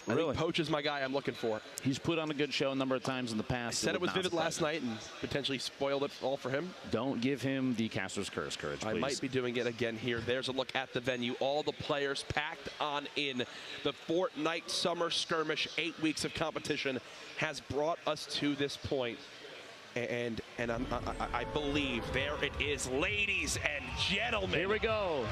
I think Poach is my guy I'm looking for. He's put on a good show a number of times in the past. I said it was vivid last night and potentially spoiled it all for him. Don't give him the Caster's Curse, Courage, please. I might be doing it again here. There's a look at the venue. All the players packed on in. The Fortnite Summer Skirmish, 8 weeks of competition, has brought us to this point. And I believe there it is, ladies and gentlemen. Here we go.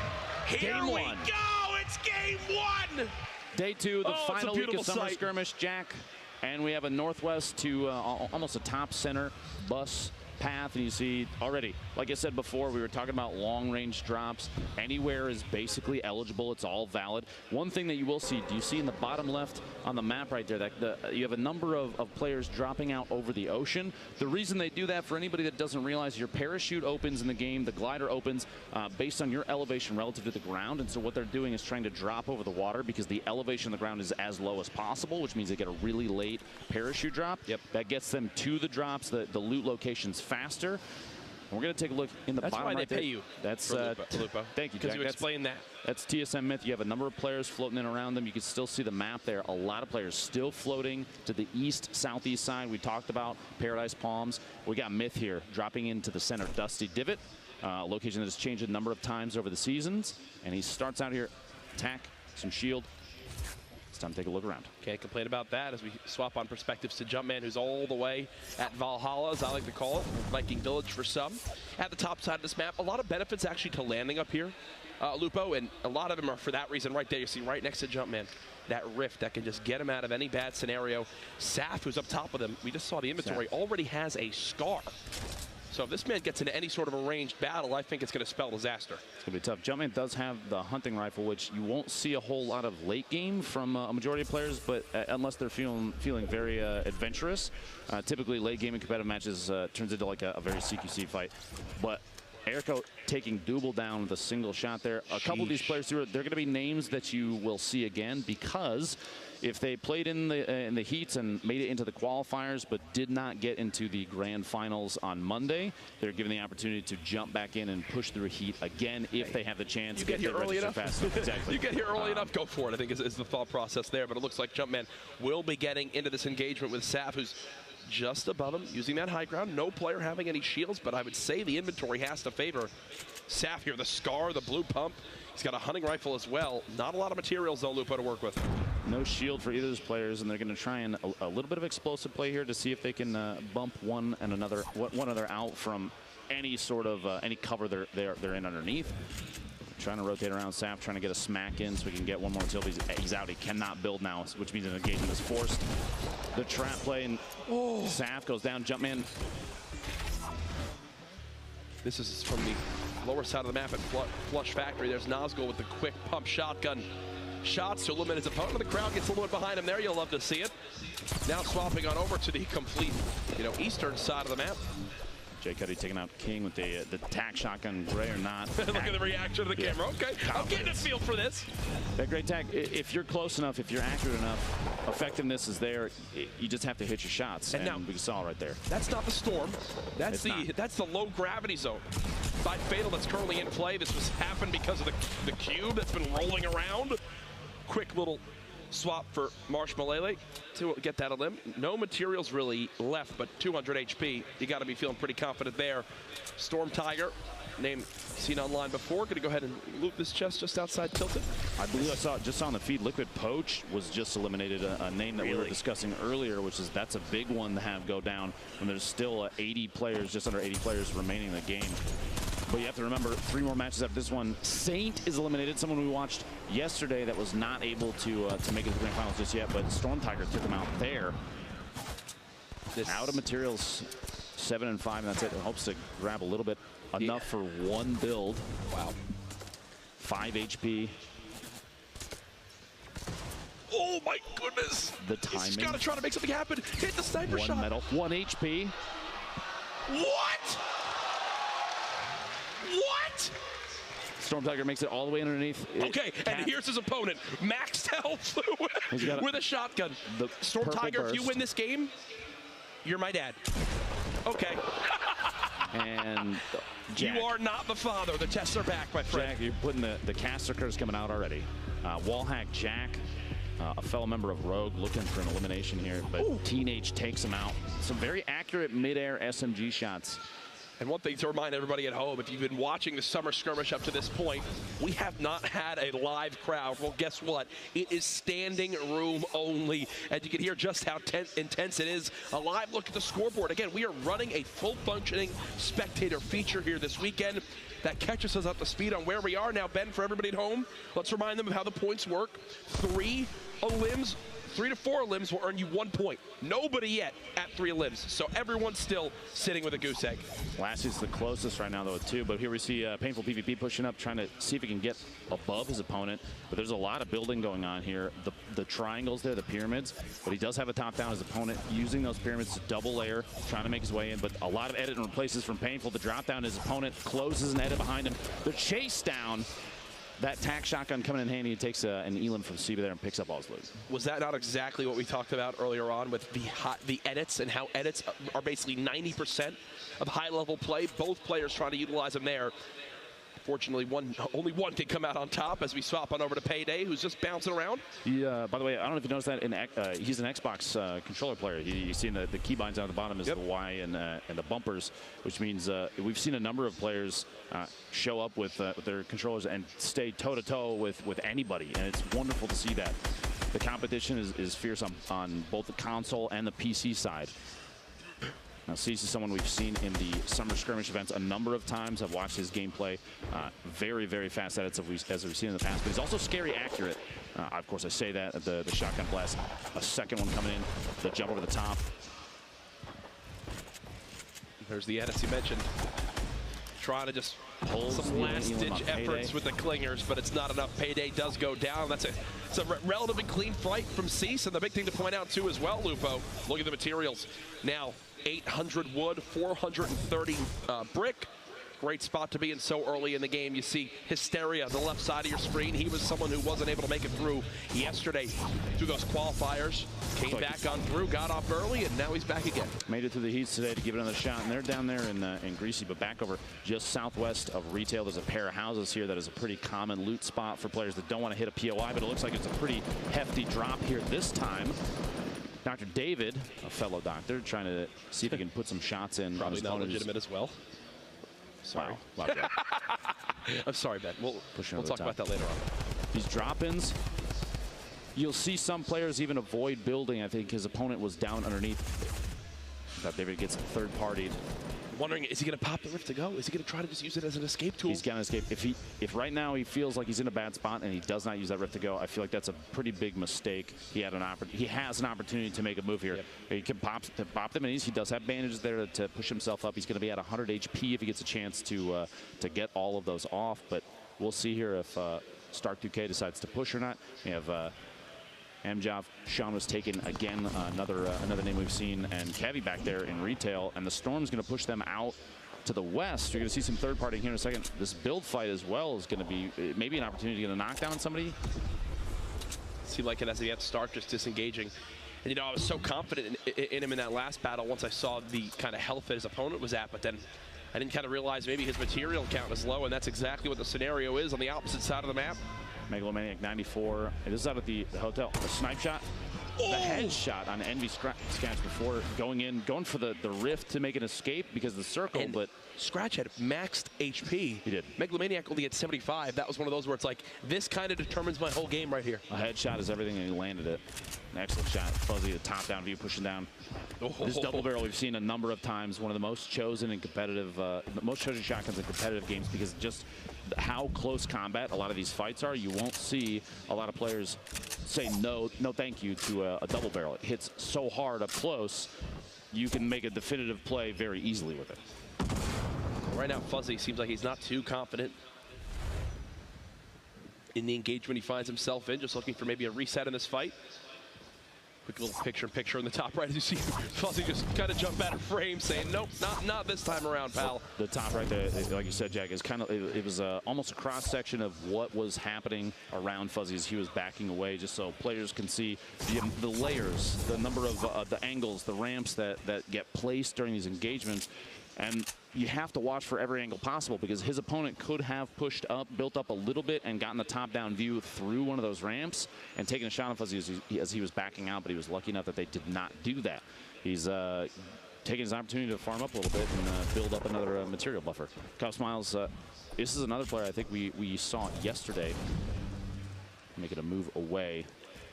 Here we go. It's game one. Day 2, the final week of Summer Skirmish, Jack. And we have a northwest to almost a top center bus path, and you see already, like I said before, we were talking about long-range drops. Anywhere is basically eligible. It's all valid. One thing that you will see, do you see in the bottom left on the map right there, that you have a number of players dropping out over the ocean. The reason they do that, for anybody that doesn't realize, your parachute opens in the game, the glider opens based on your elevation relative to the ground, and so what they're doing is trying to drop over the water because the elevation of the ground is as low as possible, which means they get a really late parachute drop. Yep. That gets them to the drops, the loot locations faster. And we're going to take a look in the bottom right there. That's why they pay you. That's Lupo. Thank you, Jack. Because you explained that. That's TSM Myth. You have a number of players floating in around them. You can still see the map there. A lot of players still floating to the east, southeast side. We talked about Paradise Palms. We got Myth here dropping into the center. Dusty Divot, location that has changed a number of times over the seasons. And he starts out here, attack, some shield. It's time to take a look around. Can't complain about that as we swap on perspectives to Jumpman, who's all the way at Valhalla, as I like to call it, Viking Village for some. At the top side of this map, a lot of benefits actually to landing up here, Lupo, and a lot of them are for that reason right there. You see right next to Jumpman, that rift that can just get him out of any bad scenario. Saf, who's up top of them, we just saw the inventory, already has a scar. So if this man gets into any sort of a ranged battle, I think it's going to spell disaster. It's going to be tough. Jumpman does have the hunting rifle, which you won't see a whole lot of late game from a majority of players, but unless they're feeling very adventurous. Typically, late game in competitive matches turns into like a very CQC fight. But Erico taking Double down with a single shot there. A couple of these players, they're going to be names that you will see again because if they played in the heats and made it into the qualifiers but did not get into the grand finals on Monday, they're given the opportunity to jump back in and push through a heat again if they have the chance. You get here early enough. Exactly. You get here early enough, go for it, I think is the thought process there. But it looks like Jumpman will be getting into this engagement with Saf, who's just above him, using that high ground. No player having any shields, but I would say the inventory has to favor Saf here. The scar, the blue pump. He's got a hunting rifle as well. Not a lot of materials, though, Lupo, to work with. No shield for either of those players, and they're going to try and a little bit of explosive play here to see if they can bump one another out from any sort of any cover they're in underneath. Trying to rotate around Saf, trying to get a smack in so we can get one more until he's out. He cannot build now, which means an engagement is forced. The trap play, and Saf goes down. Jumpman. This is from the lower side of the map at Flush Factory. There's Nazgul with the quick pump shotgun shots to eliminate his opponent. The crowd gets a little bit behind him there. You'll love to see it. Now swapping on over to the complete, eastern side of the map. Jay Cuddy taking out King with the tack shotgun, gray or not. Look at the reaction of the camera. Okay, I'm getting a feel for this. That great tack, if you're close enough, if you're accurate enough, effectiveness is there. You just have to hit your shots, and we saw right there. That's not the storm. That's the low gravity zone. By Fatal that's currently in play. This was happened because of the cube that's been rolling around. Quick little swap for Marshmallow to get that elim. No materials really left, but 200 HP. You got to be feeling pretty confident there. Storm Tiger, name seen online before. Going to go ahead and loot this chest just outside Tilted. I believe I saw just on the feed. Liquid Poach was just eliminated, a name that we were discussing earlier, which is that's a big one to have go down when there's still 80 players, just under 80 players remaining in the game. But you have to remember, 3 more matches after this one. Saint is eliminated, someone we watched yesterday that was not able to make it to the grand finals just yet, but Storm Tiger took him out there. Out of materials, 7 and 5, and that's it. It hopes to grab a little bit, enough for one build. Wow. 5 HP. Oh my goodness! The timing. He's got to try to make something happen. Hit the sniper shot. 1 medal, 1 HP. What? What? Storm Tiger makes it all the way underneath. Okay, and here's his opponent. Maxed health with a shotgun. Storm Tiger, burst. if you win this game, you're my dad. Okay. And Jack, you are not the father. The tests are back, my friend. Jack, you're putting the caster curse coming out already. Wallhack Jack. a fellow member of Rogue looking for an elimination here, but Teenage takes him out. Some very accurate mid-air SMG shots. And one thing to remind everybody at home, if you've been watching the Summer Skirmish up to this point, we have not had a live crowd. Well, guess what? It is standing room only. And you can hear just how intense it is. A live look at the scoreboard. Again, we are running a full-functioning spectator feature here this weekend that catches us up to speed on where we are. Now, Ben, for everybody at home, let's remind them of how the points work. 3 to 4 limbs will earn you 1 point. Nobody yet at 3 limbs, so everyone's still sitting with a goose egg. Lassie's the closest right now, though, at 2, but here we see Painful PvP pushing up, trying to see if he can get above his opponent, but there's a lot of building going on here. The triangles there, the pyramids, but he does have a top down his opponent, using those pyramids to double layer, trying to make his way in, but a lot of edit and replaces from Painful. The drop down, his opponent closes an edit behind him. The chase down. That tack shotgun coming in handy. He takes an Elim from Seba there and picks up all his loot. Was that not exactly what we talked about earlier on with the edits and how edits are basically 90% of high-level play? Both players trying to utilize them there. Fortunately, only one can come out on top as we swap on over to Payday, who's just bouncing around. By the way, I don't know if you noticed that he's an Xbox controller player. You've seen the keybinds down at the bottom is the Y and the bumpers, which means we've seen a number of players show up with their controllers and stay toe-to-toe with anybody, and it's wonderful to see that. The competition is fierce on both the console and the PC side. Now, Cease is someone we've seen in the Summer Skirmish events a number of times. I've watched his gameplay. Very, very fast edits as we've seen in the past. But he's also scary accurate. Of course, I say that at the shotgun blast. A second one coming in. The jump over the top. There's the edits you mentioned. Trying to just pull some last-ditch efforts with the clingers, but it's not enough. Payday does go down. It's a relatively clean fight from Cease. And the big thing to point out, too, as well, Lupo, look at the materials. Now, 800 wood, 430 brick. Great spot to be in so early in the game. You see Hysteria, the left side of your screen. He was someone who wasn't able to make it through yesterday through those qualifiers. Came back on through, got off early, and now he's back again. Made it through the heats today to give it another shot. And they're down there in Greasy, but back over just southwest of Retail. There's a pair of houses here that is a pretty common loot spot for players that don't want to hit a POI, but it looks like it's a pretty hefty drop here this time. Dr. David, a fellow doctor, trying to see if he can put some shots in. Probably not legitimate as well. Sorry. Wow. I'm sorry, Ben. We'll talk about that later on. These drop-ins, you'll see some players even avoid building. I think his opponent was down underneath. That David gets third-partied. Wondering, is he going to pop the Rift to go? Is he going to try to just use it as an escape tool? He's going to escape. If right now he feels like he's in a bad spot and he does not use that Rift to go, I feel like that's a pretty big mistake. He has an opportunity to make a move here. Yep. He can pop the minis. He does have bandages there to push himself up. He's going to be at 100 HP if he gets a chance to get all of those off. But we'll see here if Stark 2K decides to push or not. We have Amjav, Sean was taken again, another name we've seen, and Kevy back there in Retail, and the Storm's going to push them out to the west. You're going to see some third party here in a second. This build fight as well is going to be maybe an opportunity to get a knockdown on somebody. Seemed like it as he had Stark just disengaging. And, you know, I was so confident in him in that last battle once I saw the kind of health that his opponent was at, but then I didn't kind of realize maybe his material count is low, and that's exactly what the scenario is on the opposite side of the map. Megalomaniac 94. This is out at the hotel. The snipe shot. Oh. The headshot on Envy Scratch before going for the rift to make an escape because of the circle, and but Scratch had maxed HP. He did. Megalomaniac only had 75. That was one of those where it's like, this kind of determines my whole game right here. A headshot is everything, and he landed it. An excellent shot. Fuzzy, the top-down view, pushing down. This double barrel we've seen a number of times. One of the most chosen in competitive, most chosen shotguns in competitive games because just how close combat a lot of these fights are. You won't see a lot of players say no thank you to a double barrel. It hits so hard up close, you can make a definitive play very easily with it. Right now, Fuzzy seems like he's not too confident in the engagement he finds himself in, just looking for maybe a reset in this fight. Quick little picture in the top right as you see Fuzzy just kind of jump out of frame saying, nope, not this time around, pal. The top right there, like you said, Jack, is kind of, it was almost a cross section of what was happening around Fuzzy as he was backing away, just so players can see the layers, the number of the angles, the ramps that get placed during these engagements. And you have to watch for every angle possible because his opponent could have pushed up, built up a little bit, and gotten the top-down view through one of those ramps and taken a shot off as he was backing out, but he was lucky enough that they did not do that. He's taking his opportunity to farm up a little bit and build up another material buffer. Cup Smiles, this is another player I think we saw yesterday. Make it a move away.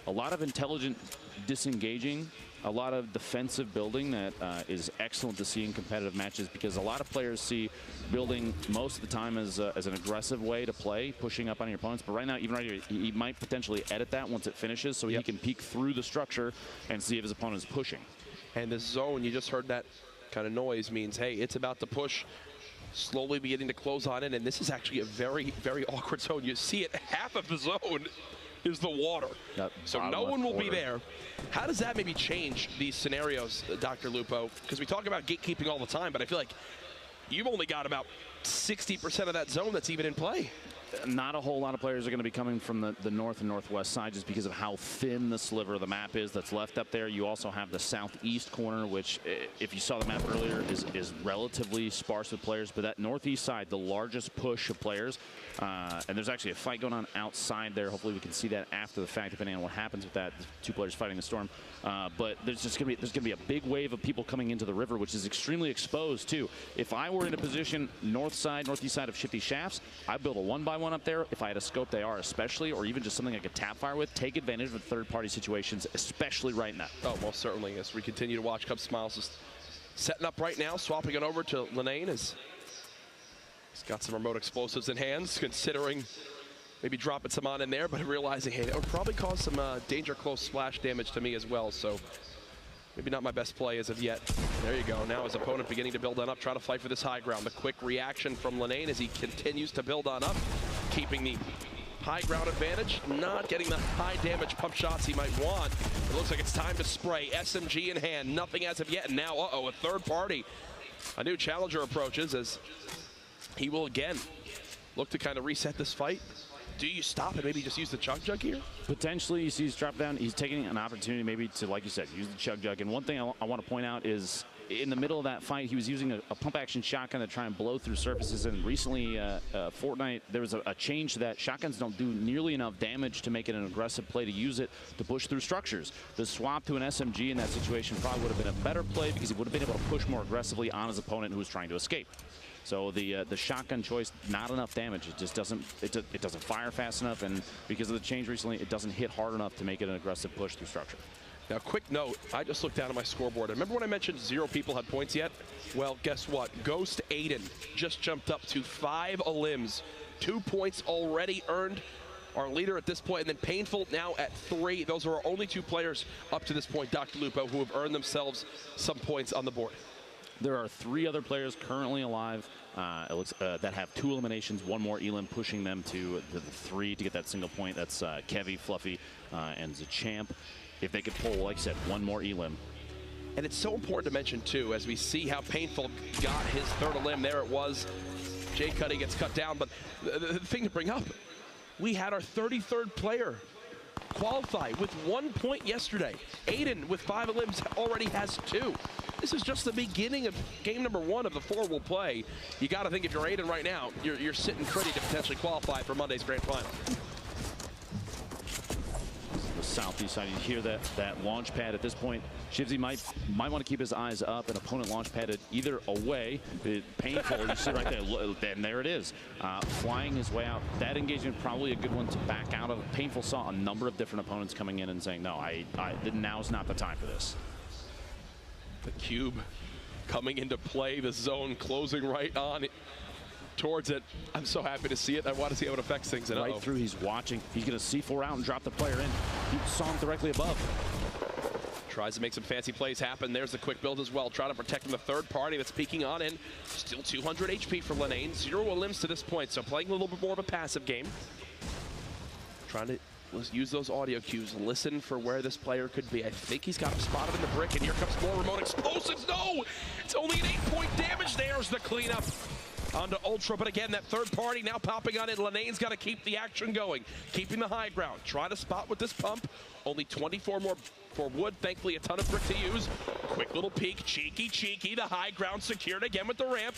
A lot of intelligent disengaging, a lot of defensive building that is excellent to see in competitive matches because a lot of players see building most of the time as an aggressive way to play, pushing up on your opponents. But right now, even right here, he might potentially edit that once it finishes so he can peek through the structure and see if his opponent is pushing. And this zone, you just heard that kind of noise, means, hey, it's about to push, slowly beginning to close on it. And this is actually a very, very awkward zone. You see it, half of the zone is the water. So no one will be there. How does that maybe change these scenarios, Dr. Lupo? Because we talk about gatekeeping all the time, but I feel like you've only got about 60% of that zone that's even in play. Not a whole lot of players are going to be coming from the north and northwest side just because of how thin the sliver of the map is that's left up there. You also have the southeast corner, which, if you saw the map earlier, is relatively sparse with players. But that northeast side, the largest push of players, and there's actually a fight going on outside there. Hopefully we can see that after the fact, depending on what happens with that. The two players fighting the storm. But there's going to be a big wave of people coming into the river, which is extremely exposed too. If I were in a position northeast side of Shifty Shafts, I'd build a 1x1 up there. If I had a scope AR especially, or even just something I could tap fire with, take advantage of third-party situations, especially right now. Oh, most certainly. As we continue to watch, Cup Smiles is setting up right now, swapping it over to Linane as he's got some remote explosives in hands, considering maybe dropping some on in there, but realizing, hey, that would probably cause some danger close splash damage to me as well. So maybe not my best play as of yet. There you go. Now his opponent beginning to build on up, try to fight for this high ground. The quick reaction from Linane as he continues to build on up, keeping the high ground advantage, not getting the high damage pump shots he might want. It looks like it's time to spray. SMG in hand, nothing as of yet. And now, a third party. A new challenger approaches as he will again look to kind of reset this fight. Do you stop and maybe just use the chug jug here? Potentially, you see he's dropped down. He's taking an opportunity maybe to, like you said, use the chug jug. And one thing I want to point out is in the middle of that fight, he was using a pump action shotgun to try and blow through surfaces. And recently, Fortnite, there was a change to that. Shotguns don't do nearly enough damage to make it an aggressive play to use it to push through structures. The swap to an SMG in that situation probably would have been a better play because he would have been able to push more aggressively on his opponent who was trying to escape. So the shotgun choice, not enough damage. It just doesn't fire fast enough, and because of the change recently, it doesn't hit hard enough to make it an aggressive push through structure. Now, quick note, I just looked down at my scoreboard. Remember when I mentioned 0 people had points yet? Well, guess what? Ghost Aiden just jumped up to 5 elims. 2 points already earned. Our leader at this point, and then Painful now at 3. Those are our only 2 players up to this point, Dr. Lupo, who have earned themselves some points on the board. There are 3 other players currently alive that have 2 eliminations, 1 more elim, pushing them to the 3 to get that single point. That's Kevy, Fluffy, and Zachamp. If they could pull, like I said, 1 more elim. And it's so important to mention, too, as we see how Painful got his 3rd elim. There it was. Jay Cuddy gets cut down. But the thing to bring up, we had our 33rd player qualify with 1 point yesterday. Aiden, with 5 elims, already has 2. This is just the beginning of game number 1 of the 4 we'll play. You got to think if you're Aiden right now, you're sitting pretty to potentially qualify for Monday's grand final. The southeast side, you hear that launch pad at this point. Shivsy might want to keep his eyes up. An opponent launch padded either away. Painful, you see right there, and there it is. Flying his way out. That engagement probably a good one to back out of. Painful saw a number of different opponents coming in and saying, no, now's not the time for this. The cube coming into play, the zone closing right on towards it. I'm so happy to see it. I want to see how it affects things. And right through, he's watching. He's going to C4 out and drop the player in. He saw him directly above. Tries to make some fancy plays happen. There's the quick build as well. Trying to protect the 3rd party that's peeking on in. Still 200 HP for Linane. 0 elims to this point, so playing a little bit more of a passive game. Trying to use those audio cues. Listen for where this player could be. I think he's got him spotted in the brick, and here comes more remote explosives. No! It's only an 8-point damage. There's the cleanup onto Ultra, but again, that 3rd party now popping on in. Linane's got to keep the action going, keeping the high ground. Try to spot with this pump. Only 24 more for wood. Thankfully, a ton of brick to use. Quick little peek. Cheeky. The high ground secured again with the ramp.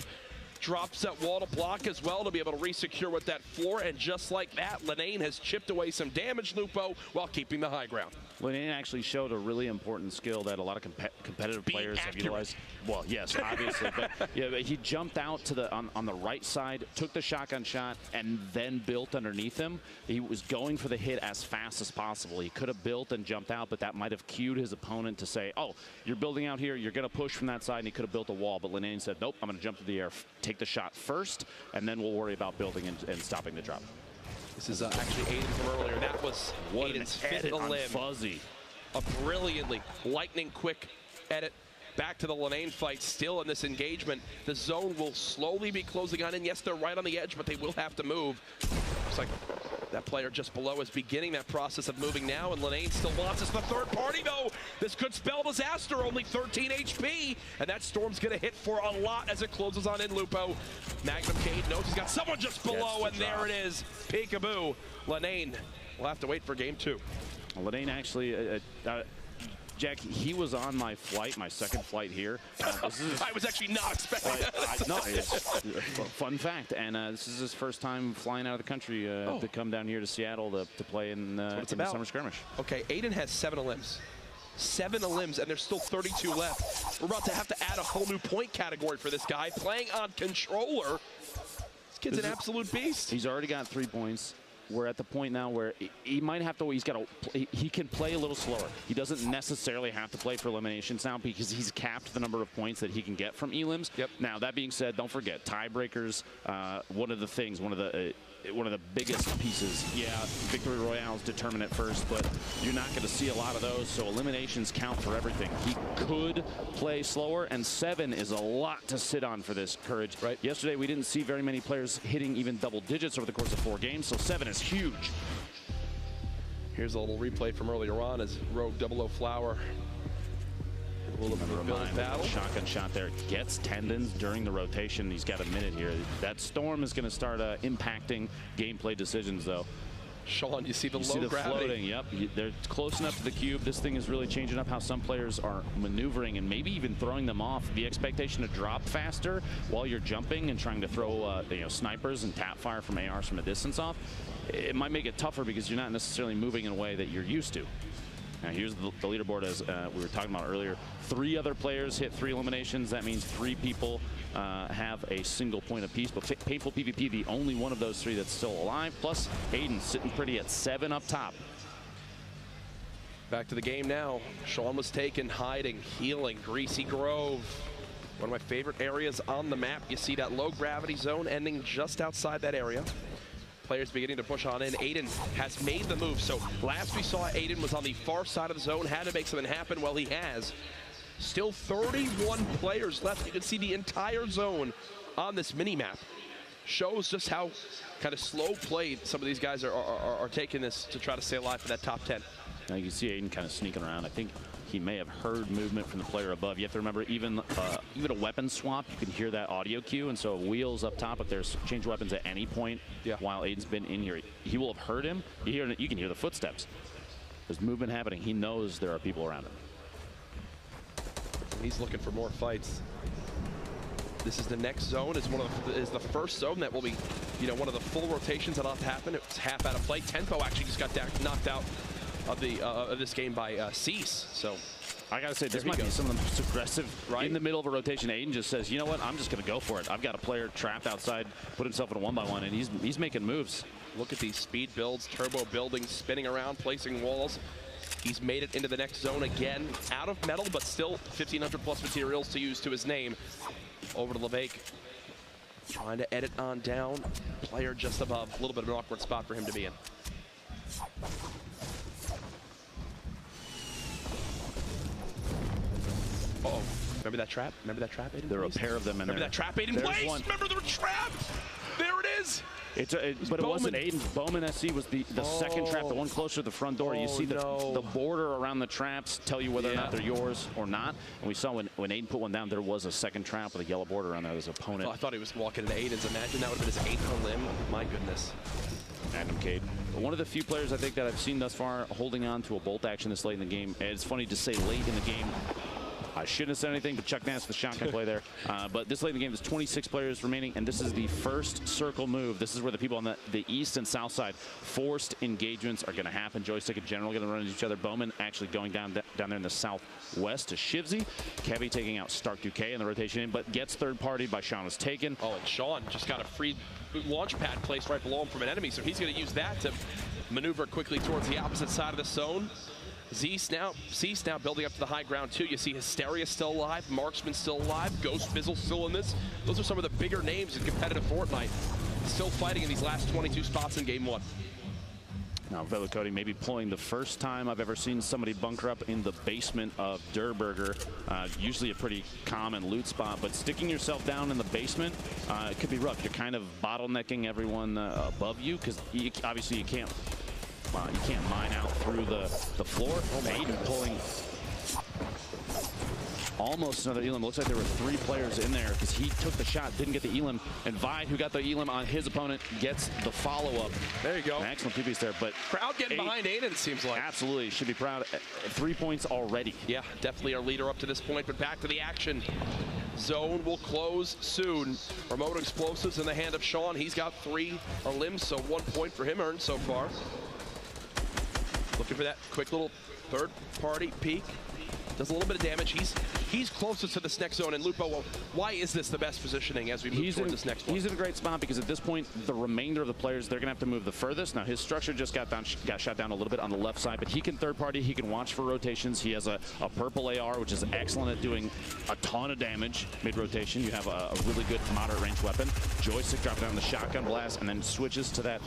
drops that wall to block as well to be able to re-secure with that floor, and just like that, Lenane has chipped away some damage, Lupo, while keeping the high ground. Lenane actually showed a really important skill that a lot of competitive players have utilized. Well, yes, obviously, but yeah, but he jumped out to the on the right side, took the shotgun shot, and then built underneath him. He was going for the hit as fast as possible. He could have built and jumped out, but that might have cued his opponent to say, "Oh, you're building out here. You're going to push from that side," and he could have built a wall. But Lenane said, "Nope, I'm going to jump to the air, take the shot first, and then we'll worry about building and stopping the drop." This is actually Aiden from earlier. That was Aiden's fifth limb. Fuzzy. A brilliantly lightning quick edit. Back to the Lenane fight, still in this engagement. The zone will slowly be closing on in. Yes, they're right on the edge, but they will have to move. Looks like that player just below is beginning that process of moving now, and Lenane still wants us. The third party, though. This could spell disaster. Only 13 HP, and that storm's going to hit for a lot as it closes on in, Lupo. Magnum Cade knows he's got someone just below, and there it is. Peekaboo. Lenane will have to wait for game 2. Lenane actually... Jack, he was on my flight, my second flight here. I was actually not expecting that. No, it's fun fact. And this is his first time flying out of the country to come down here to Seattle to play in the Summer Skirmish. Okay, Aiden has 7 elims. 7 elims, and there's still 32 left. We're about to have to add a whole new point category for this guy. Playing on controller. This kid's an absolute beast. He's already got 3 points. We're at the point now where he might have to, he can play a little slower. He doesn't necessarily have to play for eliminations now because he's capped the number of points that he can get from elims. Yep. Now, that being said, don't forget, tiebreakers, one of the biggest pieces. Yeah, victory royales determine it first, but you're not going to see a lot of those, so eliminations count for everything. He could play slower, and 7 is a lot to sit on for this Courage. Right. Yesterday, we didn't see very many players hitting even double digits over the course of 4 games, so 7 is huge. Here's a little replay from earlier on as Rogue 00 Flower. A little bit of a battle. Shotgun shot there. Gets tendons during the rotation. He's got a minute here. That storm is going to start impacting gameplay decisions, though. Sean, you see the low gravity. Floating. Yep, they're close enough to the cube. This thing is really changing up how some players are maneuvering and maybe even throwing them off. The expectation to drop faster while you're jumping and trying to throw snipers and tap fire from ARs from a distance off. It might make it tougher because you're not necessarily moving in a way that you're used to. Now here's the leaderboard as we were talking about earlier. 3 other players hit 3 eliminations. That means 3 people have a single point apiece. But Painful PvP, the only one of those 3 that's still alive. Plus Aiden sitting pretty at 7 up top. Back to the game now. Sean was taken, hiding, healing. Greasy Grove. One of my favorite areas on the map. You see that low gravity zone ending just outside that area. Players beginning to push on in. Aiden has made the move. So last we saw, Aiden was on the far side of the zone, had to make something happen. Well, he has. Still 31 players left. You can see the entire zone on this mini-map. Shows just how kind of slow played some of these guys are taking this to try to stay alive for that top 10. Now you can see Aiden kind of sneaking around. I think he may have heard movement from the player above. You have to remember, even a weapon swap, you can hear that audio cue. And so Wheels up top, if there's change weapons at any point while Aiden's been in here, he will have heard him. You can hear the footsteps. There's movement happening. He knows there are people around him. He's looking for more fights. This is the next zone. Is the first zone that will be, one of the full rotations that'll have to happen. It's half out of play. Tempo actually just got knocked out of this game by Cease. So I gotta say, this might be some of the most aggressive in the middle of a rotation. Aiden just says, you know what, I'm just gonna go for it. I've got a player trapped outside, put himself in a 1-by-1, and he's making moves. Look at these speed builds, turbo building, spinning around, placing walls. He's made it into the next zone again, out of metal, but still 1,500 plus materials to use to his name. Over to LeVake. Trying to edit on down. Player just above. A little bit of an awkward spot for him to be in. Uh-oh. Remember that trap? Remember that trap, Aiden? There are a pair of them in there. Remember that trap, Aiden? Place! Remember the trap! There it is! But it wasn't Aiden's. Bowman SC was the second trap, the one closer to the front door. You see the border around the traps tell you whether or not they're yours or not. And we saw when Aiden put one down, there was a second trap with a yellow border on there. His opponent. Oh, I thought he was walking into Aiden's. Imagine that would have been his 8th limb. My goodness. Magnum Cade. One of the few players I think that I've seen thus far holding on to a bolt action this late in the game. And it's funny to say late in the game. I shouldn't have said anything, but Chuck Nass, the shotgun play there. But this late in the game, there's 26 players remaining, and this is the first circle move. This is where the people on the east and south side, forced engagements are going to happen. Joystick in general going to run into each other. Bowman actually going down there in the southwest to Shivzy. Kevy taking out Stark Duque in the rotation in, but gets third party by Sean was taken. Oh, and Sean just got a free launch pad placed right below him from an enemy, so he's going to use that to maneuver quickly towards the opposite side of the zone. Cease now building up to the high ground too. You see Hysteria still alive, Marksman still alive, Ghost Bizzle still in this. Those are some of the bigger names in competitive Fortnite. Still fighting in these last 22 spots in game 1. Now Velo Cody maybe pulling the first time I've ever seen somebody bunker up in the basement of Durburger. Usually a pretty common loot spot, but sticking yourself down in the basement, it could be rough. You're kind of bottlenecking everyone above you, because obviously you can't mine out through the floor. Aiden pulling almost another Elim. Looks like there were 3 players in there because he took the shot, didn't get the Elim. And Vide, who got the Elim on his opponent, gets the follow-up. There you go. An excellent PBs there. But crowd getting behind Aiden, it seems like. Absolutely. Should be proud. 3 points already. Yeah, definitely our leader up to this point. But back to the action. Zone will close soon. Remote explosives in the hand of Sean. He's got 3 Elims, so 1 point for him earned so far. Looking for that quick little third-party peek. Does a little bit of damage. He's closest to this next zone. And Lupo, why is this the best positioning as we move towards this next one? He's in a great spot because at this point, the remainder of the players, they're going to have to move the furthest. Now, his structure just got shot down a little bit on the left side, but he can third party. He can watch for rotations. He has a purple AR, which is excellent at doing a ton of damage mid-rotation. You have a really good moderate range weapon. Joystick dropping down the shotgun blast and then switches to that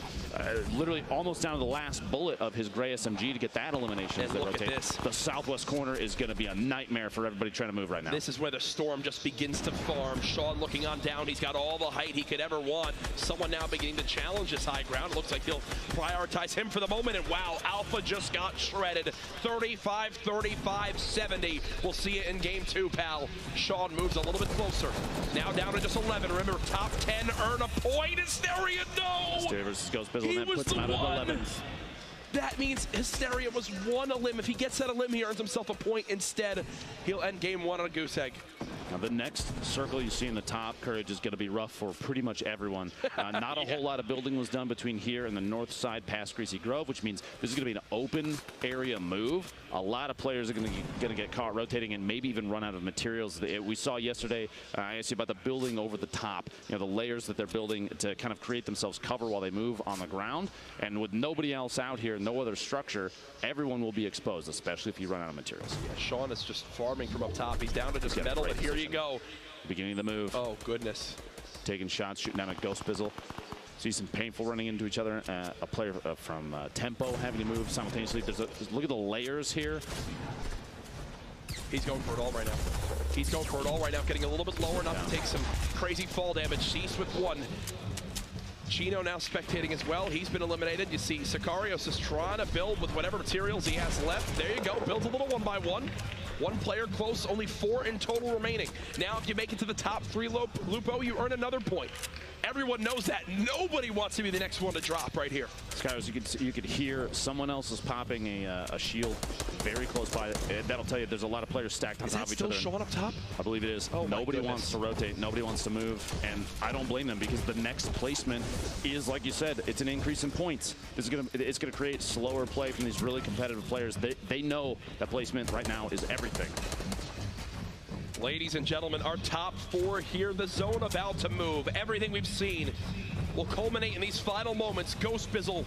literally almost down to the last bullet of his gray SMG to get that elimination as they rotate. The southwest corner is going to be a nightmare for everybody trying to move right now. This is where the Storm just begins to farm. Sean looking on down. He's got all the height he could ever want. Someone now beginning to challenge this high ground. It looks like he'll prioritize him for the moment. And wow, Alpha just got shredded. 35-35, 70. We'll see it in game 2, pal. Sean moves a little bit closer. Now down to just 11. Remember, top 10 earn a point. Hysteria, no! Hysteria versus Ghost Bizzle, and that puts him out of 11th. That means Hysteria was 1 Elim. If he gets that Elim, he earns himself a point. Instead, he'll end game 1 on a goose egg. Now, the next circle you see in the top, Courage, is going to be rough for pretty much everyone. Not a whole lot of building was done between here and the north side past Greasy Grove, which means this is going to be an open area move. A lot of players are going to get caught rotating and maybe even run out of materials. We saw yesterday, I asked you about the building over the top, the layers that they're building to kind of create themselves cover while they move on the ground. And with nobody else out here, no other structure, everyone will be exposed, especially if you run out of materials. Yeah, Sean is just farming from up top. He's down to just metal, but here you go. Beginning of the move. Oh, goodness. Taking shots, shooting down at Ghost Bizzle. See some painful running into each other. A player from Tempo having to move simultaneously. Look at the layers here. He's going for it all right now. He's going for it all right now, getting a little bit lower, not to take some crazy fall damage. Cease with 1. Chino now spectating as well. He's been eliminated. You see Sicarios is trying to build with whatever materials he has left. There you go. Builds a little 1 by 1. 1 player close, only 4 in total remaining. Now, if you make it to the top 3, Lupo, you earn another point. Everyone knows that. Nobody wants to be the next one to drop right here. Skyros, you could hear someone else is popping a shield very close by. That'll tell you there's a lot of players stacked on top of each other. Is that still Sean up top? I believe it is. Oh, nobody wants to rotate. Nobody wants to move. And I don't blame them because the next placement is, like you said, it's an increase in points. It's going to create slower play from these really competitive players. They know that placement right now is everything. Ladies and gentlemen, our top 4 here. The zone about to move. Everything we've seen will culminate in these final moments. Ghost Bizzle,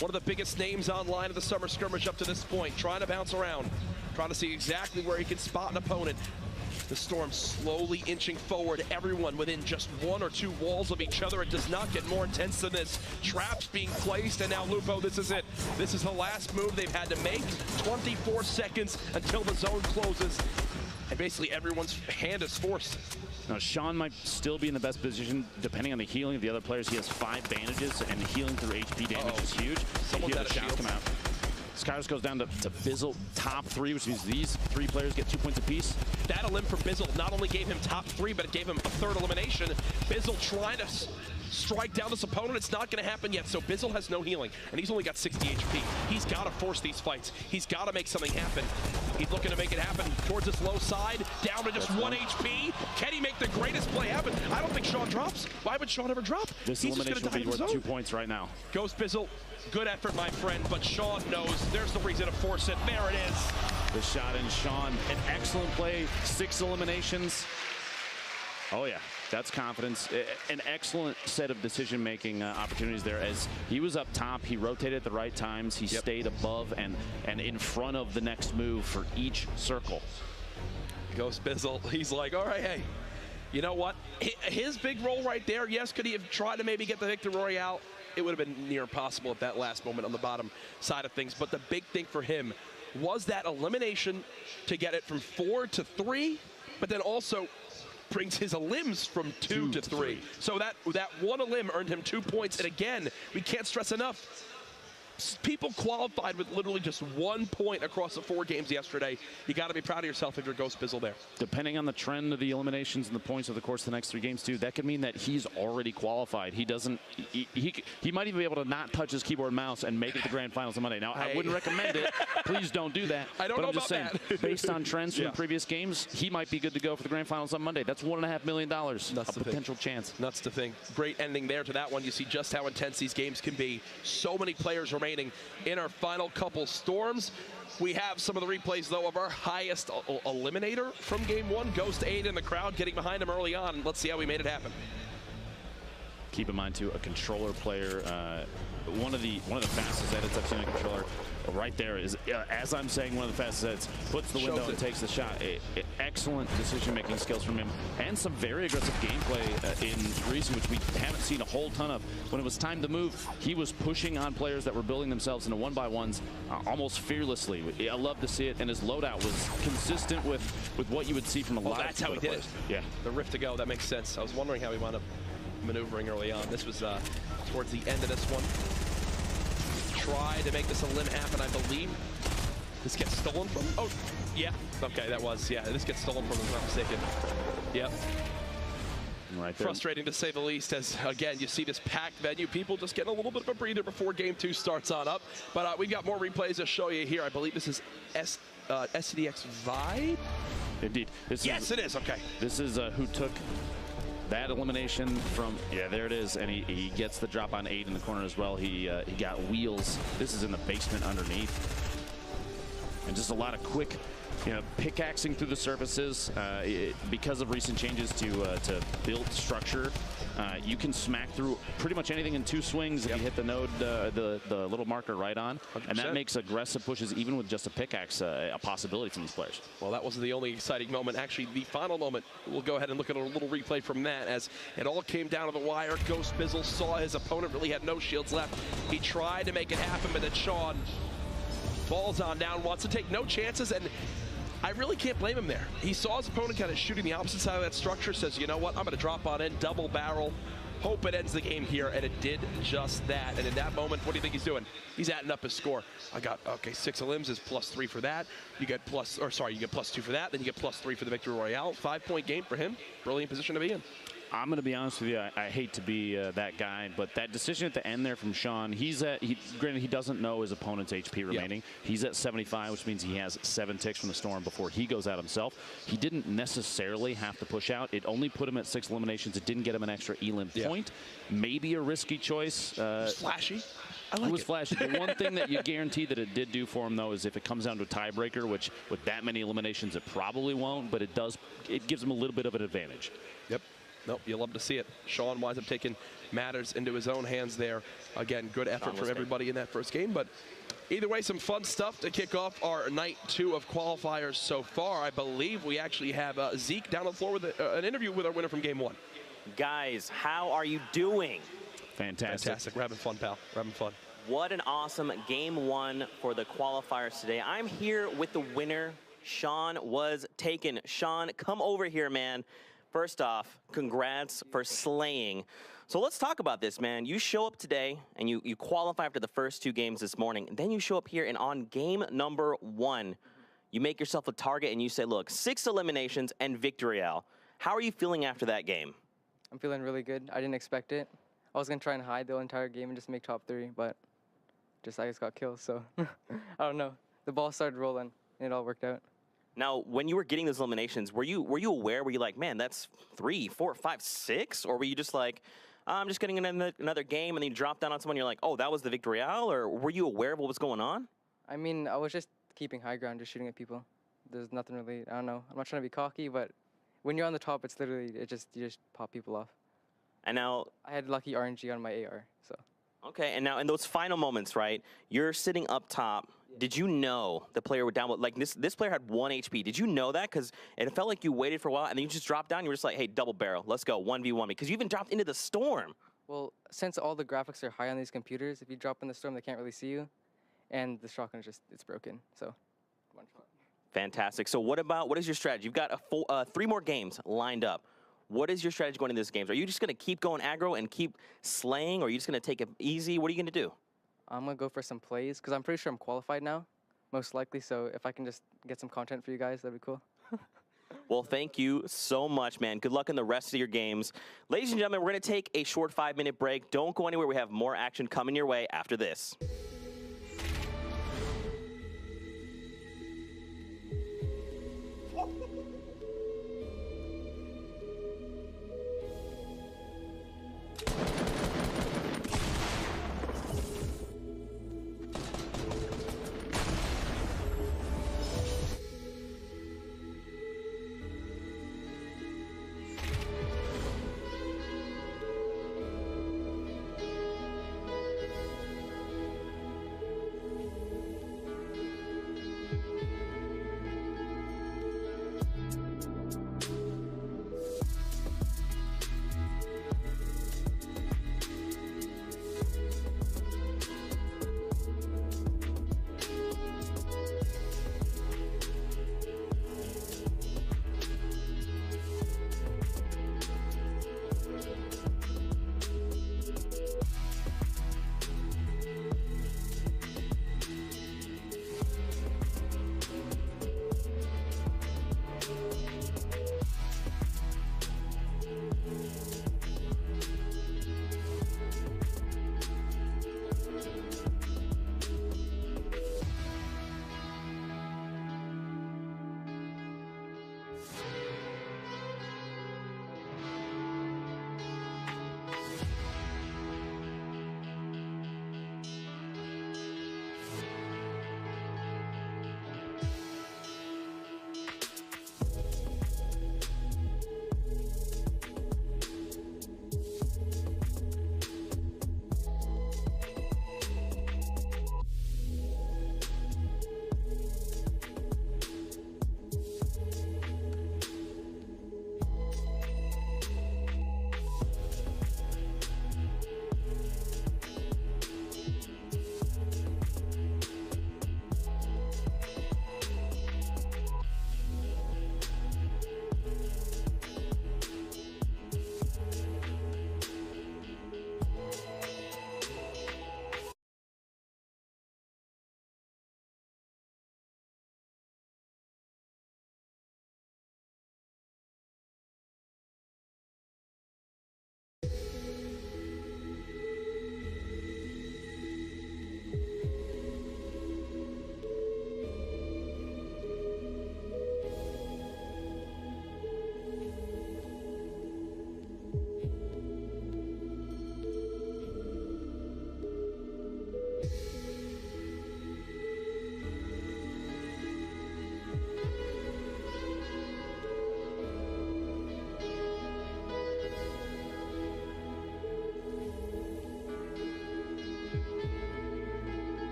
one of the biggest names online of the Summer Skirmish up to this point, trying to bounce around, trying to see exactly where he can spot an opponent. The Storm slowly inching forward, everyone within just 1 or 2 walls of each other. It does not get more intense than this. Traps being placed, and now Lupo, this is it. This is the last move they've had to make. 24 seconds until the zone closes. And basically everyone's hand is forced. Now, Sean might still be in the best position, depending on the healing of the other players. He has 5 bandages, and the healing through HP damage is huge. Someone's got a shield. Come out. Skyros goes down to Bizzle, top 3, which means these 3 players get 2 points apiece. That elim from Bizzle not only gave him top 3, but it gave him a 3rd elimination. Bizzle trying to strike down this opponent. It's not going to happen yet. So Bizzle has no healing, and he's only got 60 HP. He's got to force these fights. He's got to make something happen. He's looking to make it happen towards this low side, down to just 1 HP. Can he make the greatest play happen? I don't think Sean drops. Why would Sean ever drop? This elimination would be worth 2 points right now. Ghost Bizzle, good effort, my friend, but Sean knows there's the reason to force it. There it is. The shot in Sean, an excellent play, 6 eliminations. Oh yeah, that's confidence. An excellent set of decision-making opportunities there. As he was up top, he rotated at the right times. He stayed above and in front of the next move for each circle. Ghost Bizzle, he's like, all right, hey, you know what? His big role right there, yes, could he have tried to maybe get the Victory Royale? It would have been near impossible at that last moment on the bottom side of things. But the big thing for him was that elimination to get it from 4 to 3, but then also brings his elims from 2 to 3. So that one elim earned him 2 points. And again, we can't stress enough, people qualified with literally just 1 point across the 4 games yesterday. You got to be proud of yourself if you're Ghost Bizzle there. Depending on the trend of the eliminations and the points over the course of the next 3 games too, that could mean that he's already qualified. He doesn't. He might even be able to not touch his keyboard and mouse and make it to the grand finals on Monday. Now, I wouldn't recommend it. Please don't do that. I don't know I'm just about saying, that. Based on trends from the previous games, he might be good to go for the grand finals on Monday. That's $1.5 million. A potential chance. That's the thing. Great ending there to that one. You see just how intense these games can be. So many players remaining in our final couple storms. We have some of the replays, though, of our highest eliminator from game 1. Ghost 8 in the crowd, getting behind him early on. Let's see how we made it happen. Keep in mind, too, a controller player, one of the fastest edits I've seen on a controller right there is, as I'm saying, one of the fastest edits, puts the window and takes the shot. Excellent decision-making skills from him, and some very aggressive gameplay in recent, which we haven't seen a whole ton of. When it was time to move, he was pushing on players that were building themselves into 1-by-1s almost fearlessly. I love to see it, and his loadout was consistent with what you would see from a lot of that's how he did it. Yeah. The rift to go, that makes sense. I was wondering how he wound up maneuvering early on. This was towards the end of this one. Try to make this elim happen, I believe. This gets stolen from, oh, yeah. Okay, that was, yeah, this gets stolen from him, if I'm not mistaken. Yep. Right there. Frustrating to say the least, as again, you see this packed venue, people just getting a little bit of a breather before game 2 starts on up. But we've got more replays to show you here. I believe this is SCDX Vibe? Indeed. Yes, it is, okay. This is who took that elimination from, yeah, there it is, and he gets the drop on 8 in the corner as well. He got wheels. This is in the basement underneath. And just a lot of quick, pickaxing through the surfaces. Because of recent changes to build structure, you can smack through pretty much anything in 2 swings if you hit the node, the little marker right on. 100%. And that makes aggressive pushes, even with just a pickaxe, a possibility from these players. Well, that wasn't the only exciting moment. Actually, the final moment, we'll go ahead and look at a little replay from that as it all came down to the wire. Ghost Bizzle saw his opponent really had no shields left. He tried to make it happen, but then Sean falls on down, wants to take no chances, and I really can't blame him there. He saw his opponent kind of shooting the opposite side of that structure, says, you know what, I'm going to drop on in, double barrel, hope it ends the game here, and it did just that. And in that moment, what do you think he's doing? He's adding up his score. I got, okay, 6 elims is +3 for that. You get you get +2 for that, then you get +3 for the Victory Royale. 5-point game for him. Brilliant position to be in. I'm going to be honest with you. I hate to be that guy, but that decision at the end there from Sean, granted, he doesn't know his opponent's HP remaining. Yep. He's at 75, which means he has 7 ticks from the storm before he goes out himself. He didn't necessarily have to push out. It only put him at 6 eliminations. It didn't get him an extra elim point. Maybe a risky choice. It was flashy. I like it. It was flashy. The one thing that you guarantee that it did do for him, though, is if it comes down to a tiebreaker, which with that many eliminations, it probably won't, but it does. It gives him a little bit of an advantage. Yep. Nope, you love to see it. Sean winds up taking matters into his own hands there. Again, good effort from everybody in that first game. But either way, some fun stuff to kick off our night 2 of qualifiers so far. I believe we actually have Zeke down on the floor with an interview with our winner from game 1. Guys, how are you doing? Fantastic. Fantastic. We're having fun, pal. We're having fun. What an awesome game 1 for the qualifiers today. I'm here with the winner. Sean was taken. Sean, come over here, man. First off, congrats for slaying. So let's talk about this, man. You show up today, and you qualify after the first 2 games this morning. And then you show up here, and on game number 1, you make yourself a target, and you say, look, 6 eliminations and Victory Royale. How are you feeling after that game? I'm feeling really good. I didn't expect it. I was gonna try and hide the entire game and just make top 3, but I just got killed. So I don't know. The ball started rolling, and it all worked out. Now, when you were getting those eliminations, were you aware? Were you like, man, that's 3, 4, 5, 6, or were you just like, I'm just getting another game, and then you drop down on someone, and you're like, oh, that was the Victory Royale, or were you aware of what was going on? I mean, I was just keeping high ground, just shooting at people. There's nothing really. I don't know. I'm not trying to be cocky, but when you're on the top, it's literally you just pop people off. And now I had lucky RNG on my AR, so. Okay, and now in those final moments, right? You're sitting up top. Did you know the player would down? Like this player had 1 HP. Did you know that? Because it felt like you waited for a while, and then you just dropped down. You were just like, hey, double barrel, let's go, 1v1 me. Because you even dropped into the storm. Well, since all the graphics are high on these computers, if you drop in the storm, they can't really see you, and the shotgun is it's broken. So, one shot. Fantastic. So what is your strategy? You've got 3 more games lined up. What is your strategy going into these games? Are you just going to keep going aggro and keep slaying, or are you just going to take it easy? What are you going to do? I'm going to go for some plays, because I'm pretty sure I'm qualified now, most likely. So if I can just get some content for you guys, that'd be cool. Well, thank you so much, man. Good luck in the rest of your games. Ladies and gentlemen, we're going to take a short 5-minute break. Don't go anywhere. We have more action coming your way after this.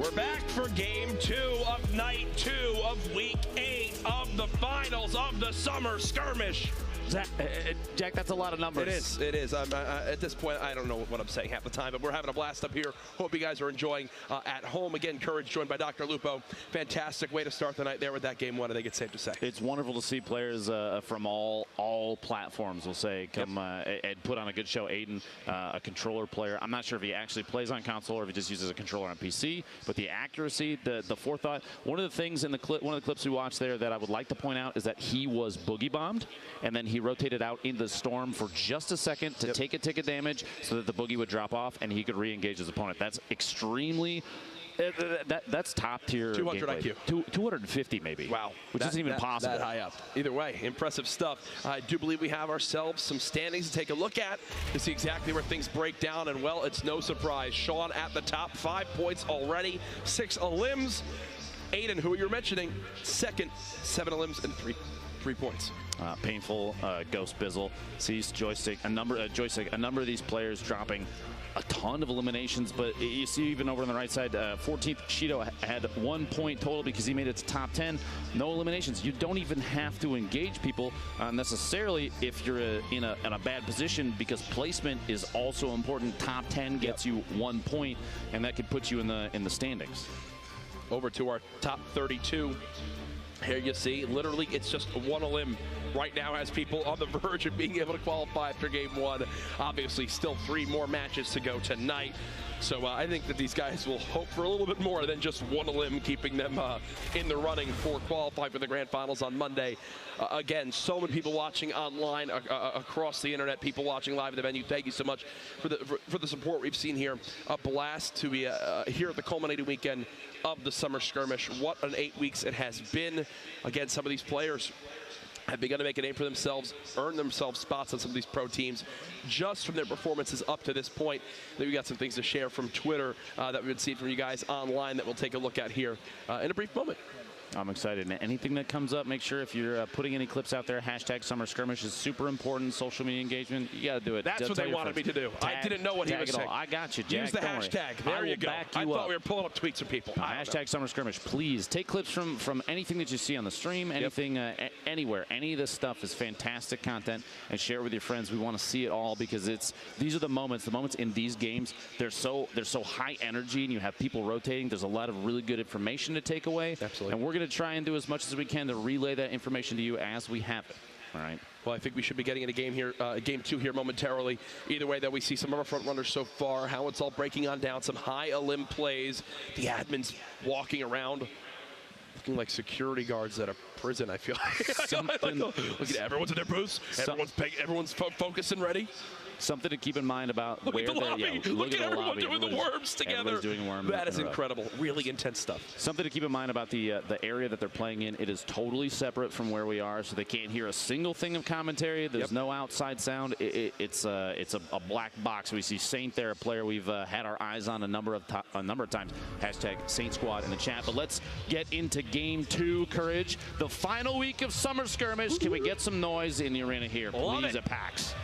We're back for game 2 of night 2 of week 8 of the finals of the Summer Skirmish. Jack, that's a lot of numbers. It is. At this point, I don't know what I'm saying half the time, but we're having a blast up here. Hope you guys are enjoying at home. Again, Courage joined by Dr. Lupo. Fantastic way to start the night there with that game 1, I think it's safe to say. It's wonderful to see players from all platforms, we'll say, come and put on a good show. Aiden, a controller player. I'm not sure if he actually plays on console or if he just uses a controller on PC, but the accuracy, the forethought. One of the things in the clip, one of the clips we watched there that I would like to point out is that he was boogie bombed, and then he rotated out into the storm for just a second to take a tick of damage so that the boogie would drop off and he could re-engage his opponent. That's extremely... That's top tier. 200 gameplay. IQ. 250 maybe. Wow. Which isn't even possible. That high up. Either way, impressive stuff. I do believe we have ourselves some standings to take a look at to see exactly where things break down. And, well, it's no surprise. Sean at the top, 5 points already, 6 elims. Aiden, who you're mentioning, second, 7 elims and 3 points. Painful, Ghost Bizzle, sees Joystick, a number of these players dropping a ton of eliminations, but you see even over on the right side, 14th Shido had 1 point total because he made it to top 10. No eliminations. You don't even have to engage people necessarily if you're in a bad position, because placement is also important. Top 10 gets you 1 point, and that could put you in the standings. Over to our top 32. Here you see, literally, it's just 1 elim right now, has people on the verge of being able to qualify after game 1. Obviously, still 3 more matches to go tonight. So I think that these guys will hope for a little bit more than just 1 elim, keeping them in the running for qualifying for the grand finals on Monday. Again, so many people watching online across the internet, people watching live at the venue. Thank you so much for the support we've seen here. A blast to be here at the culminating weekend of the Summer Skirmish. What an 8 weeks it has been. Again, some of these players have begun to make a name for themselves, earn themselves spots on some of these pro teams just from their performances up to this point. Then we got some things to share from Twitter that we've been seeing from you guys online that we'll take a look at here in a brief moment. I'm excited. And anything that comes up, make sure if you're putting any clips out there, hashtag Summer Skirmish is super important. Social media engagement, you got to do it. That's what they wanted me to do. I didn't know what he was saying. I got you, Jack. Use the hashtag. There you go. I thought we were pulling up tweets from people. Hashtag Summer Skirmish. Please take clips from anything that you see on the stream, anything, anywhere. Any of this stuff is fantastic content, and share it with your friends. We want to see it all because these are the moments. The moments in these games, they're so high energy, and you have people rotating. There's a lot of really good information to take away. Absolutely. And we're going to try and do as much as we can to relay that information to you as we have it. All right. Well, I think we should be getting into game 2 here momentarily. Either way, that we see some of our front runners so far, how it's all breaking on down, some high elim plays, the admins walking around looking like security guards at a prison, I feel like. Look at everyone's in their booths, everyone's focused and ready. Something to keep in mind about look at the lobby. Look at everyone doing the worms together. Doing worms. That is incredible. Really intense stuff. Something to keep in mind about the area that they're playing in. It is totally separate from where we are, so they can't hear a single thing of commentary. There's no outside sound. It's a black box. We see Saint there, a player we've had our eyes on a number of times. Hashtag Saint Squad in the chat. But let's get into game 2, Courage. The final week of Summer Skirmish. Can we get some noise in the arena here, please, at PAX?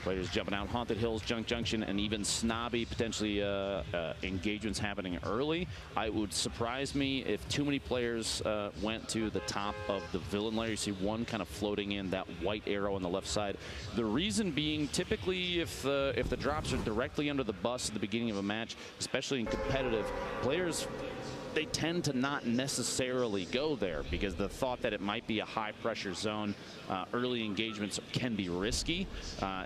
Players jumping out Haunted Hills, Junk Junction, and even Snobby, potentially engagements happening early. It would surprise me if too many players went to the top of the villain layer. You see one kind of floating in, that white arrow on the left side. The reason being, typically, if the drops are directly under the bus at the beginning of a match, especially in competitive, players, they tend to not necessarily go there because the thought that it might be a high-pressure zone, early engagements can be risky.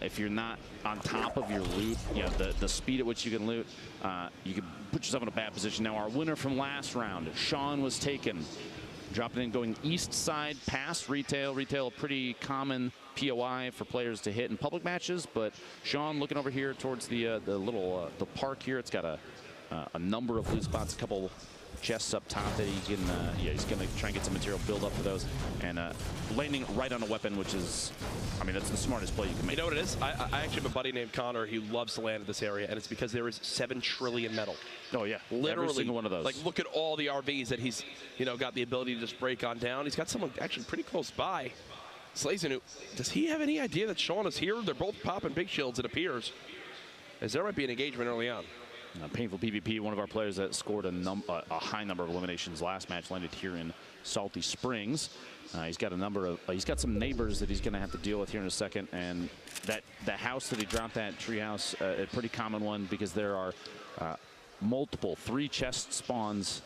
If you're not on top of your loot, you know, the speed at which you can loot, you can put yourself in a bad position. Now, our winner from last round, Sean, was taken. Dropping in, going east side past Retail. Retail, a pretty common POI for players to hit in public matches, but Sean looking over here towards the little the park here. It's got a number of loot spots, a couple chests up top that he can, he's going to try and get some material build up for those, and landing right on a weapon, which is, I mean, that's the smartest play you can make. You know what it is? I actually have a buddy named Connor who loves to land in this area, and it's because there is 7 trillion metal. Oh yeah, literally every single one of those. Like, look at all the RVs that he's, got the ability to just break on down. He's got someone actually pretty close by. Slazin, does he have any idea that Sean is here? They're both popping big shields, it appears, as there might be an engagement early on. Painful PvP, one of our players that scored a high number of eliminations last match, landed here in Salty Springs. He's got some neighbors that he's going to have to deal with here in a second, and the house that he dropped, that treehouse, a pretty common one because there are multiple 3 chest spawns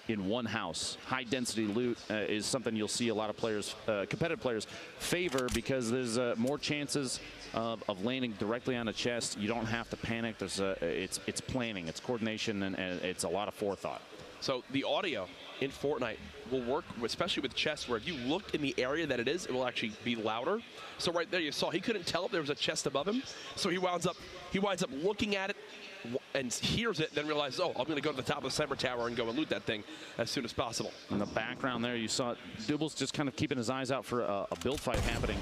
in one house. High density loot is something you'll see a lot of players, competitive players, favor because there's more chances of landing directly on a chest. You don't have to panic. There's it's planning, it's coordination, and it's a lot of forethought. So the audio in Fortnite will work, especially with chest, where if you look in the area that it is, it will actually be louder. So right there you saw he couldn't tell if there was a chest above him, so he winds up looking at it and hears it, then realizes, oh, I'm going to go to the top of the cyber tower and go and loot that thing as soon as possible. In the background there, you saw Dooble's just kind of keeping his eyes out for a build fight happening.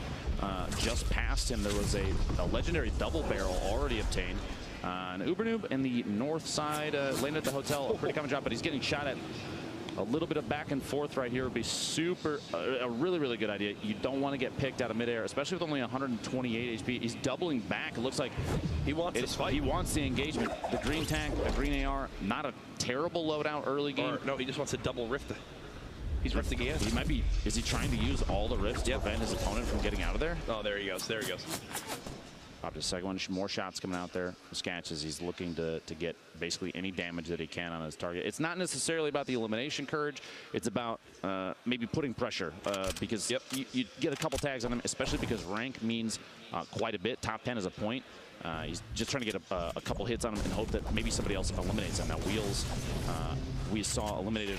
Just past him, there was a legendary double barrel already obtained. And Ubernoob in the north side landed at the hotel. A pretty common job, but he's getting shot at. A little bit of back and forth right here would be a really, really good idea. You don't want to get picked out of midair, especially with only 128 HP. He's doubling back. It looks like he wants this fight. He wants the engagement. The green tank, the green AR, not a terrible loadout early game. No, he just wants to double rift. He's rifting again. He might be. Is he trying to use all the rifts to prevent his opponent from getting out of there? Oh, there he goes. There he goes. Popped his second one. More shots coming out there. Sketch as he's looking to get basically any damage that he can on his target. It's not necessarily about the elimination courage. It's about maybe putting pressure because you get a couple tags on him, especially because rank means quite a bit. Top 10 is a point. He's just trying to get a couple hits on him and hope that maybe somebody else eliminates him. Now Wheels, we saw eliminated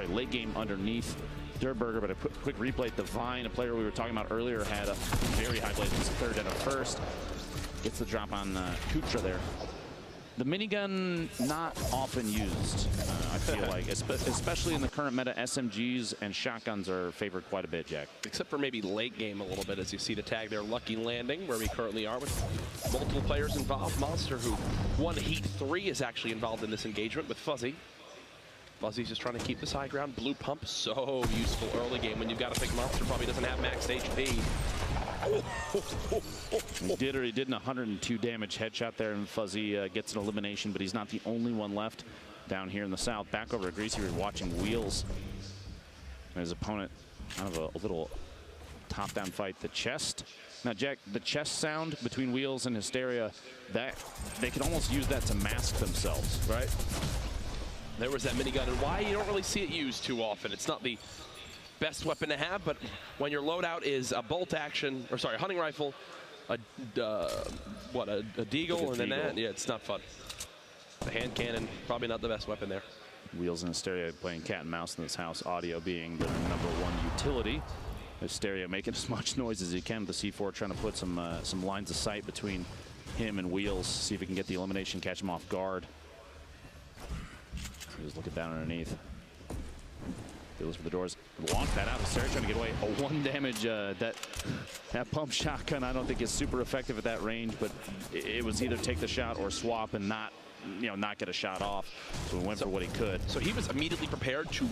late game underneath Durburger, but a quick replay. Divine, a player we were talking about earlier, had a very high blaze. He's third and a first. Gets the drop on Kutra there. The minigun not often used, I feel like, especially in the current meta. SMGs and shotguns are favored quite a bit, Jack. Except for maybe late game a little bit, as you see the tag there, Lucky Landing, where we currently are with multiple players involved. Monster, who won Heat 3, is actually involved in this engagement with Fuzzy. Fuzzy's just trying to keep this high ground. Blue pump, so useful early game when you've got to think Monster probably doesn't have max HP. He did an 102 damage headshot there, and Fuzzy gets an elimination, but he's not the only one left down here in the south. Back over to Greasy, we're watching Wheels and his opponent. Kind of a little top-down fight. The chest. Now, Jack, the chest sound between Wheels and Hysteria, that they can almost use that to mask themselves, right? There was that minigun, and why you don't really see it used too often. It's not the best weapon to have, but when your loadout is a bolt action, or sorry, a hunting rifle, a deagle, and then that, yeah, it's not fun. The hand cannon, probably not the best weapon there. Wheels and Hysteria playing cat and mouse in this house, audio being the #1 utility. Hysteria making as much noise as he can with the C4, trying to put some lines of sight between him and Wheels, see if he can get the elimination, catch him off guard. Just looking down underneath. Feels for the doors. Launch that out. Hysteria trying to get away. A 1 damage. That pump shotgun I don't think is super effective at that range, but it was either take the shot or swap and not get a shot off. So he went for what he could. So he was immediately prepared to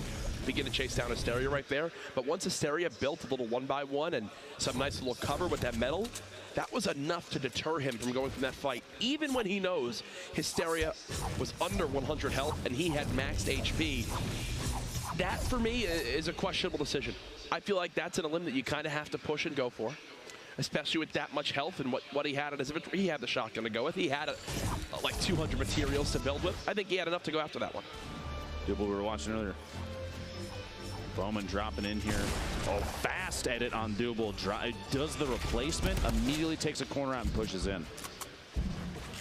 begin to chase down Hysteria right there. But once Hysteria built a little 1x1 and some nice little cover with that metal, that was enough to deter him from going from that fight, even when he knows Hysteria was under 100 health and he had maxed HP. That, for me, is a questionable decision. I feel like that's an elim that you kind of have to push and go for, especially with that much health and what he had in his inventory. He had the shotgun to go with. He had like 200 materials to build with. I think he had enough to go after that one. Double we were watching earlier. Bowman dropping in here. Oh, fast edit on Double. Does the replacement, immediately takes a corner out and pushes in.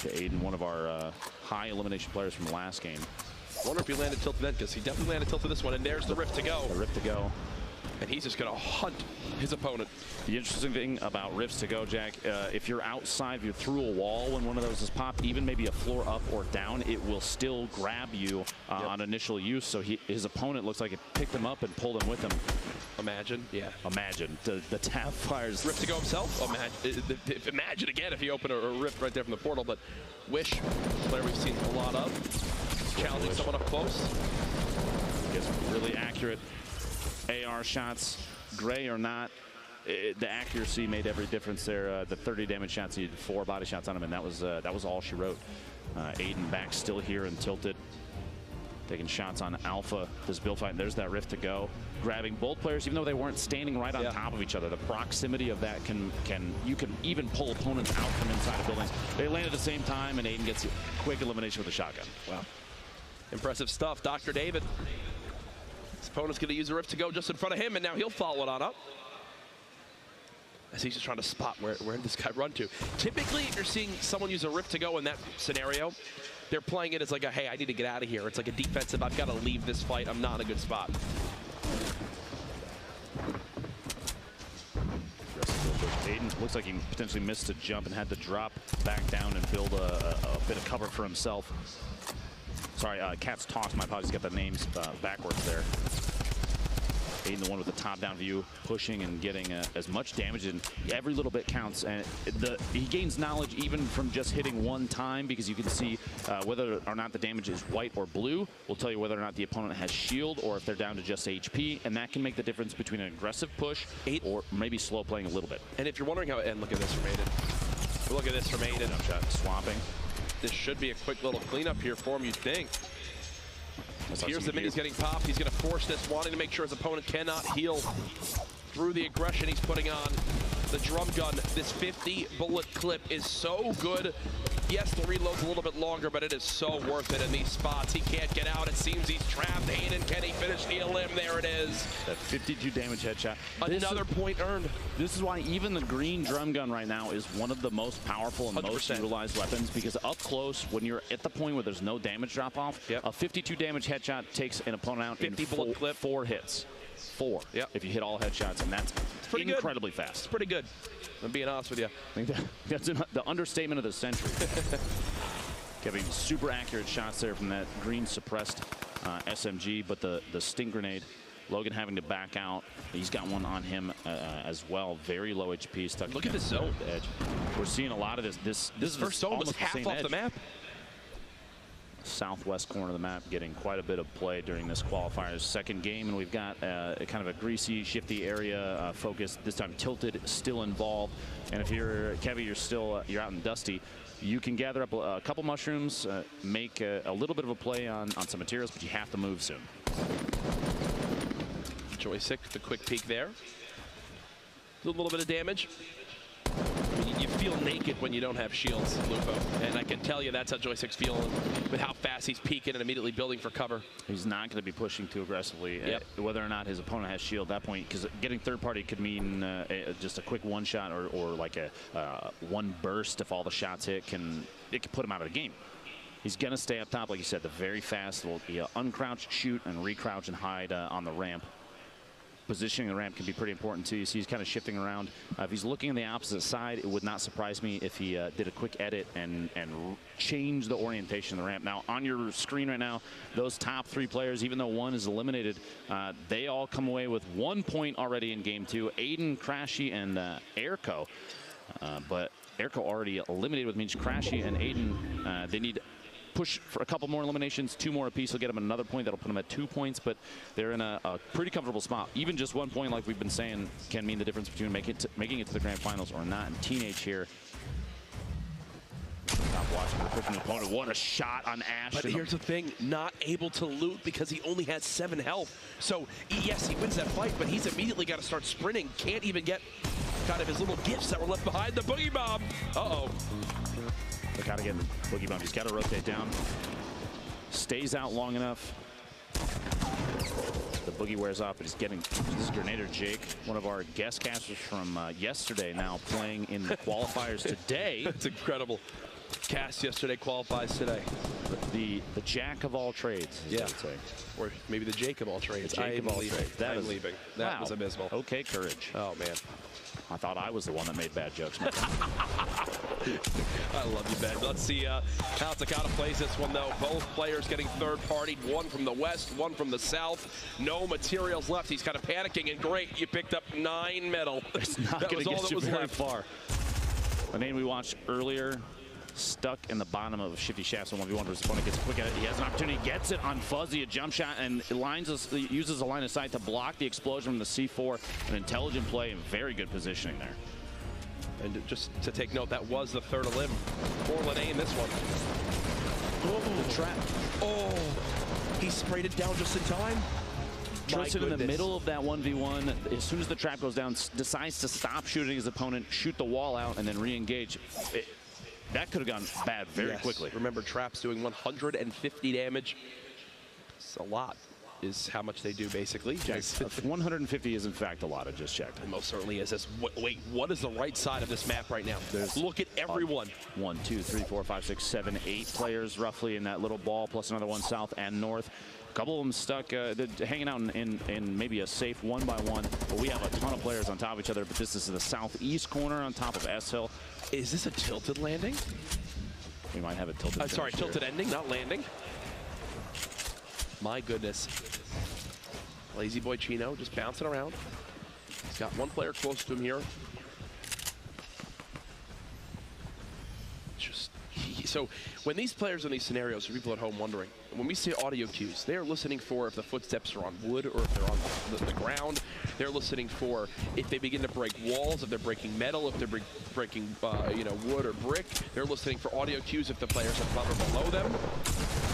To Aiden, one of our high elimination players from last game. I wonder if he landed tilted then, because he definitely landed tilted this one, and there's the rift to go. The rift to go. And he's just going to hunt his opponent. The interesting thing about rifts to go, Jack, if you're outside, if you're through a wall when one of those is popped, even maybe a floor up or down, it will still grab you on initial use. So his opponent looks like it picked him up and pulled him with him. Imagine, yeah. Imagine. The tap fires. Rift to go himself? Imagine again if he opened a rift right there from the portal, but Wish, player we've seen a lot of. Challenging someone up close. Gets really accurate AR shots, gray or not. the accuracy made every difference there. The 30 damage shots, he had 4 body shots on him, and that was all she wrote. Aiden back still here and tilted. Taking shots on Alpha, this build fight, and there's that rift to go. Grabbing both players, even though they weren't standing right on top of each other. The proximity of that you can even pull opponents out from inside of buildings. They land at the same time, and Aiden gets a quick elimination with a shotgun. Wow. Impressive stuff. Dr. David. His opponent's going to use a rift to go just in front of him, and now he'll follow it on up. As he's just trying to spot where did this guy run to. Typically, if you're seeing someone use a rift to go in that scenario, they're playing it as like a, hey, I need to get out of here. It's like a defensive, I've got to leave this fight. I'm not in a good spot. Aiden looks like he potentially missed a jump and had to drop back down and build a bit of cover for himself. Sorry, Cat's Toss, my apologies, got the names backwards there. Aiden, the one with the top-down view, pushing and getting as much damage, and every little bit counts. And he gains knowledge even from just hitting one time, because you can see whether or not the damage is white or blue will tell you whether or not the opponent has shield or if they're down to just HP, and that can make the difference between an aggressive push or maybe slow playing a little bit. And if you're wondering how, and look at this from Aiden. Look at this from Aiden. Jump shot, swapping. This should be a quick little cleanup here for him, you'd think. Here's the minis getting popped. He's going to force this, wanting to make sure his opponent cannot heal through the aggression he's putting on. The drum gun, this 50 bullet clip is so good. Yes, the reload's a little bit longer, but it is so worth it in these spots. He can't get out. It seems he's trapped. Aiden, can he finish the elim? There it is. That 52 damage headshot. Another point earned. This is why even the green drum gun right now is one of the most powerful and 100%. Most utilized weapons, because up close, when you're at the point where there's no damage drop off, a 52 damage headshot takes an opponent out 50 in bullet clip. 4 hits. 4 if you hit all headshots, and that's incredibly fast. It's pretty good. I'm being honest with you. I think that's the understatement of the century. Giving super accurate shots there from that green suppressed SMG, but the sting grenade, Logan having to back out. He's got one on him as well. Very low HP. Stuck. Look at this zone. Edge. We're seeing a lot of this. This is first zone was half off the map. Southwest corner of the map getting quite a bit of play during this qualifier's second game, and we've got kind of a greasy, shifty area focus. This time Tilted still involved, and if you're Kevy, you're out in Dusty. You can gather up a couple mushrooms, make a little bit of a play on some materials, but you have to move soon. Joystick, the quick peek there. A little bit of damage. You feel naked when you don't have shields, Lupo. And I can tell you that's how Joystick's feeling with how fast he's peeking and immediately building for cover. He's not going to be pushing too aggressively, whether or not his opponent has shield at that point, because getting third party could mean just a quick one shot or like a one burst if all the shots hit. It could put him out of the game. He's going to stay up top, like you said, the very fast will uncrouch, shoot, and recrouch and hide on the ramp. Positioning the ramp can be pretty important too. You see he's kind of shifting around. If he's looking on the opposite side, it would not surprise me if he did a quick edit and change the orientation of the ramp. Now on your screen right now, those top 3 players, even though one is eliminated, they all come away with 1 point already in game 2. Aiden, Crashy, and Airco. But Airco already eliminated, which means Crashy and Aiden, they need push for a couple more eliminations, 2 more apiece will get them another point. That'll put them at 2 points, but they're in a pretty comfortable spot. Even just 1 point, like we've been saying, can mean the difference between making it to the grand finals or not. And Teenage here, stop watching the pushing the opponent. What a shot on Ash. But here's the thing, not able to loot because he only has 7 health. So yes, he wins that fight, but he's immediately got to start sprinting. Can't even get kind of his little gifts that were left behind. The boogie bomb. Uh-oh. Look how to get the boogie bomb. He's got to rotate down. Stays out long enough. The boogie wears off, but he's getting this Grenader Jake, one of our guest casters from yesterday, now playing in the qualifiers today. That's incredible. Cast yesterday, qualifies today. The jack of all trades, as I would say. Or maybe the Jake of all trades. Jake of all trades. I'm leaving. That was abysmal. Okay, courage. Oh, man. I thought I was the one that made bad jokes. I love you, Ben. Let's see how Takata plays this one, though. Both players getting third-partied, one from the west, one from the south. No materials left. He's kind of panicking, and great, you picked up 9 metal. It's not going to get you very far. A name we watched earlier stuck in the bottom of Shifty Shafts, and 1v1 versus opponent gets quick at it. He has an opportunity, gets it on Fuzzy, a jump shot, and uses a line of sight to block the explosion from the C4. An intelligent play and very good positioning there. And just to take note, that was the third elim for Lene in this one. Oh, the trap. Oh, he sprayed it down just in time. Tristan in the middle of that 1v1, as soon as the trap goes down, decides to stop shooting his opponent, shoot the wall out, and then re-engage. That could have gone bad very quickly. Remember, traps doing 150 damage. It's a lot, is how much they do, basically. 150 is, in fact, a lot. I just checked. It most certainly is. Wait, what is the right side of this map right now? Look at everyone. 1, 2, 3, 4, 5, 6, 7, 8 players roughly in that little ball, plus another one south and north. A couple of them stuck, hanging out in maybe a safe 1-by-1. But we have a ton of players on top of each other. But this is the southeast corner on top of S Hill. Is this a tilted landing? We might have a tilted. Sorry, tilted ending, not landing. My goodness. Lazy boy Chino just bouncing around. He's got one player close to him here. So when these players in these scenarios, for people at home wondering, when we say audio cues, they're listening for if the footsteps are on wood or if they're on the ground. They're listening for if they begin to break walls, if they're breaking metal, if they're breaking wood or brick. They're listening for audio cues if the players are above or below them.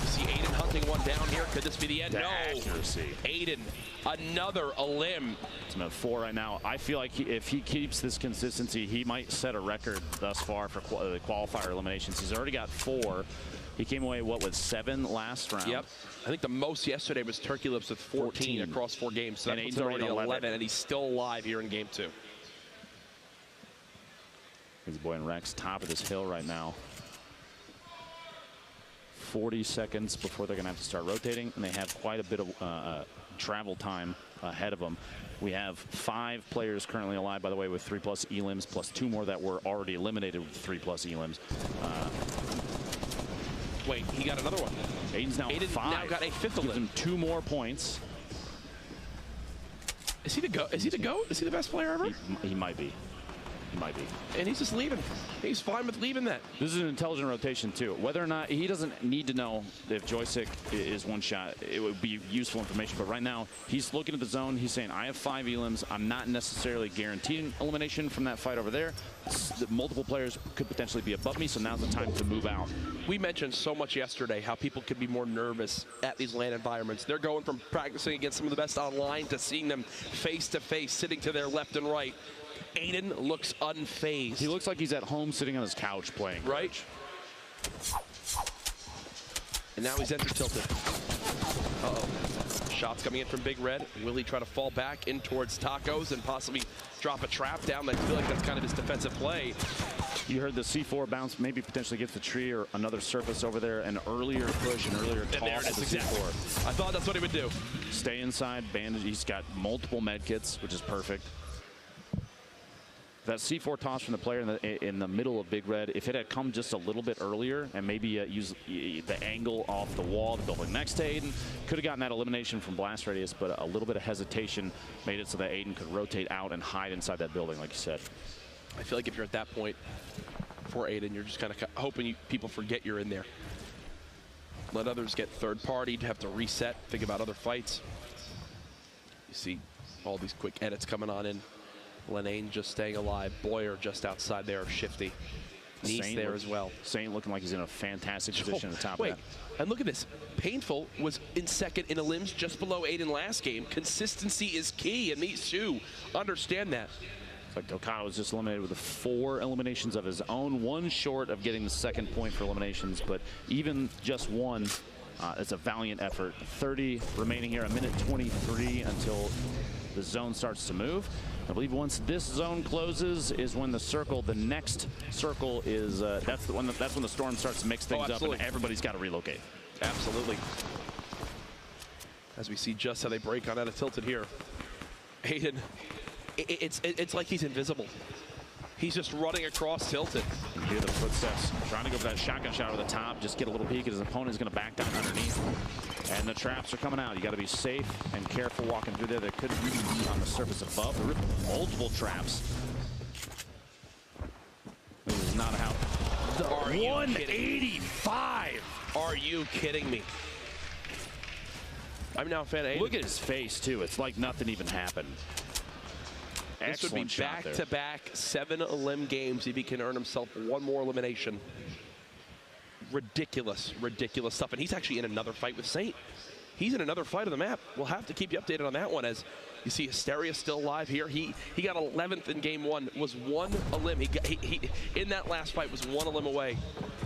See Aiden hunting one down here. Could this be the end? No. Accuracy. Aiden, another elim. It's at 4 right now. I feel like if he keeps this consistency, he might set a record thus far for the qualifier eliminations. He's already got 4. He came away, with 7 last round? Yep. I think the most yesterday was Turkey Lips with 14 across 4 games. So that puts him already 11, and he's still alive here in game 2. His boy and Rex, top of this hill right now. 40 seconds before they're going to have to start rotating, and they have quite a bit of travel time ahead of them. We have 5 players currently alive, by the way, with 3+ elims, plus 2 more that were already eliminated with 3+ elims. Wait, he got another one. Aiden's now 5. Now got a 5th elim. Gives him 2 more points. Is he the GOAT? Is he the GOAT? Is he the best player ever? He might be. He might be. And he's just leaving. He's fine with leaving that. This is an intelligent rotation, too. Whether or not, he doesn't need to know if Joystick is one shot. It would be useful information. But right now, he's looking at the zone. He's saying, I have 5 elims. I'm not necessarily guaranteeing elimination from that fight over there. Multiple players could potentially be above me, so now's the time to move out. We mentioned so much yesterday how people could be more nervous at these LAN environments. They're going from practicing against some of the best online to seeing them face-to-face, sitting to their left and right. Aiden looks unfazed. He looks like he's at home sitting on his couch playing. Right. And now he's entered tilted. Uh-oh. Shots coming in from Big Red. Will he try to fall back in towards Tacos and possibly drop a trap down? I feel like that's kind of his defensive play. You heard the C4 bounce, maybe potentially gets the tree or another surface over there. An earlier push, an earlier toss. And there it is, exactly. I thought that's what he would do. Stay inside, bandage. He's got multiple med kits, which is perfect. That C4 toss from the player in the middle of Big Red, if it had come just a little bit earlier and maybe used the angle off the wall, the building next to Aiden, could have gotten that elimination from blast radius, but a little bit of hesitation made it so that Aiden could rotate out and hide inside that building, like you said. I feel like if you're at that point for Aiden, you're just kind of hoping people forget you're in there. Let others get third-partied, have to reset, think about other fights. You see all these quick edits coming on in. Lenane just staying alive. Boyer just outside there of Shifty. Nice there as well. Saint looking like he's in a fantastic position at the top of that. And look at this. Painful was in second in elims just below Aiden last game. Consistency is key, and these two understand that. It's like Okada was just eliminated with 4 eliminations of his own, 1 short of getting the 2nd point for eliminations, but even just 1, it's a valiant effort. 30 remaining here, 1:23 until the zone starts to move. I believe once this zone closes is when the next circle is, that's when the storm starts to mix things up and everybody's got to relocate. Absolutely. As we see just how they break on out of tilted here. Aiden, it's like he's invisible. He's just running across tilted. You hear the footsteps, trying to go for that shotgun shot over the top, just get a little peek at his opponent. Is going to back down underneath. And the traps are coming out. You got to be safe and careful walking through there. There could be on the surface above. There are multiple traps. This is not how. though. Are you 185. Are you kidding me? I'm now a fan of Aiden. Look at his face, too. It's like nothing even happened. This would be back-to-back 7 elim games if he can earn himself one more elimination. Ridiculous, ridiculous stuff. And he's actually in another fight with Saint. He's in another fight of the map. We'll have to keep you updated on that one. As you see, Hysteria still alive here. He got 11th in game 1, was 1 elim. He in that last fight was 1 elim away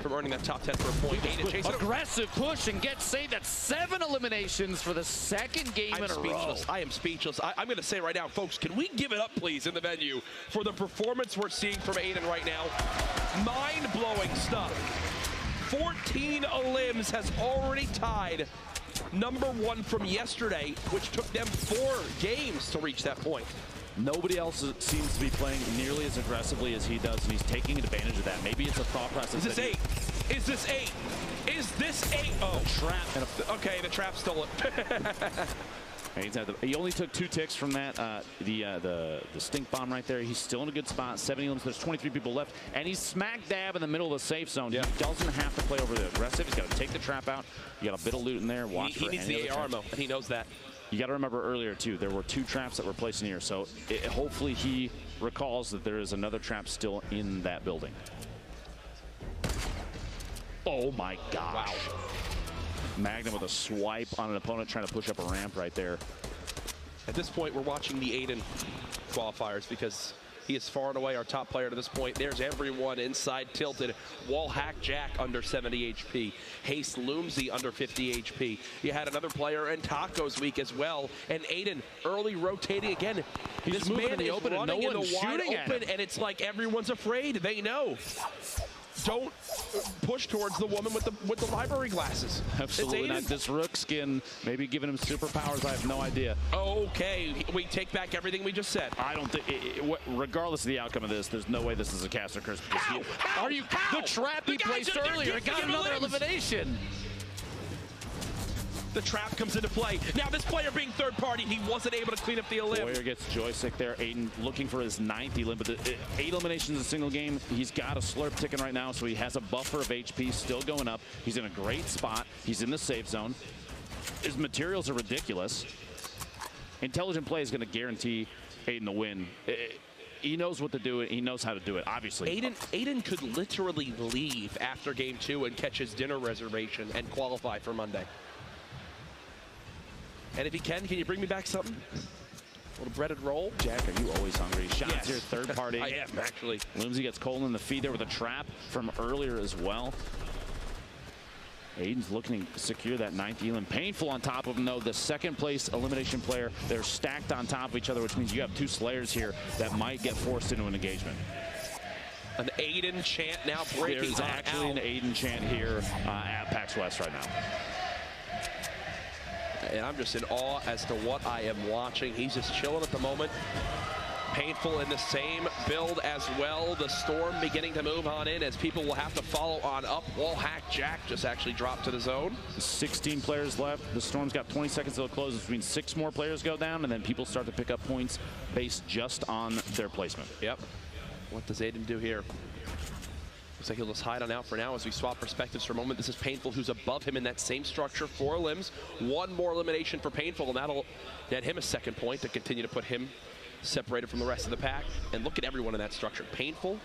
from earning that top 10 for a point. Aggressive push and gets Saint. That's 7 eliminations for the second game in a row. I am speechless. I'm going to say right now, folks, can we give it up, please, in the venue for the performance we're seeing from Aiden right now? Mind-blowing stuff. 14 elims has already tied #1 from yesterday, which took them 4 games to reach that point. Nobody else seems to be playing nearly as aggressively as he does, and he's taking advantage of that. Maybe it's a thought process. Is this 8? Is this 8? Is this 8? Oh, trap. Okay, the trap stole it. He only took 2 ticks from that, the stink bomb right there. He's still in a good spot. 70 elims. There's 23 people left, and he's smack dab in the middle of the safe zone. Yeah. He doesn't have to play over the aggressive. He's got to take the trap out. You got a bit of loot in there. Watch he needs the AR ammo, and he knows that. You got to remember earlier too, there were 2 traps that were placed in here, so hopefully he recalls that there is another trap still in that building. Oh my gosh. Wow. Magnum with a swipe on an opponent trying to push up a ramp right there. At this point, we're watching the Aiden qualifiers because he is far and away our top player to this point. There's everyone inside tilted. Wall Hack Jack under 70 HP. Haste Loomsy under 50 HP. You had another player in Tacos Week as well. And Aiden early rotating again. He's moving in the open and no one's shooting at him. And it's like everyone's afraid. They know. Don't push towards the woman with the library glasses. Absolutely not. This Rook skin, maybe giving him superpowers. I have no idea. Okay, we take back everything we just said. I don't think, regardless of the outcome of this, there's no way this is a caster curse. Are you? The trap he placed earlier got another elimination. The trap comes into play. Now this player being third party, he wasn't able to clean up the elim. Boyer gets joystick there. Aiden looking for his 9th elim, but 8 eliminations in a single game. He's got a slurp ticking right now, so he has a buffer of HP still going up. He's in a great spot. He's in the safe zone. His materials are ridiculous. Intelligent play is going to guarantee Aiden the win. He knows what to do. He knows how to do it, obviously. Aiden could literally leave after game 2 and catch his dinner reservation and qualify for Monday. And if he can you bring me back something? A little breaded roll? Jack, are you always hungry? Shots yes. Here, third party. I am, actually. Loomsy gets Cole in the feed there with a trap from earlier as well. Aiden's looking to secure that 9th elim. Painful on top of him, though. The second place elimination player, they're stacked on top of each other, which means you have 2 Slayers here that might get forced into an engagement. An Aiden chant now breaking. There's actually an Aiden chant here at PAX West right now. And I'm just in awe as to what I am watching. He's just chilling at the moment. Painful in the same build as well. The Storm beginning to move on in as people will have to follow on up. Wall Hack Jack just actually dropped to the zone. 16 players left. The Storm's got 20 seconds till it closes, which means 6 more players go down, and then people start to pick up points based just on their placement. Yep. What does Aiden do here? Looks like he'll just hide on out for now as we swap perspectives for a moment. This is Painful, who's above him in that same structure. 4 limbs, 1 more elimination for Painful, and that'll net him a 2nd point to continue to put him separated from the rest of the pack. And look at everyone in that structure. Painful,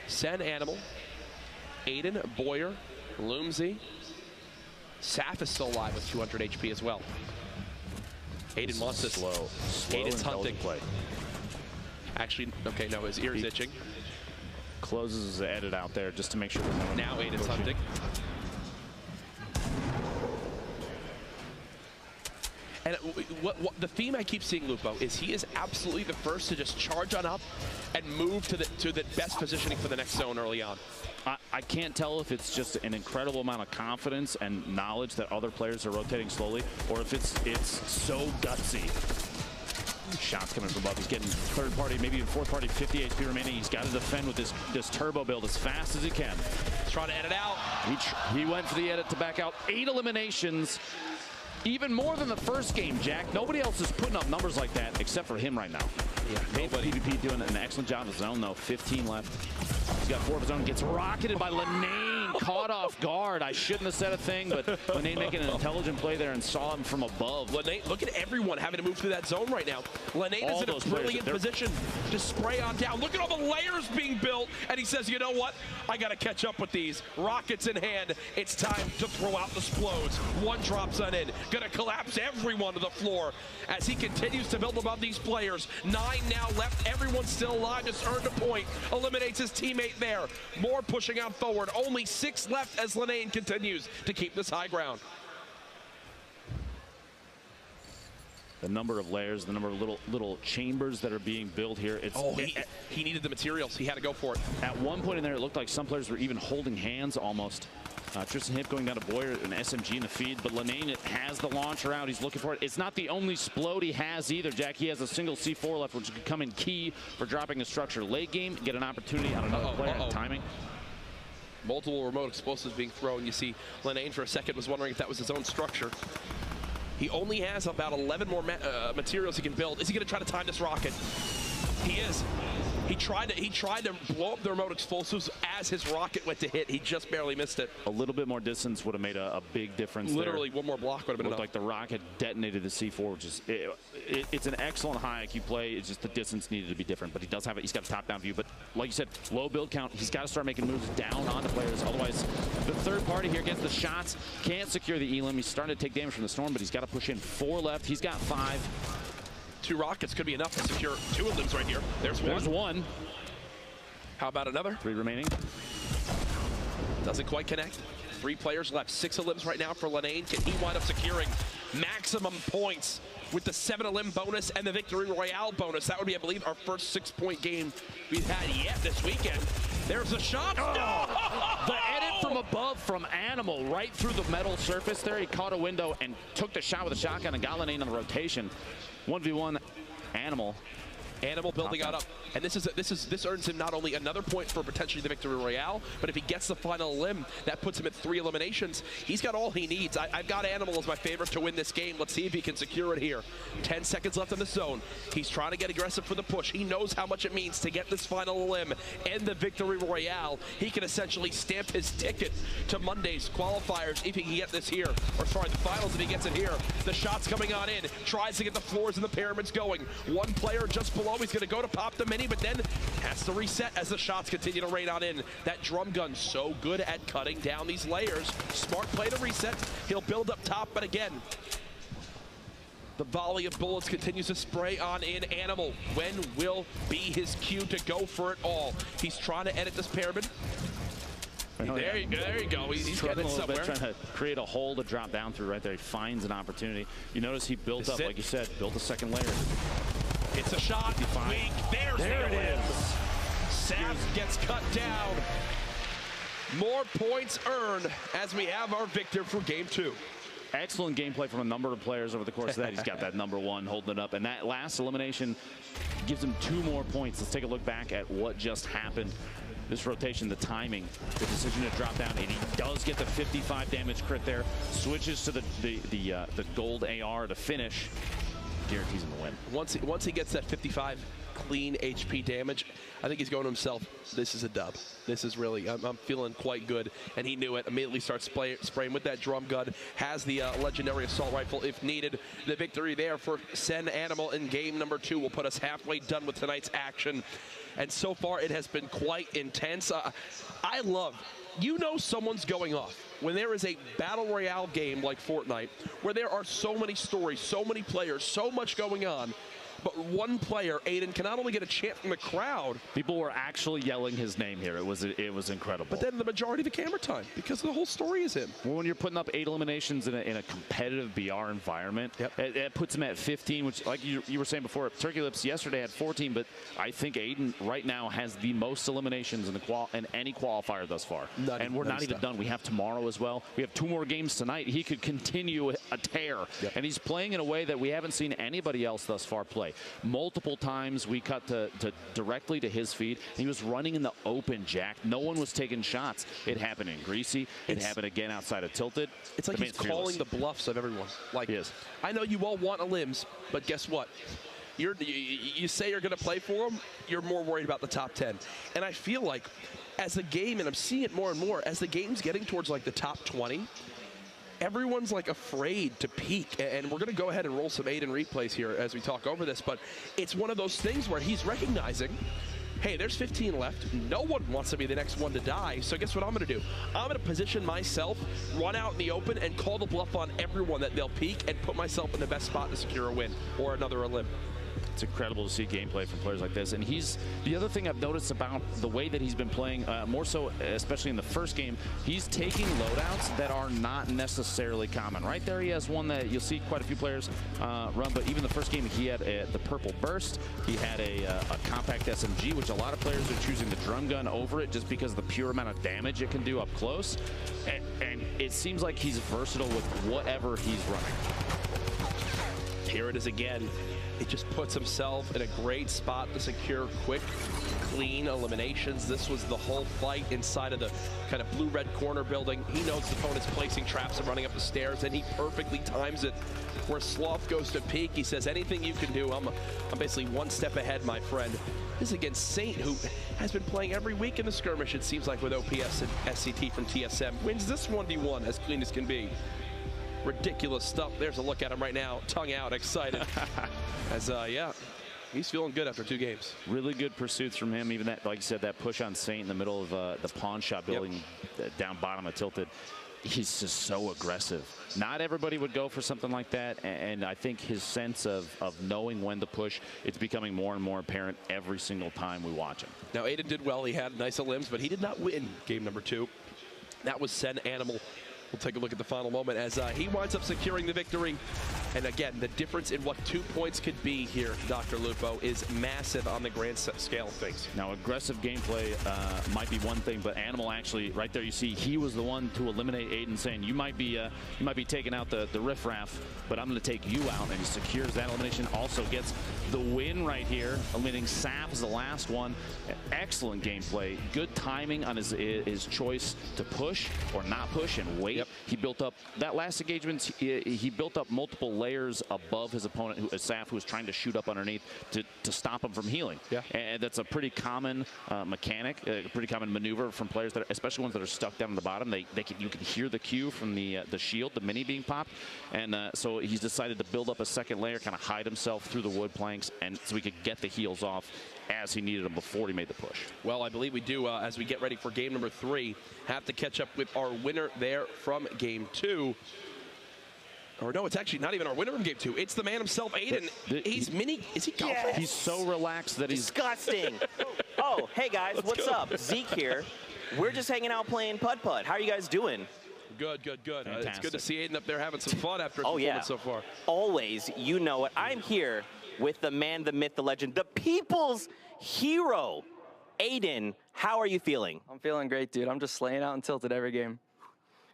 Sen Animal, Aiden, Boyer, Loomsy. Saf is still alive with 200 HP as well. Aiden wants this. Slow Aiden's hunting. Play. Actually, okay, no, his ear is itching. Closes his edit out there just to make sure. Now Aiden's hunting. And what the theme I keep seeing, Lupo, is he is absolutely the first to just charge on up and move to the best positioning for the next zone early on. I can't tell if it's just an incredible amount of confidence and knowledge that other players are rotating slowly, or if it's so gutsy. Shots coming from above. He's getting 3rd party, maybe even 4th party, 50 HP remaining. He's got to defend with this turbo build as fast as he can. He's trying to edit out. He went for the edit to back out. 8 eliminations. Even more than the first game, Jack. Nobody else is putting up numbers like that except for him right now. Yeah, Painful PvP doing an excellent job of his own, though. 15 left. He's got 4 of his own. Gets rocketed by Lenane, caught off guard. I shouldn't have said a thing, but Lenane making an intelligent play there and saw him from above. Lenane, look at everyone having to move through that zone right now. Lenane is in a brilliant position to spray on down. Look at all the layers being built, and he says, you know what? I got to catch up with these. Rockets in hand. It's time to throw out the explodes. One drops on in. Gonna collapse everyone to the floor as he continues to build above these players. 9 now left. Everyone's still alive. Just earned a point. Eliminates his teammate there. More pushing out forward. Only 6 left as Lenane continues to keep this high ground. The number of layers, the number of little chambers that are being built here. He needed the materials. He had to go for it. At one point in there, it looked like some players were even holding hands almost. Tristan Hip going down to Boyer, an SMG in the feed, but Lenane has the launcher out. He's looking for it. It's not the only explode he has either, Jack. He has a single C4 left, which could come in key for dropping a structure late game, get an opportunity on another player and timing. Multiple remote explosives being thrown. You see Lenane for a second was wondering if that was his own structure. He only has about 11 more materials he can build. Is he going to try to time this rocket? He is. He tried to blow up the remote explosives as his rocket went to hit. He just barely missed it. A little bit more distance would have made a big difference. Literally, one more block would have been enough. Looked like the rocket detonated the C4, which is it's an excellent high IQ play. It's just the distance needed to be different, but he does have it. He's got a top-down view, but like you said, low build count. He's got to start making moves down onto players. Otherwise, the third party here gets the shots, can't secure the elim. He's starting to take damage from the storm, but he's got to push in 4 left. He's got 5. 2 rockets could be enough to secure 2 of them right here. There's one. How about another? 3 remaining. Doesn't quite connect. 3 players left. 6 elims right now for Lenane. Can he wind up securing maximum points with the 7 elim bonus and the Victory Royale bonus? That would be, I believe, our first 6-point game we've had yet this weekend. There's a shot. Oh! The edit from above from Animal right through the metal surface there. He caught a window and took the shot with a shotgun and got Lenane on the rotation. 1v1 Animal. Animal building out up, and this earns him not only another point for potentially the Victory Royale, but if he gets the final elim, that puts him at 3 eliminations. He's got all he needs. I've got Animal as my favorite to win this game. Let's see if he can secure it here. 10 seconds left in the zone. He's trying to get aggressive for the push. He knows how much it means to get this final elim and the Victory Royale. He can essentially stamp his ticket to Monday's qualifiers if he can get this here, or sorry, the finals if he gets it here. The shot's coming on in, tries to get the floors and the pyramids going. One player just below. He's going to go to pop the mini, but then has to reset as the shots continue to rain on in. That drum gun so good at cutting down these layers. Smart play to reset. He'll build up top, but again, the volley of bullets continues to spray on in. Animal, when will be his cue to go for it all? He's trying to edit this pyramid. There you go. He's getting somewhere. Trying to create a hole to drop down through right there. He finds an opportunity. You notice he built up, like you said, built a second layer. It's a shot. Weak. There it is. Sap gets cut down. More points earned as we have our victor for game 2. Excellent gameplay from a number of players over the course of that. He's got that #1 holding it up. And that last elimination gives him 2 more points. Let's take a look back at what just happened. This rotation, the timing, the decision to drop down, and he does get the 55 damage crit there. Switches to the gold AR to finish. Guarantees him the win. Once he gets that 55 clean HP damage, I think he's going to himself, this is a dub. This is really, I'm feeling quite good. And he knew it, immediately starts spraying with that drum gun, has the legendary assault rifle if needed. The victory there for Sen Animal in game number 2 will put us halfway done with tonight's action. And so far it has been quite intense. I love, you know someone's going off when there is a battle royale game like Fortnite, where there are so many stories, so many players, so much going on, but one player, Aiden, can not only get a chant from the crowd. People were actually yelling his name here. It was incredible. But then the majority of the camera time, because the whole story is him. Well, when you're putting up 8 eliminations in a competitive BR environment, it puts him at 15, which, like you were saying before, Turkey Lips yesterday had 14, but I think Aiden right now has the most eliminations in any qualifier thus far. And we're not even done. We have tomorrow as well. We have 2 more games tonight. He could continue a tear. And he's playing in a way that we haven't seen anybody else thus far play. Multiple times we cut to directly to his feed. He was running in the open, Jack. No one was taking shots. It happened in Greasy. It happened again outside of Tilted. It's like he's calling the bluffs of everyone. Like, I know you all want elims, but guess what? you say you're going to play for them, you're more worried about the top 10. And I feel like as the game, and I'm seeing it more and more, as the game's getting towards like the top 20, everyone's like afraid to peak. And we're going to go ahead and roll some Aiden replays here as we talk over this. But it's one of those things where he's recognizing, hey, there's 15 left. No one wants to be the next one to die. So guess what I'm going to do? I'm going to position myself, run out in the open, and call the bluff on everyone that they'll peak and put myself in the best spot to secure a win or another elim. It's incredible to see gameplay from players like this. And the other thing I've noticed about the way that he's been playing, more so, especially in the first game, he's taking loadouts that are not necessarily common. Right there, he has one that you'll see quite a few players run, but even the first game, he had the purple burst. He had a compact SMG, which a lot of players are choosing the drum gun over it just because of the pure amount of damage it can do up close. And it seems like he's versatile with whatever he's running. Here it is again. It just puts himself in a great spot to secure quick, clean eliminations. This was the whole fight inside of the kind of blue-red corner building. He knows the opponent's placing traps and running up the stairs, and he perfectly times it. Where Sloth goes to peek, he says, anything you can do, I'm basically one step ahead, my friend. This is against Saint, who has been playing every week in the skirmish, it seems like, with OPS and SCT from TSM. Wins this 1v1 as clean as can be. Ridiculous stuff. There's a look at him right now, tongue out, excited. As, yeah, he's feeling good after 2 games. Really good pursuits from him. Even that, like you said, that push on Saint in the middle of the pawn shop building, down bottom of Tilted. He's just so aggressive. Not everybody would go for something like that, and I think his sense of knowing when to push, it's becoming more and more apparent every single time we watch him. Now, Aiden did well. He had nice elims, but he did not win game number 2. That was Sen Animal. We'll take a look at the final moment as he winds up securing the victory. And again, the difference in what 2 points could be here, Dr. Lupo, is massive on the grand scale of things. Now, aggressive gameplay might be one thing, but Animal actually, right there, you see he was the one to eliminate Aiden, saying you might be taking out the riffraff, but I'm going to take you out, and he secures that elimination. Also gets the win right here, eliminating Saf as the last one. Excellent gameplay, good timing on his choice to push or not push and wait. Yep. He built up that last engagement. He built up multiple layers above his opponent, Saf, who was trying to shoot up underneath to stop him from healing. Yeah. And that's a pretty common mechanic, a pretty common maneuver from players that, especially ones that are stuck down at the bottom. You can hear the cue from the shield, the mini being popped, and so he's decided to build up a second layer, kind of hide himself through the wood planks, and so he could get the heals off as he needed them before he made the push. Well, I believe we do, as we get ready for game number 3, have to catch up with our winner there from game 2. Or no, it's actually not even our winner from game 2. It's the man himself, Aiden. Is he golfing? Yes. He's so relaxed that he's... Disgusting. Oh, hey guys, what's up? Zeke here. We're just hanging out playing putt-putt. How are you guys doing? Good. It's good to see Aiden up there having some fun after his performance so far. Always, you know it. I'm here with the man, the myth, the legend, the people's hero. Aiden, how are you feeling? I'm feeling great, dude. I'm just slaying out and Tilted every game.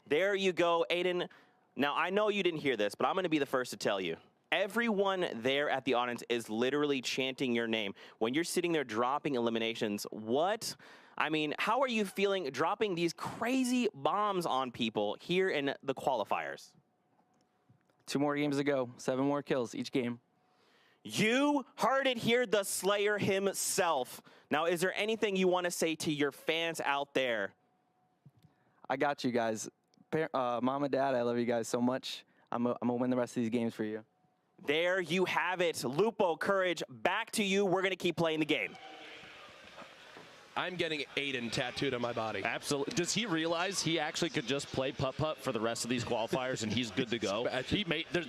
There you go, Aiden. Now, I know you didn't hear this, but I'm going to be the first to tell you. Everyone there at the audience is literally chanting your name. When you're sitting there dropping eliminations, how are you feeling dropping these crazy bombs on people here in the qualifiers? 2 more games to go, 7 more kills each game. You heard it here, the Slayer himself. Now, is there anything you want to say to your fans out there? I got you guys. Mom and Dad, I love you guys so much. I'm gonna win the rest of these games for you. There you have it. Lupo, Courage, back to you. We're going to keep playing the game. I'm getting Aiden tattooed on my body. Absolutely. Does he realize he actually could just play putt-putt for the rest of these qualifiers and he's good to go?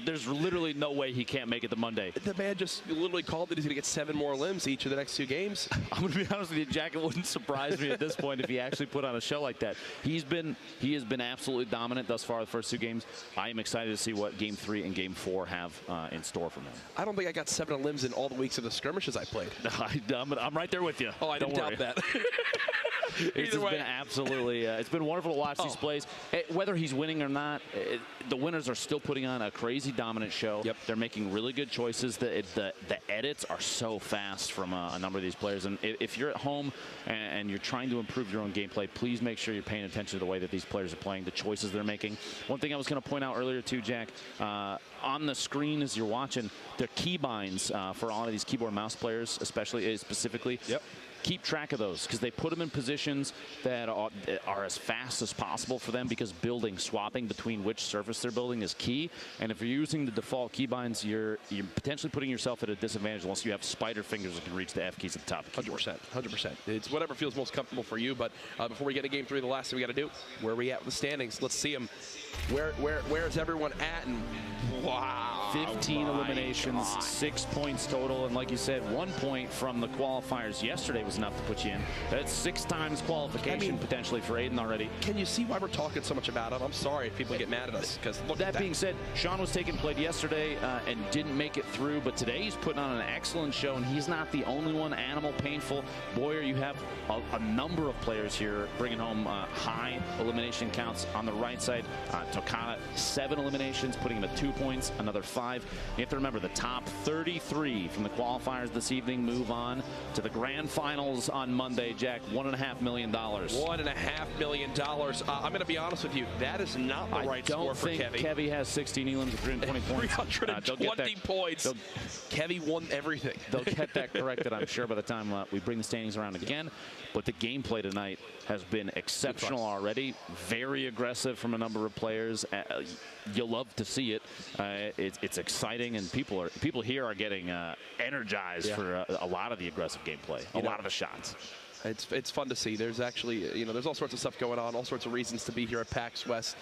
There's literally no way he can't make it to Monday. The man just literally called that he's going to get 7 more limbs each of the next 2 games. I'm going to be honest with you, Jack, it wouldn't surprise me at this point if he actually put on a show like that. He has been absolutely dominant thus far the first 2 games. I am excited to see what game 3 and game 4 have in store for him. I don't think I got 7 limbs in all the weeks of the skirmishes I played. I'm right there with you. Oh, I don't doubt that. It's been absolutely, it's been wonderful to watch these plays. Whether he's winning or not, the winners are still putting on a crazy dominant show. Yep. They're making really good choices. The edits are so fast from a number of these players. And if you're at home and you're trying to improve your own gameplay, please make sure you're paying attention to the way that these players are playing, the choices they're making. One thing I was going to point out earlier too, Jack, on the screen as you're watching, they're keybinds for all of these keyboard mouse players, especially specifically. Yep. Keep track of those because they put them in positions that are as fast as possible for them, because swapping between which surface they're building is key. And if you're using the default keybinds, you're potentially putting yourself at a disadvantage unless you have spider fingers that can reach the F keys at the top. 100%. 100%. It's whatever feels most comfortable for you. But before we get to game 3, the last thing we got to do, where are we at with the standings? Let's see them. Where is everyone at? And wow. 15 eliminations, 6 points total. And like you said, 1 point from the qualifiers yesterday was enough to put you in. That's 6 times qualification potentially for Aiden already. Can you see why we're talking so much about it? I'm sorry if people get mad at us, because look at that. Being said, Sean was played yesterday and didn't make it through, but today he's putting on an excellent show, and he's not the only one. Animal, Painful, Boyer, you have a number of players here bringing home high elimination counts. On the right side, Tokana, 7 eliminations, putting him at 2 points, another 5. You have to remember the top 33 from the qualifiers this evening move on to the grand finals on Monday. Jack, $1.5 million. $1.5 million. I'm going to be honest with you. That is not the right score for Kevy. I don't think Kevy has 16 elims, 320 points. 320 points. Kevy won everything. They'll get that corrected, I'm sure, by the time we bring the standings around again. But the gameplay tonight has been exceptional already. Very aggressive from a number of players. You'll love to see it. It's exciting, and people here are getting energized for a lot of the aggressive gameplay, a lot of the shots. It's fun to see. There's actually, there's all sorts of stuff going on, all sorts of reasons to be here at PAX West.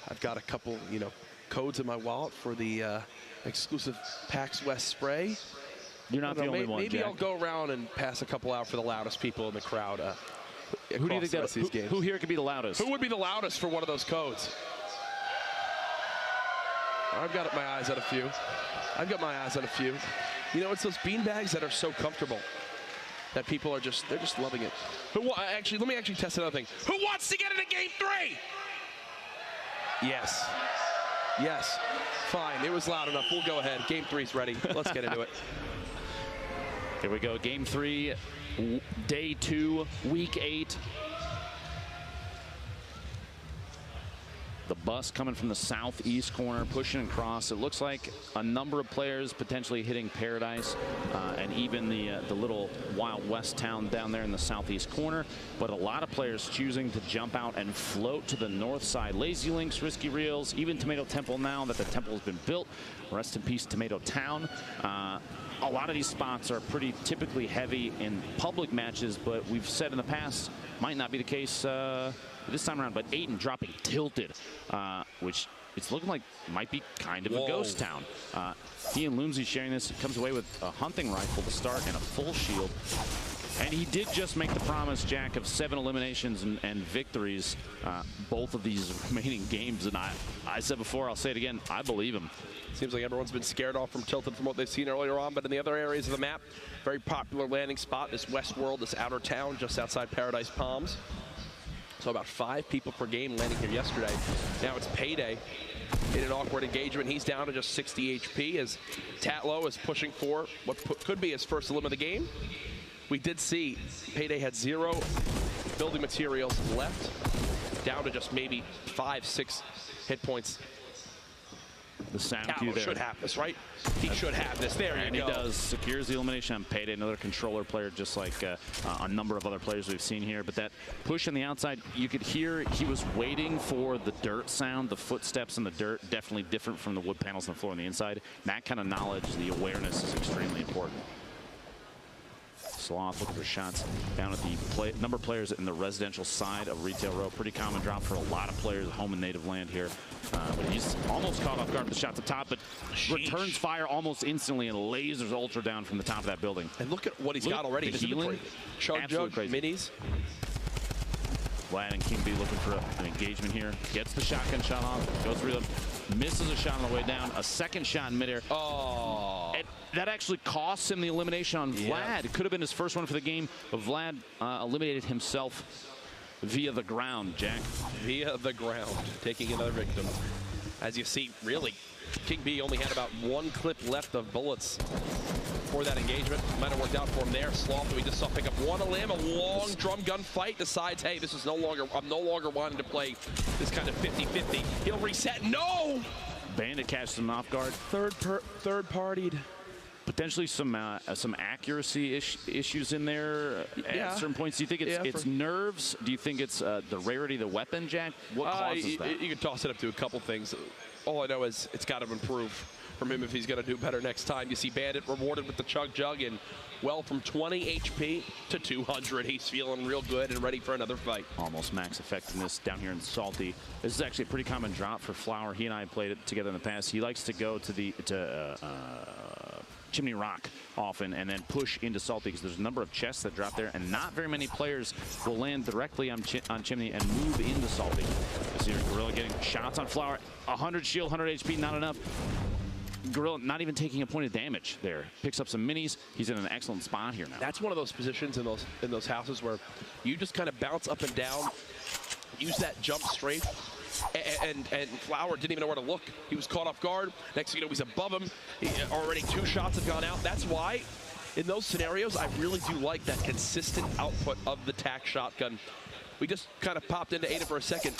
I've got a couple, codes in my wallet for the exclusive PAX West spray. You're not the only one, Maybe Jack. I'll go around and pass a couple out for the loudest people in the crowd. Who do you think who here could be the loudest? Who would be the loudest for one of those codes? I've got my eyes on a few. It's those beanbags that are so comfortable that people are they're just loving it. Let me actually test another thing. Who wants to get into game 3? Yes. Yes. Fine. It was loud enough. We'll go ahead. Game 3's ready. Let's get into it. Here we go. Game 3, day 2, week 8. The bus coming from the southeast corner, pushing across. It looks like a number of players potentially hitting Paradise and even the little Wild West town down there in the southeast corner. But a lot of players choosing to jump out and float to the north side. Lazy Links, Risky Reels, even Tomato Temple now that the temple has been built. Rest in peace, Tomato Town. A lot of these spots are pretty typically heavy in public matches, but we've said in the past might not be the case this time around. But Aiden dropping Tilted, which it's looking like might be kind of a ghost town. He and Loomsy sharing this. Comes away with a hunting rifle to start and a full shield. And he did just make the promise, Jack, of 7 eliminations and victories both of these remaining games. And I said before, I'll say it again, I believe him. Seems like everyone's been scared off from Tilted from what they've seen earlier on, but in the other areas of the map, very popular landing spot, this West World, this outer town just outside Paradise Palms. So about 5 people per game landing here yesterday. Now it's Payday in an awkward engagement. He's down to just 60 HP as Tatlow is pushing for what could be his first elim of the game. We did see Payday had 0 building materials left, down to just maybe 5-6 hit points. The sound Tatlow cue there. should have this, right? He should have this. There you go. And he does. Secures the elimination on Payday, another controller player, just like a number of other players we've seen here. But that push on the outside, you could hear he was waiting for the dirt sound, the footsteps in the dirt, definitely different from the wood panels on the floor on the inside. That kind of knowledge, the awareness is extremely important. Sloth looking for shots down at the number of players in the residential side of Retail Row. Pretty common drop for a lot of players at home and native land here. But he's almost caught off guard with the shots up top, but returns fire almost instantly and lasers Ultra down from the top of that building. And look at what he's got already. The healing, Chug Jug, minis. Vlad and King B looking for an engagement here. Gets the shotgun shot off, goes through them, misses a shot on the way down, a second shot in midair. Oh. And that actually costs him the elimination on Vlad. It could have been his first one for the game, but Vlad eliminated himself via the ground, Jack. Via the ground, taking another victim. As you see, really, King B only had about 1 clip left of bullets for that engagement. Might have worked out for him there. Sloth, we just saw pick up 1 elim, a long drum gun fight, decides, hey, this is I'm no longer wanting to play this kind of 50-50. He'll reset, no! Bandit catches him off guard. Third-partied. Potentially some accuracy issues in there at certain points. Do you think it's nerves? Do you think it's the rarity of the weapon, Jack? What causes that? You can toss it up to a couple things. All I know is it's got to improve from him if he's going to do better next time. You see Bandit rewarded with the Chug Jug, and well, from 20 HP to 200, he's feeling real good and ready for another fight. Almost max effectiveness down here in Salty. This is actually a pretty common drop for Flower. He and I played it together in the past. He likes to go to Chimney Rock often and then push into Salty because there's a number of chests that drop there, and not very many players will land directly on Chimney and move into Salty. So you're Gorilla getting shots on Flower. 100 shield, 100 HP, not enough. Gorilla not even taking a point of damage there. Picks up some minis. He's in an excellent spot here now. That's one of those positions in those houses where you just kind of bounce up and down, use that jump straight, and Flower didn't even know where to look. He was caught off guard. Next thing you know, he's above him. Already 2 shots have gone out. That's why, in those scenarios, I really do like that consistent output of the TAC shotgun. We just kind of popped into Ada for a second.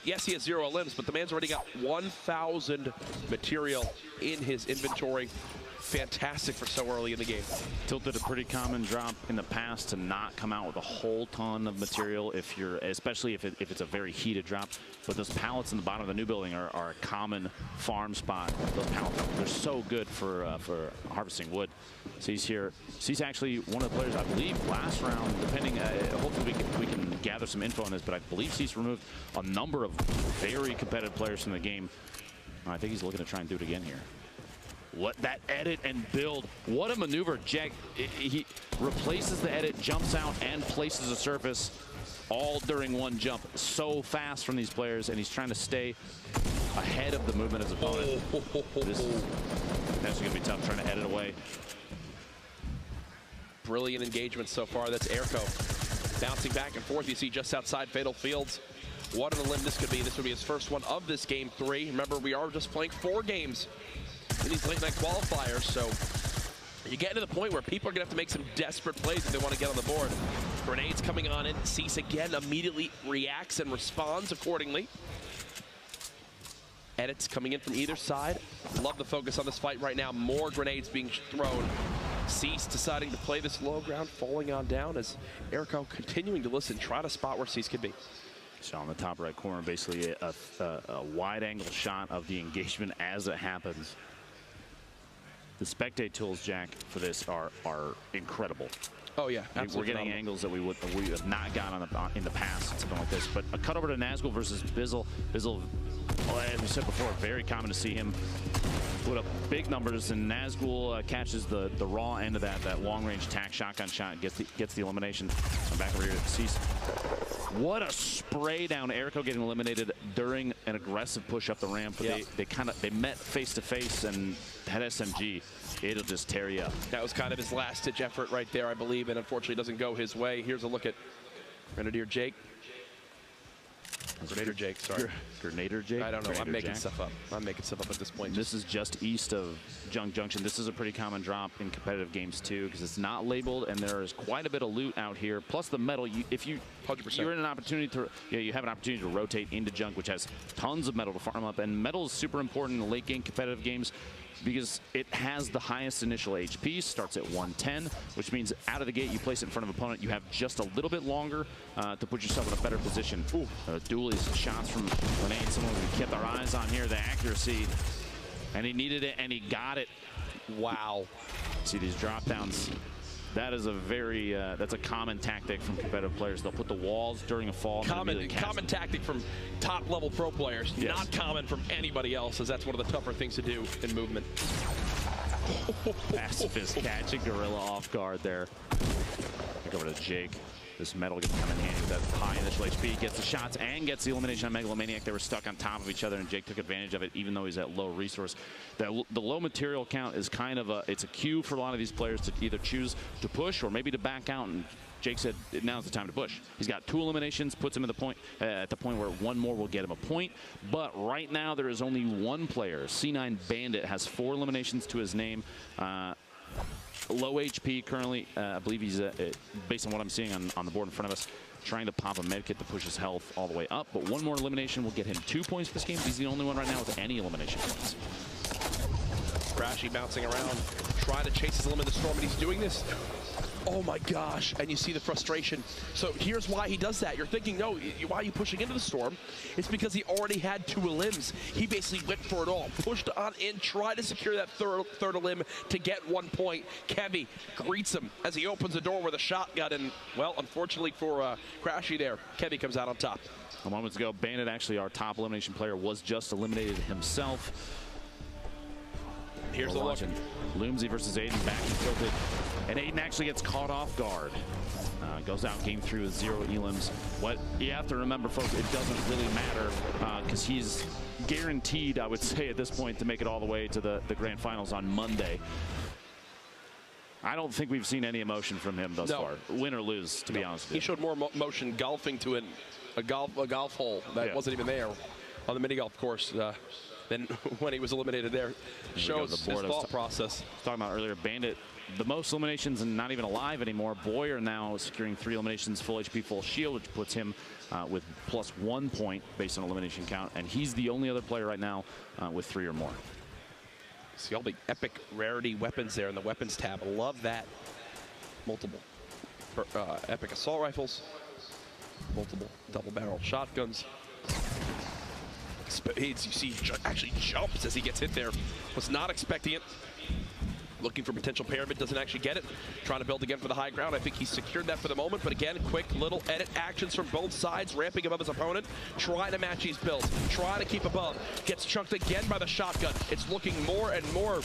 Yes, he has 0 limbs, but the man's already got 1,000 material in his inventory. Fantastic for so early in the game. Tilted a pretty common drop in the past to not come out with a whole ton of material if you're, especially if it's a very heated drop. But those pallets in the bottom of the new building are a common farm spot. Those pallets, they're so good for harvesting wood. So he's here. So he's actually one of the players, I believe, last round, depending, hopefully we can gather some info on this, but I believe he's removed a number of very competitive players from the game. I think he's looking to try and do it again here. What that edit and build. What a maneuver, Jack. He replaces the edit, jumps out, and places a surface all during one jump. So fast from these players, and he's trying to stay ahead of the movement of his opponent. This is actually going to be tough, trying to edit away. Brilliant engagement so far. That's Airco bouncing back and forth. You see just outside Fatal Fields. What an elim this could be. This would be his first one of this game 3. Remember, we are just playing 4 games in these late night qualifiers, so you get to the point where people are gonna have to make some desperate plays if they want to get on the board. Grenades coming on in. Cease again immediately reacts and responds accordingly. Edits coming in from either side. Love the focus on this fight right now. More grenades being thrown. Cease deciding to play this low ground, falling on down as Airco continuing to listen, try to spot where Cease could be. So on the top right corner, basically a wide angle shot of the engagement as it happens. The spectate tools, Jack, for this are incredible. Oh yeah, absolutely. We're getting angles that we have not gotten in the past, something like this. But a cut over to Nazgul versus Bizzle. Bizzle, as we said before, very common to see him put up big numbers, and Nazgul catches the raw end of that long-range TAC shotgun shot and gets the elimination. So back over here to Cease. What a spray down. Airco getting eliminated during an aggressive push up the ramp. But they met face to face, and that SMG, it'll just tear you up. That was kind of his last ditch effort right there, I believe, and unfortunately doesn't go his way. Here's a look at Grenadier Jake. Grenadier Jake, sorry. Grenadier Jake? I don't know. Grenadier I'm making Jack? stuff up. I'm making stuff up at this point. This is just east of Junk Junction. This is a pretty common drop in competitive games too, because it's not labeled, and there is quite a bit of loot out here. Plus the metal. If you 100%. You're in an opportunity to, you have an opportunity to rotate into Junk, which has tons of metal to farm up, and metal is super important in late game competitive games, because it has the highest initial HP, starts at 110, which means out of the gate, you place it in front of an opponent, you have just a little bit longer to put yourself in a better position. Ooh, dualies, shots from Grenade, someone we kept our eyes on here, the accuracy, and he needed it, and he got it. Wow. See these drop downs. That is a very, that's a common tactic from competitive players. They'll put the walls during a fall. Common tactic from top level pro players. Yes. Not common from anybody else, as that's one of the tougher things to do in movement. Pacifist catching Gorilla off guard there. Back over to Jake. This metal gonna come in handy with that high initial HP, gets the shots and gets the elimination on Megalomaniac. They were stuck on top of each other, and Jake took advantage of it, even though he's at low resource. The low material count is kind of it's a cue for a lot of these players to either choose to push or maybe to back out, and Jake said now's the time to push. He's got 2 eliminations, puts him at the point where 1 more will get him a point. But right now there is only 1 player. C9 Bandit has 4 eliminations to his name. Low HP currently. I believe he's, based on what I'm seeing on the board in front of us, trying to pop a medkit to push his health all the way up. But 1 more elimination will get him 2 points for this game. He's the only one right now with any elimination points. Crashy bouncing around, trying to chase his limb in the storm, and he's doing this. Oh my gosh, and you see the frustration. So here's why he does that. You're thinking, no, why are you pushing into the storm? It's because he already had 2 elims. He basically went for it all, pushed on in, tried to secure that third elim to get 1 point. Kevy greets him as he opens the door with a shotgun, and well, unfortunately for Crashy there, Kevy comes out on top. A moment ago, Bandit, actually our top elimination player, was just eliminated himself. Here's the look. Loomsy versus Aiden, back and tilted. And Aiden actually gets caught off guard. Goes out game 3 with 0 elims. What you have to remember, folks, it doesn't really matter because he's guaranteed, I would say at this point, to make it all the way to the grand finals on Monday. I don't think we've seen any emotion from him thus far, win or lose, to be honest with you. He showed more motion golfing to a golf hole that wasn't even there on the mini golf course. Then when he was eliminated there, shows his thought process. Talking about earlier, Bandit, the most eliminations and not even alive anymore. Boyer now securing 3 eliminations, full HP, full shield, which puts him with +1 point based on elimination count, and he's the only other player right now with 3 or more. See all the epic rarity weapons there in the weapons tab. I love that. Multiple epic assault rifles, multiple double-barrel shotguns. Spades, you see, actually jumps as he gets hit there. Was not expecting it. Looking for potential pyramid, doesn't actually get it. Trying to build again for the high ground. I think he's secured that for the moment, but again, quick little edit actions from both sides, ramping above his opponent, trying to match these builds, trying to keep above. Gets chunked again by the shotgun. It's looking more and more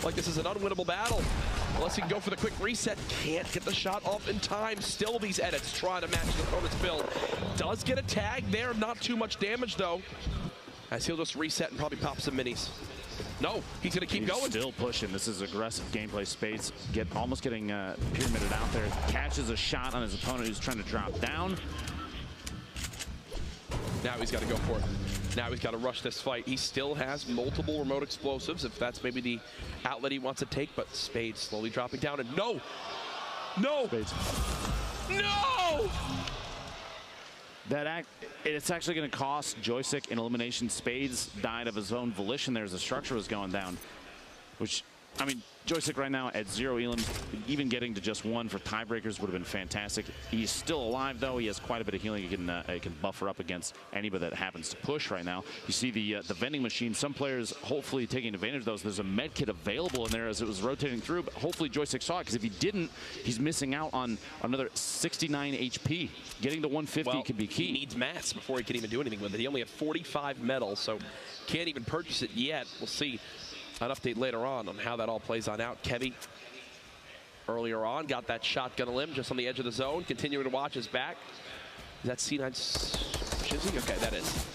like this is an unwinnable battle. Unless he can go for the quick reset, can't get the shot off in time. Still these edits, trying to match his opponent's build. Does get a tag there, not too much damage though, as he'll just reset and probably pop some minis. No, he's going to keep going. Still pushing. This is aggressive gameplay. Spades almost getting pyramided out there. Catches a shot on his opponent who's trying to drop down. Now he's got to go for it. Now he's got to rush this fight. He still has multiple remote explosives, if that's maybe the outlet he wants to take, but Spades slowly dropping down, and no! Spades. No! It's actually going to cost Joystick an elimination. Spades died of his own volition there as the structure was going down, which, I mean, Joystick right now at 0 elims, even getting to just 1 for tiebreakers would have been fantastic. He's still alive though. He has quite a bit of healing. He can buffer up against anybody that happens to push right now. You see the vending machine. Some players hopefully taking advantage of those. There's a med kit available in there as it was rotating through, but hopefully Joystick saw it, because if he didn't, he's missing out on another 69 HP. Getting to 150 could be key. He needs mats before he can even do anything with it. He only had 45 medals, so can't even purchase it yet. We'll see an update later on how that all plays on out. Kevy earlier on got that shotgun limb just on the edge of the zone, continuing to watch his back. Is that C9's Shizzy? Okay, that is.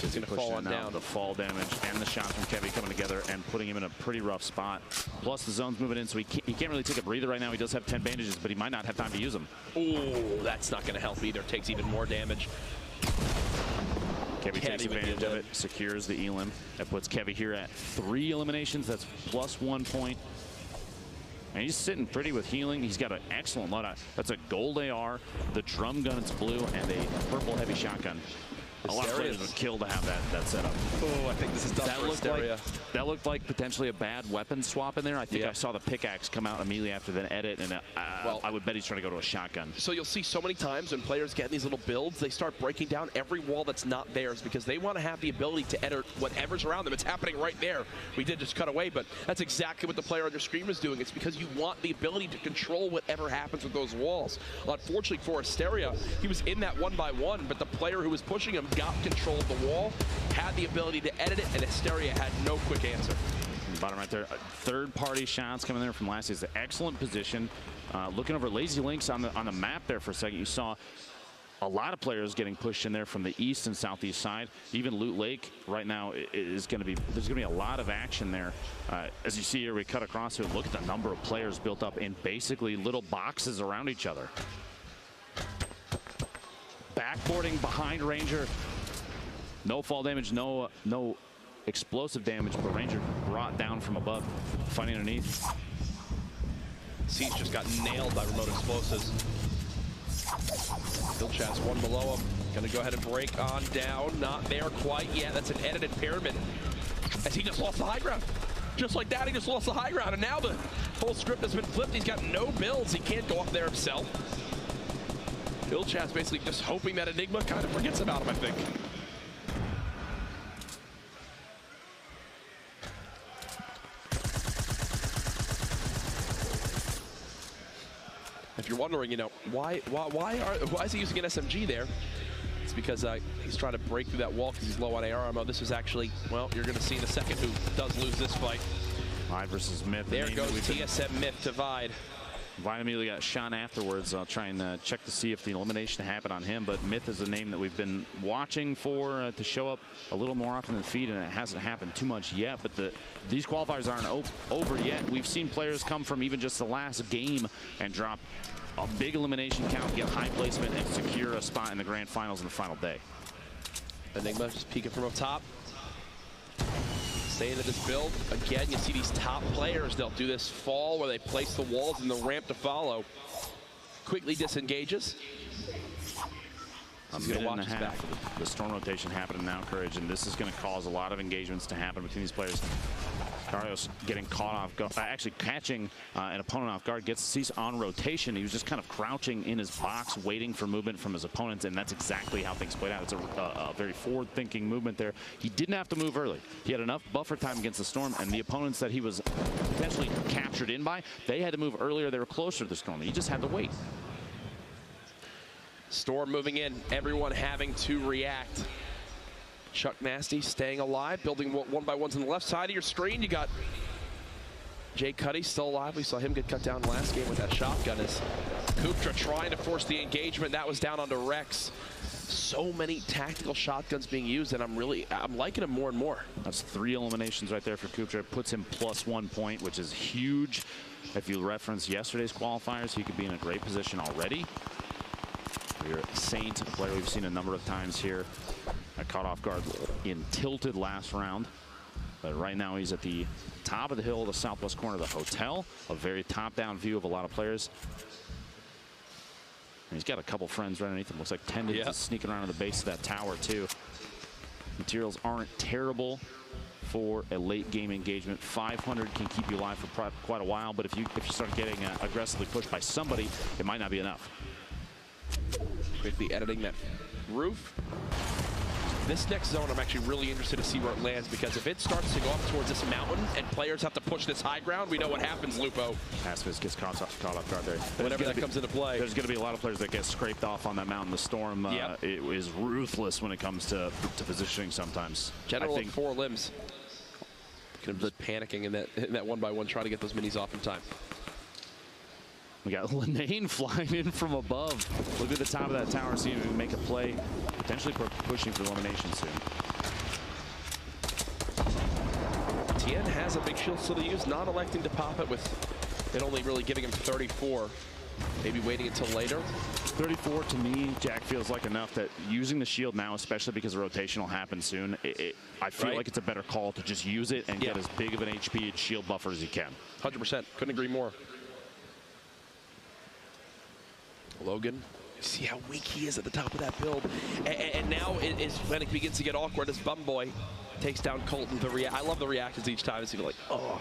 He's going to fall on down. The fall damage and the shot from Kevy coming together and putting him in a pretty rough spot. Plus the zone's moving in, so he can't really take a breather right now. He does have 10 bandages, but he might not have time to use them. Oh, that's not going to help either. Takes even more damage. Kevy takes advantage of it, secures the elim. That puts Kevy here at 3 eliminations. That's +1 point. And he's sitting pretty with healing. He's got an excellent loadout. That's a gold AR, the drum gun, it's blue, and a purple heavy shotgun. A lot of players would kill to have that setup. Oh, I think this is done for Asteria. That looked like potentially a bad weapon swap in there. I think I saw the pickaxe come out immediately after the edit, and I would bet he's trying to go to a shotgun. So you'll see so many times when players get in these little builds, they start breaking down every wall that's not theirs because they want to have the ability to edit whatever's around them. It's happening right there. We did just cut away, but that's exactly what the player on your screen is doing. It's because you want the ability to control whatever happens with those walls. Unfortunately for Asteria, he was in that 1-by-1, but the player who was pushing him got control of the wall, had the ability to edit it, and Asteria had no quick answer. Bottom right there, third-party shots coming there from last season. Excellent position. Looking over Lazy Links on the map there for a second, you saw a lot of players getting pushed in there from the east and southeast side. Even Loot Lake right now is going to be, there's going to be a lot of action there. As you see here, we cut across here. Look at the number of players built up in basically little boxes around each other. Backboarding behind Ranger. No fall damage, no explosive damage, but Ranger brought down from above, fighting underneath. Siege just got nailed by remote explosives. Still Chaz one below him. Gonna go ahead and break on down. Not there quite yet. That's an edited pyramid. As he just lost the high ground. Just like that, he just lost the high ground. And now the whole script has been flipped. He's got no builds. He can't go up there himself. Bill Chaz basically just hoping that Enigma kind of forgets about him, I think. If you're wondering, you know, why is he using an SMG there? It's because he's trying to break through that wall because he's low on AR ammo. This is actually, well, you're going to see in a second who does lose this fight. Vide versus Myth. There goes TSM Myth to Vide. Vide immediately got shot afterwards. I'll try and check to see if the elimination happened on him, but Myth is a name that we've been watching for to show up a little more often than feed, and it hasn't happened too much yet, but these qualifiers aren't over yet. We've seen players come from even just the last game and drop a big elimination count, get high placement, and secure a spot in the grand finals in the final day. Enigma just peeking from up top. Staying at this build. Again, you see these top players, they'll do this fall where they place the walls and the ramp to follow. Quickly disengages. A minute and a half. The storm rotation happening now, Courage, and this is going to cause a lot of engagements to happen between these players. Carlos getting caught off guard, actually catching an opponent off guard, gets Cease on rotation. He was just kind of crouching in his box, waiting for movement from his opponents, and that's exactly how things played out. It's a very forward-thinking movement there. He didn't have to move early. He had enough buffer time against the storm, and the opponents that he was potentially captured in by, they had to move earlier. They were closer to the storm. He just had to wait. Storm moving in, everyone having to react. Chuck Nasty staying alive, building one by ones on the left side of your screen. You got Jay Cuddy still alive. We saw him get cut down last game with that shotgun as Kuptra trying to force the engagement. That was down onto Rex. So many tactical shotguns being used, and I'm liking him more and more. That's 3 eliminations right there for Kuptra. It puts him +1 point, which is huge. If you reference yesterday's qualifiers, he could be in a great position already. Your Saint, a player we've seen a number of times here. I caught off guard in Tilted last round. But right now he's at the top of the hill, the southwest corner of the hotel. A very top-down view of a lot of players. And he's got a couple friends right underneath him. Looks like Tendon is sneaking around to the base of that tower, too. Materials aren't terrible for a late game engagement. 500 can keep you alive for quite a while, but if you start getting aggressively pushed by somebody, it might not be enough. Quickly editing that roof. This next zone, I'm actually really interested to see where it lands, because if it starts to go up towards this mountain and players have to push this high ground, we know what happens, Lupo. Pacifist gets caught off guard there. Whenever that comes into play. There's going to be a lot of players that get scraped off on that mountain. The storm it is ruthless when it comes to positioning sometimes. General of 4 limbs. Just panicking in that one by one, trying to get those minis off in time. We got Linane flying in from above. Look at the top of that tower, see if we can make a play. Potentially pushing for elimination soon. Tien has a big shield still to use, not electing to pop it, with it only really giving him 34. Maybe waiting until later. 34 to me, Jack, feels like enough that using the shield now, especially because the rotation will happen soon, I feel like it's a better call to just use it and get as big of an HP and shield buffer as you can. 100%. Couldn't agree more. Logan, see how weak he is at the top of that build. And now is when it begins to get awkward as Bumboy takes down Colton. I love the reactions each time. It's even like, oh,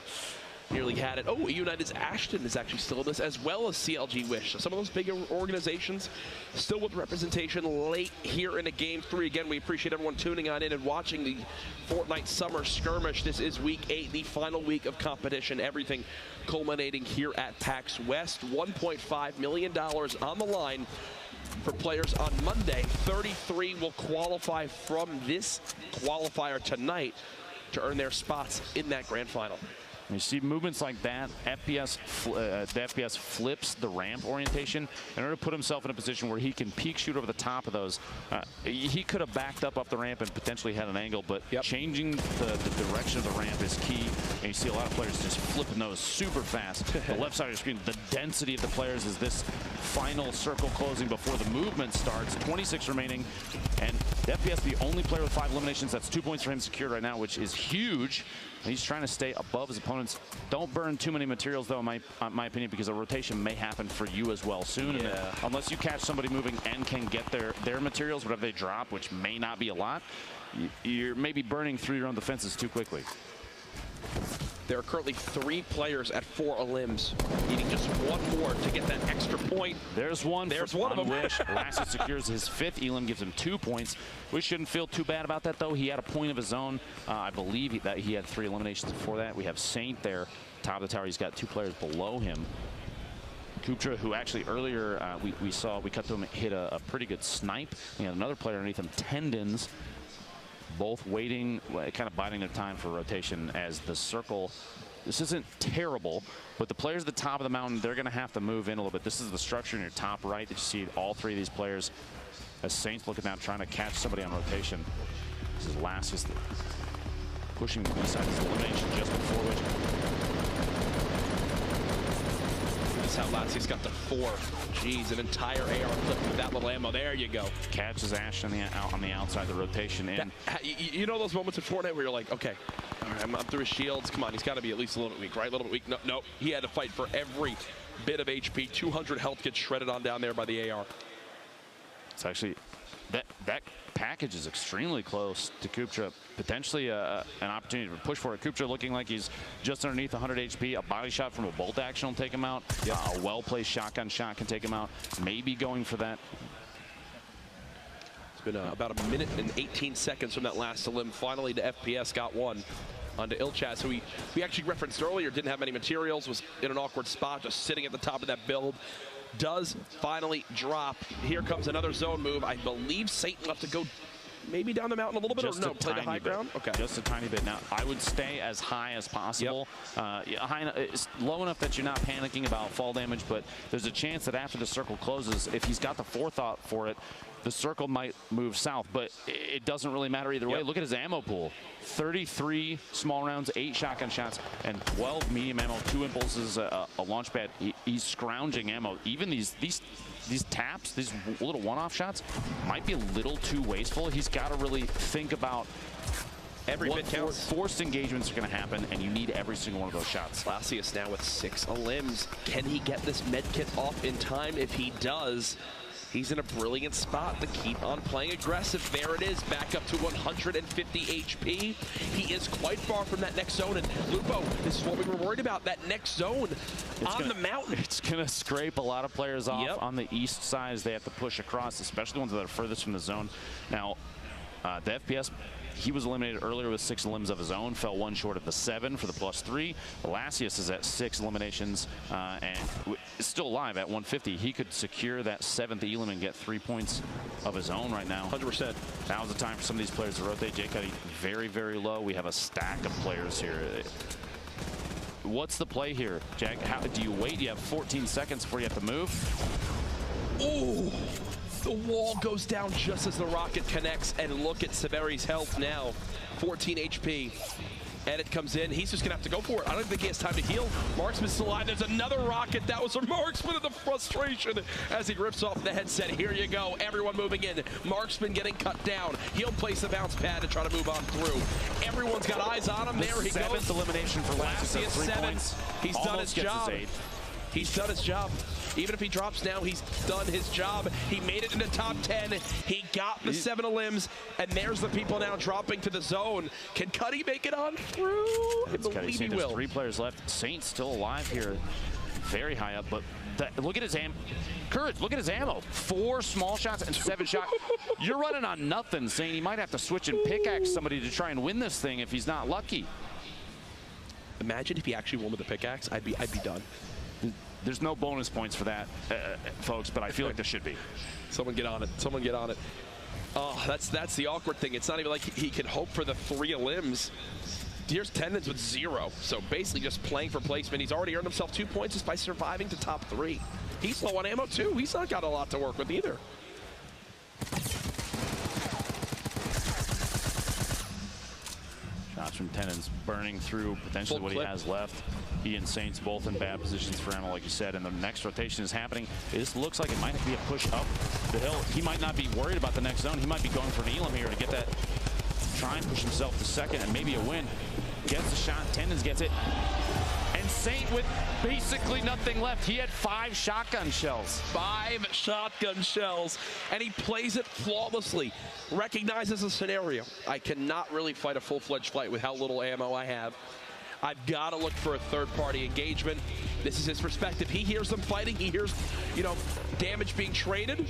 nearly had it. Oh, United's Ashton is actually still in this, as well as CLG Wish. So some of those bigger organizations still with representation late here in a Game 3. Again, we appreciate everyone tuning on in and watching the Fortnite Summer Skirmish. This is Week 8, the final week of competition. Everything culminating here at PAX West. $1.5 million on the line for players on Monday. 33 will qualify from this qualifier tonight to earn their spots in that grand final. And you see movements like that, the FPS flips the ramp orientation in order to put himself in a position where he can peek shoot over the top of those. He could have backed up the ramp and potentially had an angle, but changing the direction of the ramp is key. And you see a lot of players just flipping those super fast. The left side of the screen, the density of the players is this final circle closing before the movement starts. 26 remaining, and the FPS, the only player with 5 eliminations. That's 2 points for him secured right now, which is huge. And he's trying to stay above his opponents. Don't burn too many materials, though, in my opinion, because a rotation may happen for you as well soon. And unless you catch somebody moving and can get their materials, whatever they drop, which may not be a lot, you're maybe burning through your own defenses too quickly. There are currently 3 players at 4 elims, needing just 1 more to get that extra point. There's one. There's one of them. Wish. Lassie secures his 5th elim, gives him 2 points. We shouldn't feel too bad about that, though. He had a point of his own. I believe that he had 3 eliminations before that. We have Saint there, top of the tower. He's got 2 players below him. Kuptra, who actually earlier we cut to him hit a pretty good snipe. We had another player underneath him, Tendons. Both waiting, kind of biding their time for rotation as the circle. This isn't terrible, but the players at the top of the mountain, they're going to have to move in a little bit. This is the structure in your top right that you see all 3 of these players. As Saints looking down, trying to catch somebody on rotation. This is Lassius pushing the side of his elimination just before which. That's how Lassius got to 4. Jeez, an entire AR clip with that little ammo. There you go. Catches Ash on the outside of the rotation. You know those moments in Fortnite where you're like, okay, all right, I'm through his shields. Come on, he's got to be at least a little bit weak, right? A little bit weak. No, he had to fight for every bit of HP. 200 health gets shredded on down there by the AR. It's actually that package is extremely close to Kuptra. Potentially an opportunity to push for it. Kuptra looking like he's just underneath 100 HP. A body shot from a bolt action will take him out. A well-placed shotgun shot can take him out. Maybe going for that. It's been about a minute and 18 seconds from that last elim. Finally, the FPS got one onto Ilchaz, who we actually referenced earlier, didn't have many materials, was in an awkward spot, just sitting at the top of that build. Does finally drop. Here comes another zone move. I believe Satan left to go maybe down the mountain a little bit, just or no, play the high ground? Okay. Just a tiny bit. Now, I would stay as high as possible. It's low enough that you're not panicking about fall damage, but there's a chance that after the circle closes, if he's got the forethought for it, the circle might move south, but it doesn't really matter either way. Look at his ammo pool. 33 small rounds, 8 shotgun shots, and 12 medium ammo, 2 impulses, a launch pad. He's scrounging ammo. Even these taps, these little one-off shots, might be a little too wasteful. He's got to really think about every bit counts. Forced engagements are going to happen, and you need every single one of those shots. Lassius now with 6 elims. Can he get this med kit off in time? If he does, he's in a brilliant spot to keep on playing aggressive. There it is, back up to 150 HP. He is quite far from that next zone. And Lupo, this is what we were worried about, that next zone the mountain. It's going to scrape a lot of players off on the east side as they have to push across, especially the ones that are furthest from the zone. Now, the FPS, he was eliminated earlier with 6 elims of his own, fell 1 short of the 7 for the +3. Lassius is at 6 eliminations and is still alive at 150. He could secure that 7th elim and get 3 points of his own right now. 100%. Now's the time for some of these players to rotate. Jay Cuddy very, very low. We have a stack of players here. What's the play here, Jack? How do you wait? You have 14 seconds before you have to move. Ooh. The wall goes down just as the rocket connects, and look at Severi's health now. 14 HP. Edit comes in. He's just going to have to go for it. I don't think he has time to heal. Marksman's still alive. There's another rocket. That was a Marksman, and the frustration as he rips off the headset. Here you go. Everyone moving in. Marksman getting cut down. He'll place the bounce pad to try to move on through. Everyone's got eyes on him. There he goes. 7th elimination for Lassius. 7. He's done his job. He's done his job. Even if he drops now, he's done his job. He made it into top 10. He got the 7 elims, and there's the people now dropping to the zone. Can Cuddy make it on through? I believe he will. There's 3 players left. Saint's still alive here, very high up, but look at his ammo. Courage, look at his ammo. 4 small shots and 7 shots. You're running on nothing, Saint. He might have to switch and pickaxe somebody to try and win this thing if he's not lucky. Imagine if he actually won with the pickaxe. I'd be done. There's no bonus points for that, folks, but I feel like there should be. Someone get on it. Someone get on it. Oh, that's the awkward thing. It's not even like he can hope for the 3 elims. Here's Tendons with 0, so basically just playing for placement. He's already earned himself 2 points just by surviving to top 3. He's low on ammo too. He's not got a lot to work with either. Shots from Tendons burning through potentially what he has left. He and Saints both in bad positions for ammo, like you said, and the next rotation is happening. This looks like it might be a push up the hill. He might not be worried about the next zone. He might be going for an Elim here to get that, try and push himself to second and maybe a win. Gets the shot, Tendons gets it. And Saint with basically nothing left. He had 5 shotgun shells. 5 shotgun shells, and he plays it flawlessly. Recognizes the scenario. I cannot really fight a full-fledged fight with how little ammo I have. I've got to look for a third-party engagement. This is his perspective. He hears them fighting. He hears, you know, damage being traded.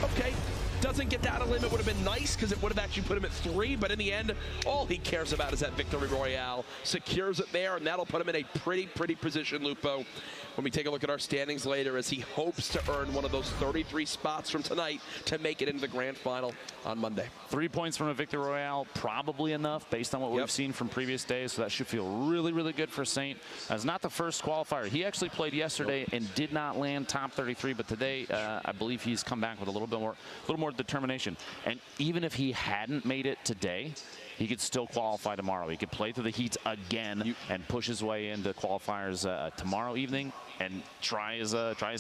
Okay. Doesn't get that limit. Would have been nice because it would have actually put him at 3, but in the end, all he cares about is that victory royale. Secures it there, and that'll put him in a pretty position, Lupo, when we take a look at our standings later, as he hopes to earn one of those 33 spots from tonight to make it into the grand final on Monday. 3 points from a victory royale, probably enough based on what we've seen from previous days, so that should feel really good for Saint. As not the first qualifier. He actually played yesterday and did not land top 33, but today I believe he's come back with a little more determination. And even if he hadn't made it today, he could still qualify tomorrow. He could play through the heats again and push his way into qualifiers tomorrow evening and try his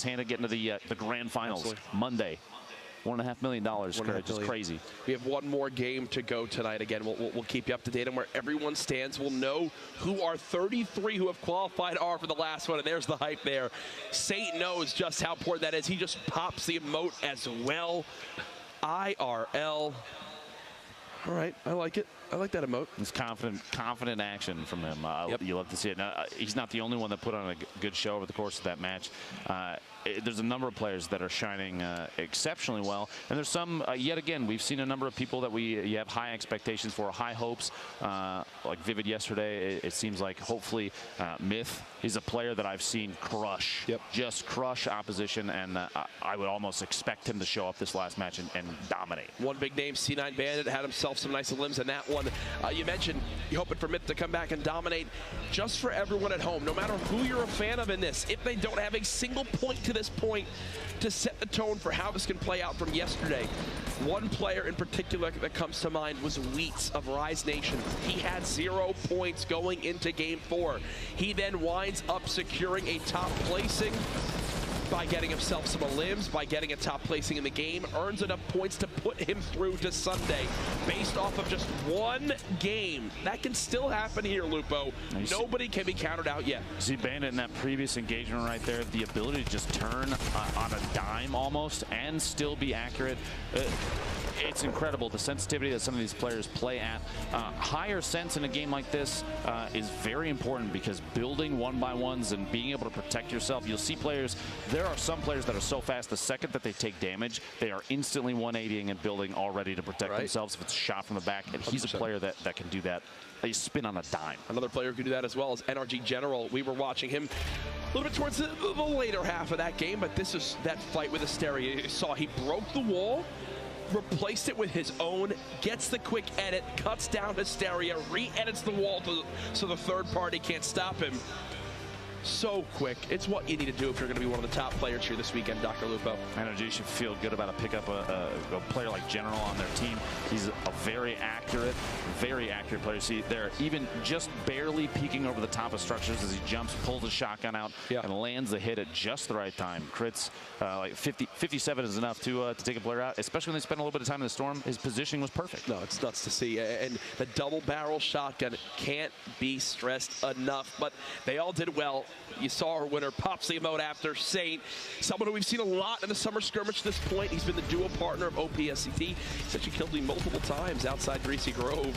hand at getting to the grand finals Monday. $1.5 million, which is crazy. We have one more game to go tonight. Again, we'll keep you up to date on where everyone stands. We'll know who our 33 who have qualified are for the last one, and there's the hype there. Saint knows just how important that is. He just pops the emote as well. IRL. All right, I like it. I like that emote. It's confident action from him. You love to see it. Now, he's not the only one that put on a good show over the course of that match. There's a number of players that are shining exceptionally well, and there's some. Yet again, we've seen a number of people that you have high expectations for, high hopes. Like Vivid yesterday, it seems like hopefully Myth. He's a player that I've seen crush, just crush opposition, and I would almost expect him to show up this last match and dominate. One big name, C9 Bandit, had himself some nice limbs in that one. You mentioned you're hoping for Myth to come back and dominate. Just for everyone at home, no matter who you're a fan of in this, if they don't have a single point to this point to set the tone for how this can play out from yesterday. One player in particular that comes to mind was Wheats of Rise Nation. He had 0 points going into Game 4. He then winds up securing a top placing by getting himself some limbs, by getting a top placing in the game, earns enough points to put him through to Sunday based off of just one game. That can still happen here, Lupo. Nobody can be counted out yet. See Bandit in that previous engagement right there, the ability to just turn on a dime almost and still be accurate. It's incredible, the sensitivity that some of these players play at. Higher sense in a game like this is very important, because building one-by-ones and being able to protect yourself, you'll see players, there are some players that are so fast, the second that they take damage, they are instantly 180ing and building all ready to protect themselves if it's a shot from the back, and he's 100%. A player that can do that. They spin on a dime. Another player who can do that as well is NRG General. We were watching him a little bit towards the later half of that game, but this is that fight with Asteria. You saw he broke the wall, replaced it with his own, gets the quick edit, cuts down Hysteria, re-edits the wall so the third party can't stop him. So quick. It's what you need to do if you're going to be one of the top players here this weekend, Dr. Lupo. NRG should feel good about pick up a player like General on their team. He's a very accurate player. See, they're even just barely peeking over the top of structures as he jumps, pulls a shotgun out, and lands the hit at just the right time. Crits, like 57 is enough to take a player out, especially when they spend a little bit of time in the storm. His positioning was perfect. No, it's nuts to see. And the double barrel shotgun can't be stressed enough, but they all did well. You saw our winner, pops the emote after Saint, someone who we've seen a lot in the Summer Skirmish at this point. He's been the dual partner of OPSCT. He's actually killed me multiple times outside Greasy Grove.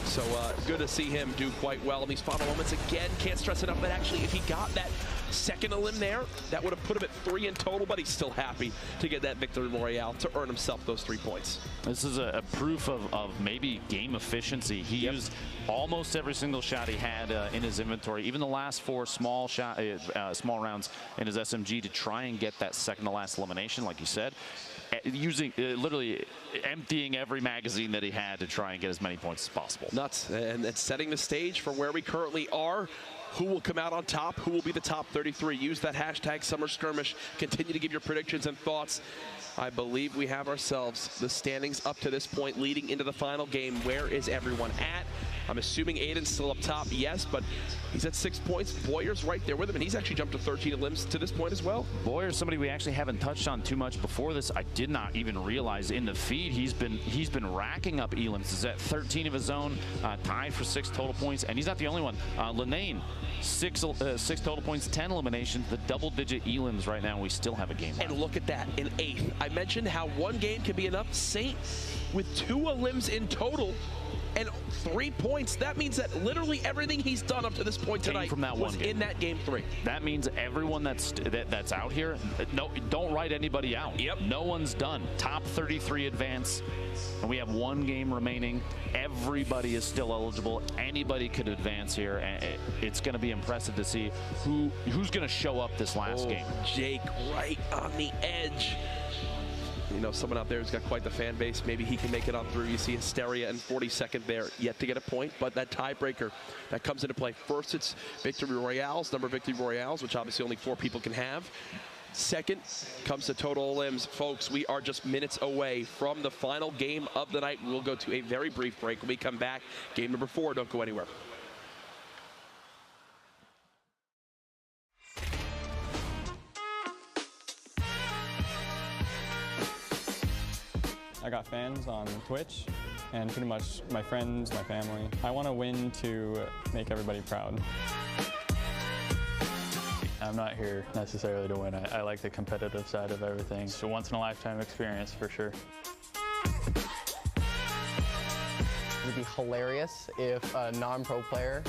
So good to see him do quite well in these final moments. Again, can't stress enough that actually if he got that second elim there, that would have put him at 3 in total, but he's still happy to get that victory royale to earn himself those 3 points. This is a proof of maybe game efficiency. He used almost every single shot he had in his inventory, even the last 4 small rounds in his SMG to try and get that second to last elimination, like you said. using, literally emptying every magazine that he had to try and get as many points as possible. Nuts. And it's setting the stage for where we currently are. Who will come out on top? Who will be the top 33? Use that hashtag Summer Skirmish. Continue to give your predictions and thoughts. I believe we have ourselves the standings up to this point leading into the final game. Where is everyone at? I'm assuming Aiden's still up top, yes, but he's at 6 points. Boyer's right there with him, and he's actually jumped to 13 elims to this point as well. Boyer's somebody we actually haven't touched on too much before this. I did not even realize in the feed he's been racking up elims. He's at 13 of his own, tied for 6 total points, and he's not the only one. Linane, 6 total points, 10 eliminations, the double-digit elims right now. We still have a game left. And look at that, in 8th. I mentioned how one game can be enough. Saint with 2 elims in total and 3 points. That means that literally everything he's done up to this point tonight from that was one game. in that game 3. That means everyone that's out here, no, don't write anybody out. Yep. No one's done. Top 33 advance, and we have 1 game remaining. Everybody is still eligible. Anybody could advance here, and it's going to be impressive to see who's going to show up this last game. Jake right on the edge. You know, someone out there who's got quite the fan base. Maybe he can make it on through. You see Hysteria and 42nd there, yet to get a point, but that tiebreaker that comes into play. First, it's Victory Royales, number of Victory Royales, which obviously only 4 people can have. Second comes to total elims. Folks, we are just minutes away from the final game of the night. We'll go to a very brief break. When we come back, game number 4. Don't go anywhere. I got fans on Twitch and pretty much my friends, my family. I want to win to make everybody proud. I'm not here necessarily to win. I like the competitive side of everything. It's a once-in-a-lifetime experience for sure. It would be hilarious if a non-pro player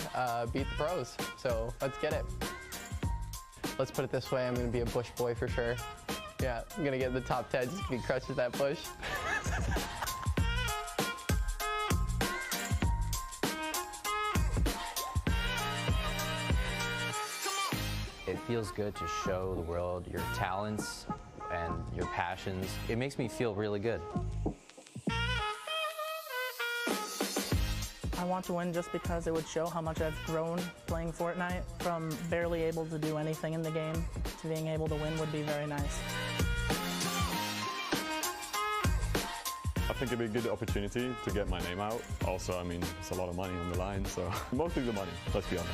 beat the pros. So let's get it. Let's put it this way, I'm going to be a Bush boy for sure. Yeah, I'm going to get in the top 10, just be crushed with that Bush. It feels good to show the world your talents and your passions. It makes me feel really good. I want to win just because it would show how much I've grown playing Fortnite. From barely able to do anything in the game to being able to win would be very nice. I think it'd be a good opportunity to get my name out. Also, I mean, it's a lot of money on the line, so mostly the money, let's be honest.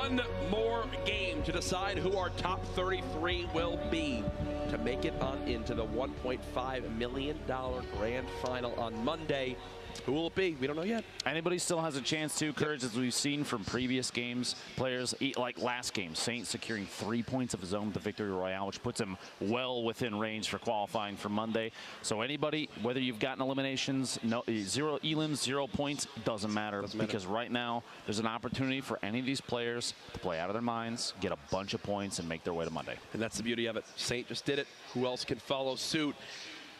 one more game to decide who our top 33 will be to make it on into the $1.5 million grand final on Monday. Who will it be? We don't know yet. Anybody still has a chance to, Courage, as we've seen from previous games. Players, like last game, Saint securing 3 points of his own with the victory royale, which puts him well within range for qualifying for Monday. So anybody, whether you've gotten eliminations, no, 0 elims, 0 points, doesn't matter. Because right now, there's an opportunity for any of these players to play out of their minds, get a bunch of points, and make their way to Monday. And that's the beauty of it. Saint just did it. Who else can follow suit?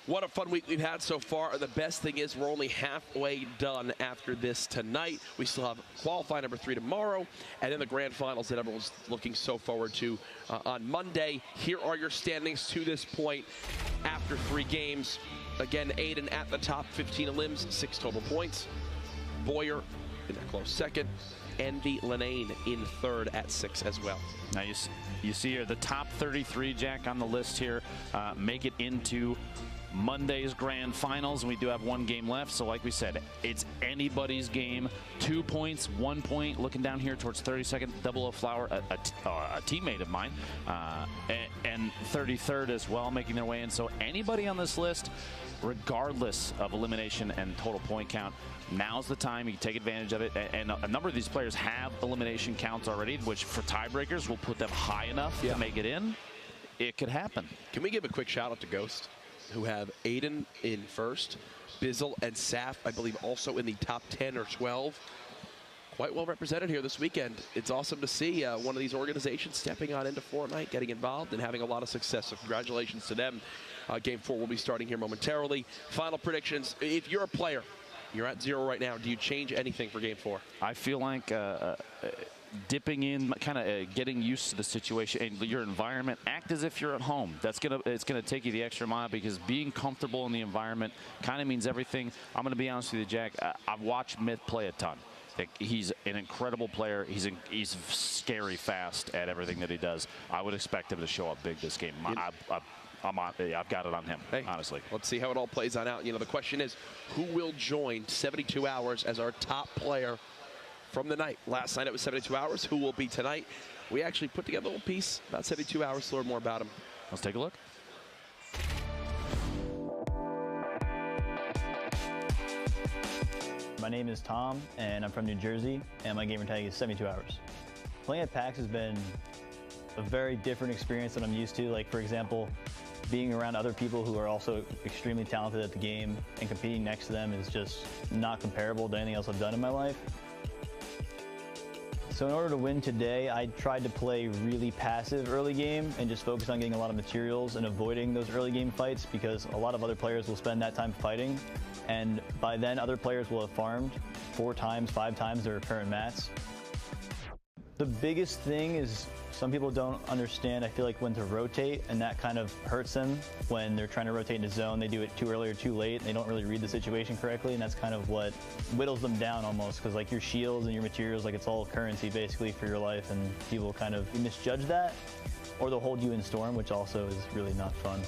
What a fun week we've had so far. The best thing is we're only halfway done after this tonight. We still have qualifying number 3 tomorrow, and then the grand finals that everyone's looking so forward to on Monday. Here are your standings to this point after 3 games. Again, Aiden at the top, 15 elims, 6 total points. Boyer in a close second. Envy Lenane in third at 6 as well. Now you see here the top 33, Jack, on the list here make it into Monday's grand finals, and we do have 1 game left. So like we said, it's anybody's game. 2 points, 1 point. Looking down here towards 32nd, Double O Flower, a teammate of mine, and 33rd as well, making their way in. So anybody on this list, regardless of elimination and total point count, now's the time. You can take advantage of it. And a number of these players have elimination counts already, which for tiebreakers will put them high enough to make it in. It could happen. Can we give a quick shout out to Ghost, who have Aiden in first, Bizzle and Saf, I believe, also in the top 10 or 12. Quite well represented here this weekend. It's awesome to see one of these organizations stepping on into Fortnite, getting involved, and having a lot of success. So congratulations to them. Game 4 will be starting here momentarily. Final predictions. If you're a player, you're at 0 right now, do you change anything for Game 4? I feel like dipping in, kind of getting used to the situation and your environment. Act as if you're at home. It's gonna take you the extra mile, because being comfortable in the environment kind of means everything. I'm gonna be honest with you, Jack. I've watched Myth play a ton. He's an incredible player. He's scary fast at everything that he does. I would expect him to show up big this game. I've got it on him, honestly. Let's see how it all plays out. You know, the question is, who will join 72 Hours as our top player from the night? Last night it was 72 Hours. Who will be tonight? We actually put together a little piece about 72 Hours to learn more about him. Let's take a look. My name is Tom, and I'm from New Jersey, and my gamer tag is 72 Hours. Playing at PAX has been a very different experience than I'm used to. Like, for example, being around other people who are also extremely talented at the game and competing next to them is just not comparable to anything else I've done in my life. So in order to win today, I tried to play really passive early game and just focus on getting a lot of materials and avoiding those early game fights, because a lot of other players will spend that time fighting, and by then other players will have farmed 4 times, 5 times their current mats. The biggest thing is some people don't understand, I feel like, when to rotate, and that kind of hurts them when they're trying to rotate in a zone. They do it too early or too late, and they don't really read the situation correctly, and that's kind of what whittles them down almost, because like your shields and your materials, like it's all currency basically for your life, and people kind of misjudge that, or they'll hold you in storm, which also is really not fun.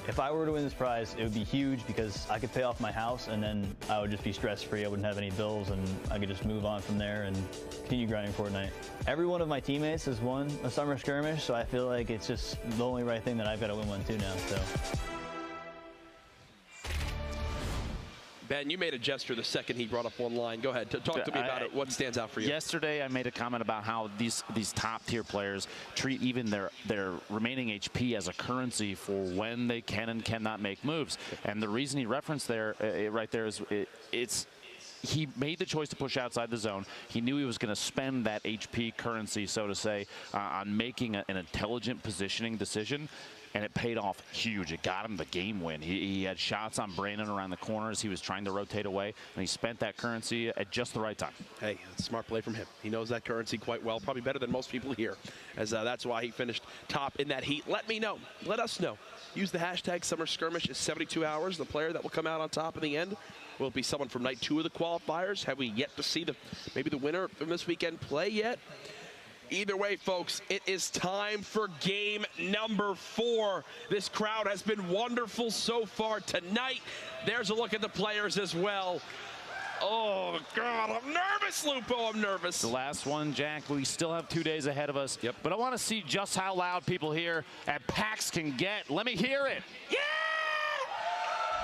If I were to win this prize, it would be huge, because I could pay off my house, and then I would just be stress-free. I wouldn't have any bills, and I could just move on from there and continue grinding Fortnite. Every one of my teammates has won a Summer Skirmish, so I feel like it's just the only right thing that I've got to win one too now. So. Ben, you made a gesture the second he brought up one line. Go ahead. Talk to me about it. What stands out for you? Yesterday, I made a comment about how these top-tier players treat even their remaining HP as a currency for when they can and cannot make moves. And the reason he referenced there, right there, is he made the choice to push outside the zone. He knew he was going to spend that HP currency, so to say, on making an intelligent positioning decision. And it paid off huge. It got him the game win. He had shots on Brandon around the corners. He was trying to rotate away, and he spent that currency at just the right time. Hey, that's a smart play from him. He knows that currency quite well, probably better than most people here, as that's why he finished top in that heat. Let me know. Let us know. Use the hashtag Summer Skirmish is 72 Hours. The player that will come out on top in the end will it be someone from night 2 of the qualifiers. Have we yet to see maybe the winner from this weekend play yet? Either way, folks, it is time for game number 4. This crowd has been wonderful so far tonight. There's a look at the players as well. Oh, God, I'm nervous, Lupo. I'm nervous. The last one, Jack. We still have 2 days ahead of us. Yep. But I want to see just how loud people here at PAX can get. Let me hear it. Yeah!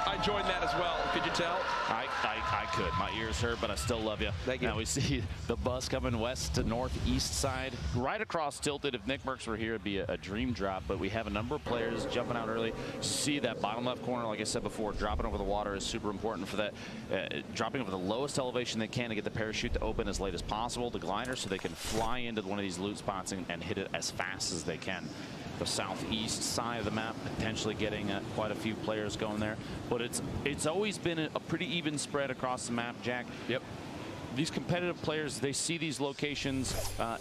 I joined that as well. Could you tell? I could. My ears hurt, but I still love you. Thank you. Now we see the bus coming west to northeast side, right across Tilted. If Nick Merckx were here, it'd be a dream drop, but we have a number of players jumping out early. See that bottom left corner, like I said before, dropping over the water is super important for that. Dropping over the lowest elevation they can to get the parachute to open as late as possible, the glider, so they can fly into one of these loot spots and hit it as fast as they can. The southeast side of the map, potentially getting quite a few players going there. But it's always been a pretty even spread across the map, Jack. Yep. These competitive players, they see these locations,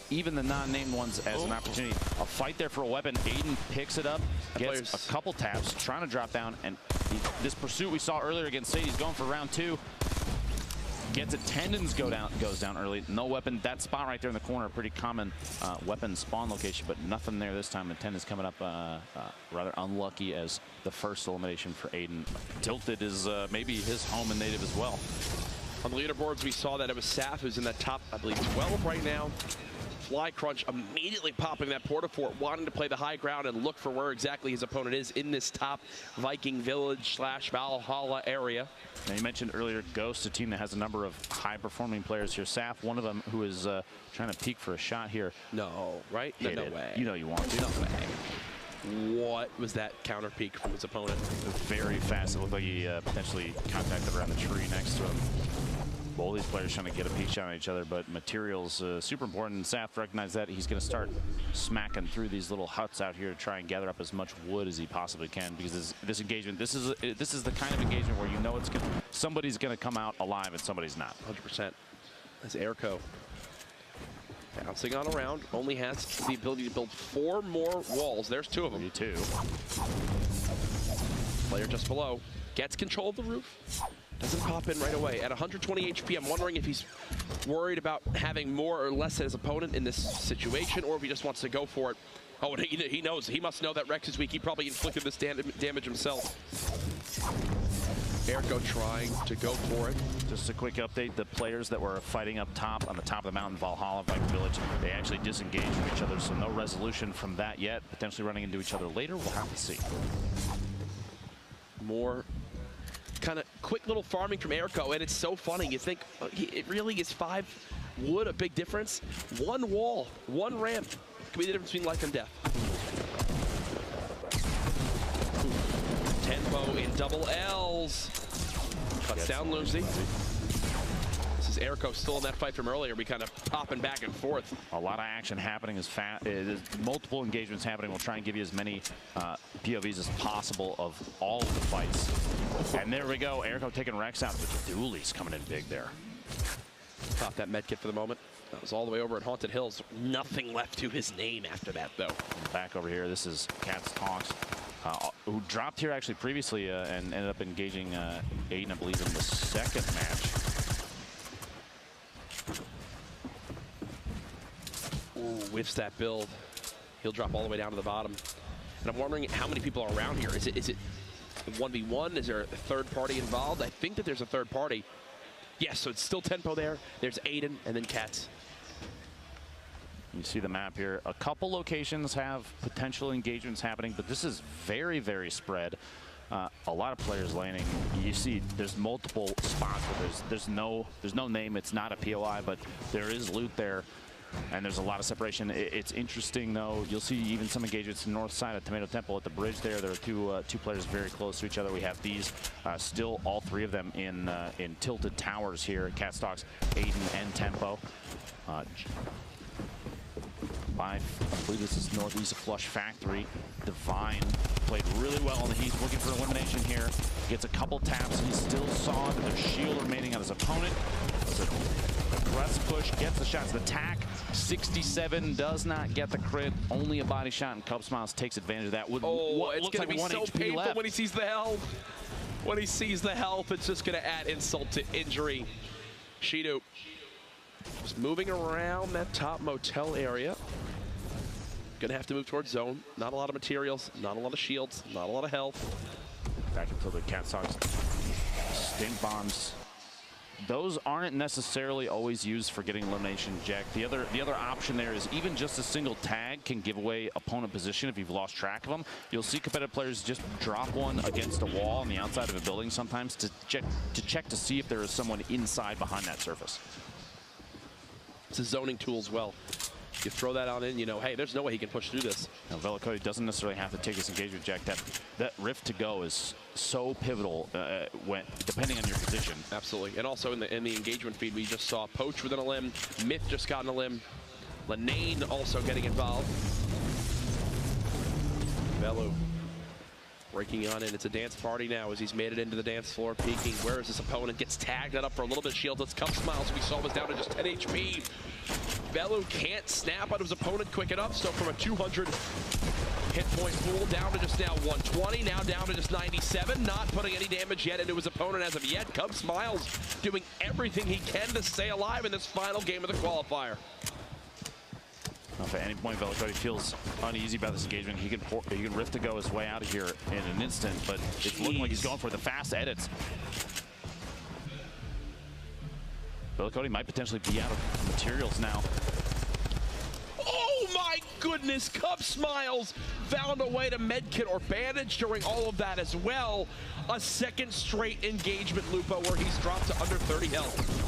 even the non-named ones, as an opportunity. A fight there for a weapon. Aiden picks it up, gets a couple taps, trying to drop down, and this pursuit we saw earlier against Sadie, he's going for round 2. Gets it, tendons goes down early. No weapon. That spot right there in the corner, a pretty common weapon spawn location, but nothing there this time. The tendons coming up rather unlucky as the first elimination for Aiden. Tilted is maybe his home and native as well. On the leaderboards, we saw that it was Saf who's in the top, I believe, 12 right now. Fly Crunch immediately popping that Portafort, wanting to play the high ground and look for where exactly his opponent is in this top Viking Village / Valhalla area. Now you mentioned earlier Ghost, a team that has a number of high-performing players here. Saf, one of them who is trying to peek for a shot here. No, right? No way. You know you want to. No way. What was that counter peek from his opponent? Very fast. It looked like he potentially contacted around the tree next to him. Both these players trying to get a peek shot on each other, but materials super important. And Saf recognized that. He's going to start smacking through these little huts out here to try and gather up as much wood as he possibly can, because this engagement, this is the kind of engagement where you know somebody's going to come out alive and somebody's not. 100%. That's Airco. Bouncing on around, only has the ability to build 4 more walls. There's 2 of them. 2. Player just below gets control of the roof. Doesn't pop in right away. At 120 HP, I'm wondering if he's worried about having more or less than his opponent in this situation, or if he just wants to go for it. Oh, and he knows. He must know that Rex is weak. He probably inflicted this damage himself. Airco trying to go for it. Just a quick update. The players that were fighting up top on the top of the mountain, Valhalla, Viking Village, they actually disengaged from each other, so no resolution from that yet. Potentially running into each other later. We'll have to see. More kind of quick little farming from Airco, and it's so funny. You think it really is 5 wood a big difference? 1 wall, 1 ramp could be the difference between life and death. Tempo in double L's. Cuts down Lucy. This is Airco still in that fight from earlier. We kind of popping back and forth. A lot of action happening as fast. There's multiple engagements happening. We'll try and give you as many POVs as possible of all of the fights. And there we go. Airco taking Rex out. The Dooley's coming in big there. Pop that med kit for the moment. That was all the way over at Haunted Hills. Nothing left to his name after that, though. Back over here, this is Cats Talks, who dropped here actually previously and ended up engaging Aiden, I believe, in the second match. Ooh, whiffs that build. He'll drop all the way down to the bottom. And I'm wondering how many people are around here. Is it 1v1? Is there a third party involved? I think that there's a third party. Yes, so it's still Tempo there. There's Aiden and then Cats. You see the map here. A couple locations have potential engagements happening, but this is very, very spread. A lot of players landing. You see there's multiple spots where there's no name. It's not a POI, but there is loot there. And there's a lot of separation. It's interesting, though. You'll see even some engagements in the north side of Tomato Temple at the bridge there. There are two players very close to each other. We have these still, all 3 of them in tilted towers here. Catstocks, Aiden, and Tempo. I believe this is northeast of Flush Factory. Divine played really well on the heat, looking for elimination here. Gets a couple taps. He still saw that there's shield remaining on his opponent. So aggressive push, gets the shots. The tack, 67, does not get the crit. Only a body shot, and Cub Smiles takes advantage of that. It's going to be so painful when he sees the health. When he sees the health, it's just going to add insult to injury. Shido just moving around that top motel area. Gonna have to move towards zone. Not a lot of materials, not a lot of shields, not a lot of health. Back until the Catstocks. Stink bombs those aren't necessarily always used for getting elimination, Jack. The other option there is even just a single tag can give away opponent position if you've lost track of them. You'll see competitive players just drop one against a wall on the outside of a building sometimes to check to see if there is someone inside behind that surface. It's a zoning tool as well. You throw that on in, you know, hey, there's no way he can push through this. Now, Velicoti doesn't necessarily have to take this engagement, Jack. That rift to go is so pivotal when depending on your position. Absolutely. And also in the engagement feed, we just saw Poach within a limb. Myth just got in a limb. Lenane also getting involved. Velu breaking on in. It's a dance party now as he's made it into the dance floor, peeking. Where is his opponent? Gets tagged that up for a little bit. Shields. Cup Smiles we saw was down to just 10 HP. Velu can't snap out of his opponent quick enough, so from a 200 hit point pool down to just now 120, now down to just 97, not putting any damage yet into his opponent as of yet. Cub Smiles doing everything he can to stay alive in this final game of the qualifier. If at any point Velicoti feels uneasy about this engagement, he can rift to go his way out of here in an instant, but it's looking like he's going for the fast edits. Velicoti might potentially be out of materials now. Oh my goodness, Cub Smiles found a way to medkit or bandage during all of that as well. A second straight engagement, Lupo, where he's dropped to under 30 health.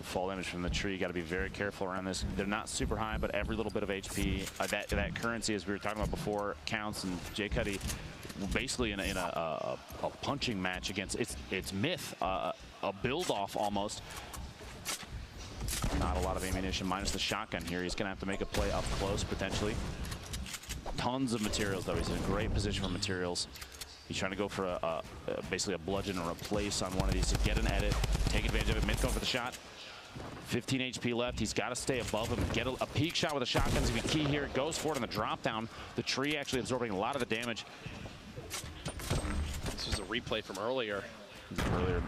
Fall damage from the tree, got to be very careful around this. They're not super high, but every little bit of HP, that currency, as we were talking about before, counts. And Jay Cuddy, basically in a punching match against it's Myth, a build-off almost. Not a lot of ammunition, minus the shotgun here. He's going to have to make a play up close, potentially. Tons of materials, though. He's in a great position for materials. He's trying to go for basically a bludgeon or a place on one of these to get an edit, take advantage of it. Myth going for the shot. 15 HP left. He's got to stay above him. Get a peek shot with a shotgun is going to be key here. Goes for it on the drop down. The tree actually absorbing a lot of the damage. This was a replay from earlier.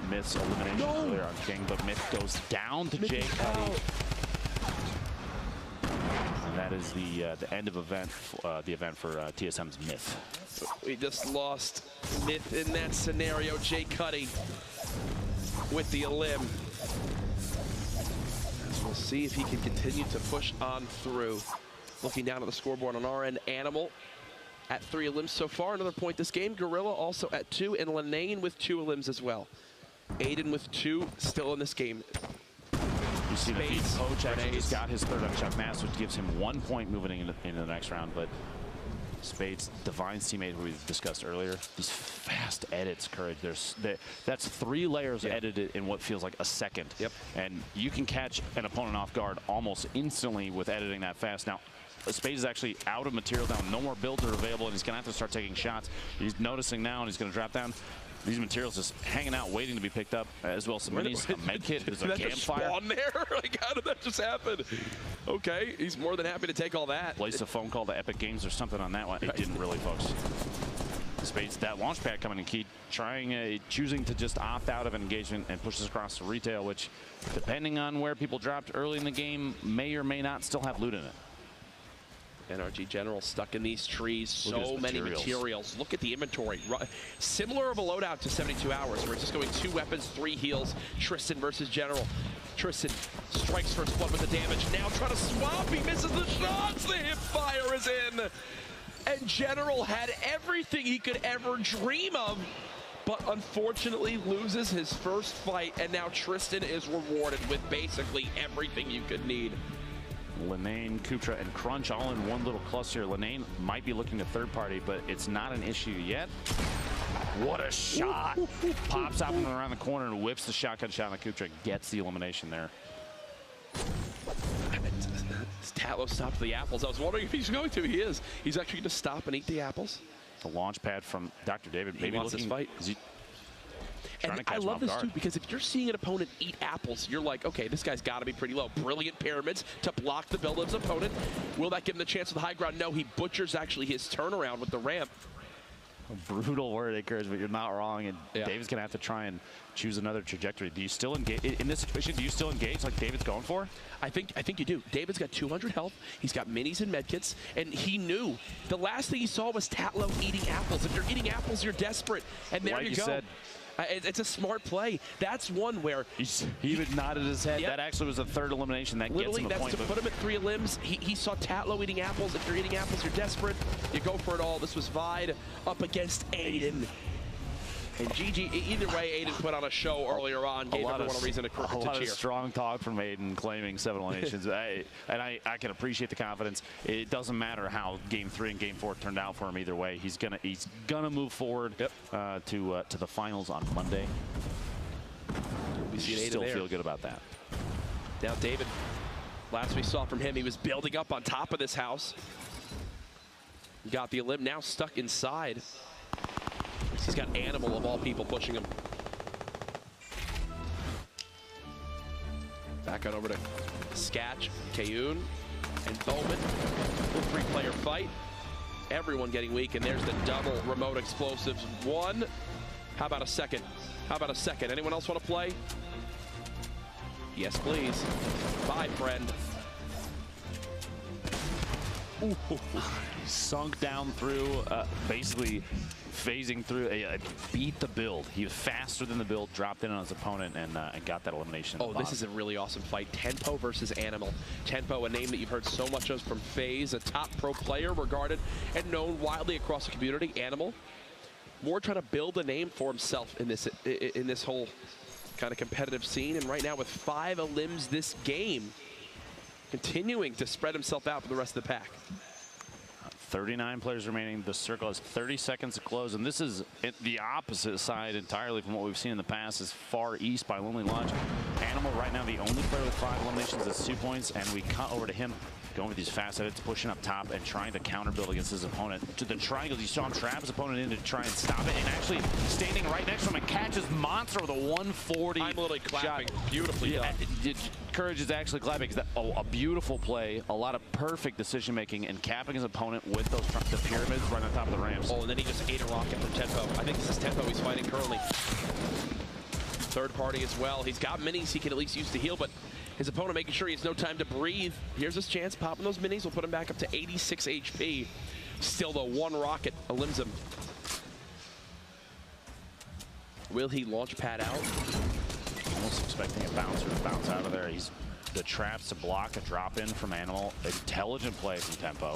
Myth's elimination earlier on King, but Myth goes down to Jay Cuddy. And that is the end of the event for TSM's Myth. We just lost Myth in that scenario. Jay Cuddy with the elim. We'll see if he can continue to push on through. Looking down at the scoreboard on our end, Animal at 3 elims so far. Another point this game. Gorilla also at 2, and Lenane with 2 elims as well. Aiden with 2 still in this game. You see the Poach actually just got his third unshot mass, which gives him 1 point moving into the next round. But Spades, Divine's teammate who we discussed earlier, these fast edits, Courage. That's 3 layers edited in what feels like a second. Yep. And you can catch an opponent off guard almost instantly with editing that fast. Now, Spades is actually out of material now. No more builds are available, and he's going to have to start taking shots. He's noticing now, and he's going to drop down. These materials just hanging out, waiting to be picked up, as well as some minis, a med kit, there's a campfire. Just spawn there? Like, how did that just happen? Okay, he's more than happy to take all that. Placed a phone call to Epic Games or something on that one. It didn't really, folks. Spades, that launch pad coming in key, choosing to just opt out of an engagement and push this across to retail, which, depending on where people dropped early in the game, may or may not still have loot in it. NRG General stuck in these trees. So many materials. Look at the inventory. Similar of a loadout to 72 Hours, where it's just going 2 weapons, 3 heals. Tristan versus General. Tristan strikes first blood with the damage. Now trying to swap. He misses the shots. The hip fire is in. And General had everything he could ever dream of, but unfortunately loses his first fight. And now Tristan is rewarded with basically everything you could need. Lenane, Kutra, and Crunch all in one little cluster. Lenane might be looking to third party, but it's not an issue yet. What a shot. Pops out from around the corner and whips the shotgun shot on Kutra. Gets the elimination there. Tatlo stopped the apples. I was wondering if he's going to. He is. He's actually going to stop and eat the apples. The launch pad from Dr. David. Maybe wants this fight. And I love this too, because if you're seeing an opponent eat apples, you're like, okay, this guy's got to be pretty low. Brilliant pyramids to block the build of his opponent. Will that give him the chance of the high ground? No, he butchers actually his turnaround with the ramp. A brutal word, Courage, but you're not wrong. And David's going to have to try and choose another trajectory. Do you still engage in this situation? Do you still engage like David's going for? I think you do. David's got 200 health. He's got minis and medkits, and he knew the last thing he saw was Tatlo eating apples. If you're eating apples, you're desperate. And there like you go. Said, It's a smart play. That's one where he even nodded his head. Yep. That actually was a third elimination. That literally, gets him a point. That's to put him at 3 limbs. He saw Tatlo eating apples. If you're eating apples, you're desperate. You go for it all. This was Vide up against Aiden. And GG, either way, Aiden put on a show earlier on, gave everyone a reason to cheer. A lot of strong talk from Aiden claiming 7 eliminations. I can appreciate the confidence. It doesn't matter how Game 3 and Game 4 turned out for him either way. He's gonna move forward to the finals on Monday. We still feel good about that. Now David, last we saw from him, he was building up on top of this house. Got the elim, now stuck inside. He's got Animal of all people pushing him. Back on over to Sketch, Kayun, and Bowman. Little 3-player fight. Everyone getting weak, and there's the double remote explosives. 1. How about a second? How about a second? Anyone else want to play? Yes, please. Bye, friend. Ooh. Sunk down through, basically phasing through, beat the build. He was faster than the build, dropped in on his opponent, and got that elimination. Oh, this is a really awesome fight. Tempo versus Animal. Tempo, a name that you've heard so much of from FaZe, a top pro player regarded and known widely across the community. Animal, more trying to build a name for himself in this whole kind of competitive scene. And right now with 5 elims this game, continuing to spread himself out for the rest of the pack. 39 players remaining. The circle has 30 seconds to close, and this is the opposite side entirely from what we've seen in the past. Is far east by Lonely Lodge. Animal right now the only player with 5 eliminations at 2 points, and we cut over to him going with these fast edits, pushing up top and trying to counter build against his opponent. To the triangles, you saw him trap his opponent in to try and stop it, and actually standing right next to him and catches Monster with a 140 I'm literally clapping. Shot. Beautifully done. Courage is actually clapping. A beautiful play, a lot of perfect decision making, and capping his opponent with the pyramids right on top of the ramps. Oh, and then he just ate a rocket from Tempo. I think this is Tempo he's fighting currently. Third party as well. He's got minis he can at least use to heal, but his opponent making sure he has no time to breathe. Here's his chance. Popping those minis will put him back up to 86 HP. Still, the 1 rocket elims him. Will he launch pad out? Almost expecting a bouncer to bounce out of there. He's the traps to block a drop in from Animal. Intelligent play from Tempo.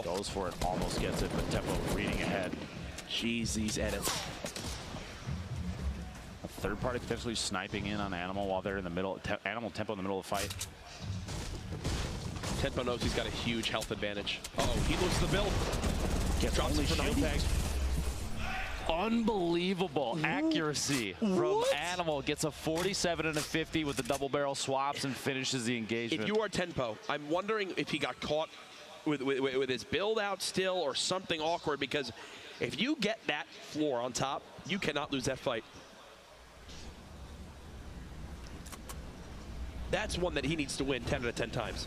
Goes for it, almost gets it, but Tempo reading ahead. Jeez, these edits. A third party potentially sniping in on Animal while they're in the middle. Animal Tempo in the middle of the fight. Tempo knows he's got a huge health advantage. Oh, he looks the build. Gets drops only it for shield 90. tags. Unbelievable accuracy from Animal. Gets a 47 and a 50 with the double barrel swaps and finishes the engagement. If you are Tempo, I'm wondering if he got caught with his build out still or something awkward, because if you get that floor on top, you cannot lose that fight. That's one that he needs to win 10 out of 10 times.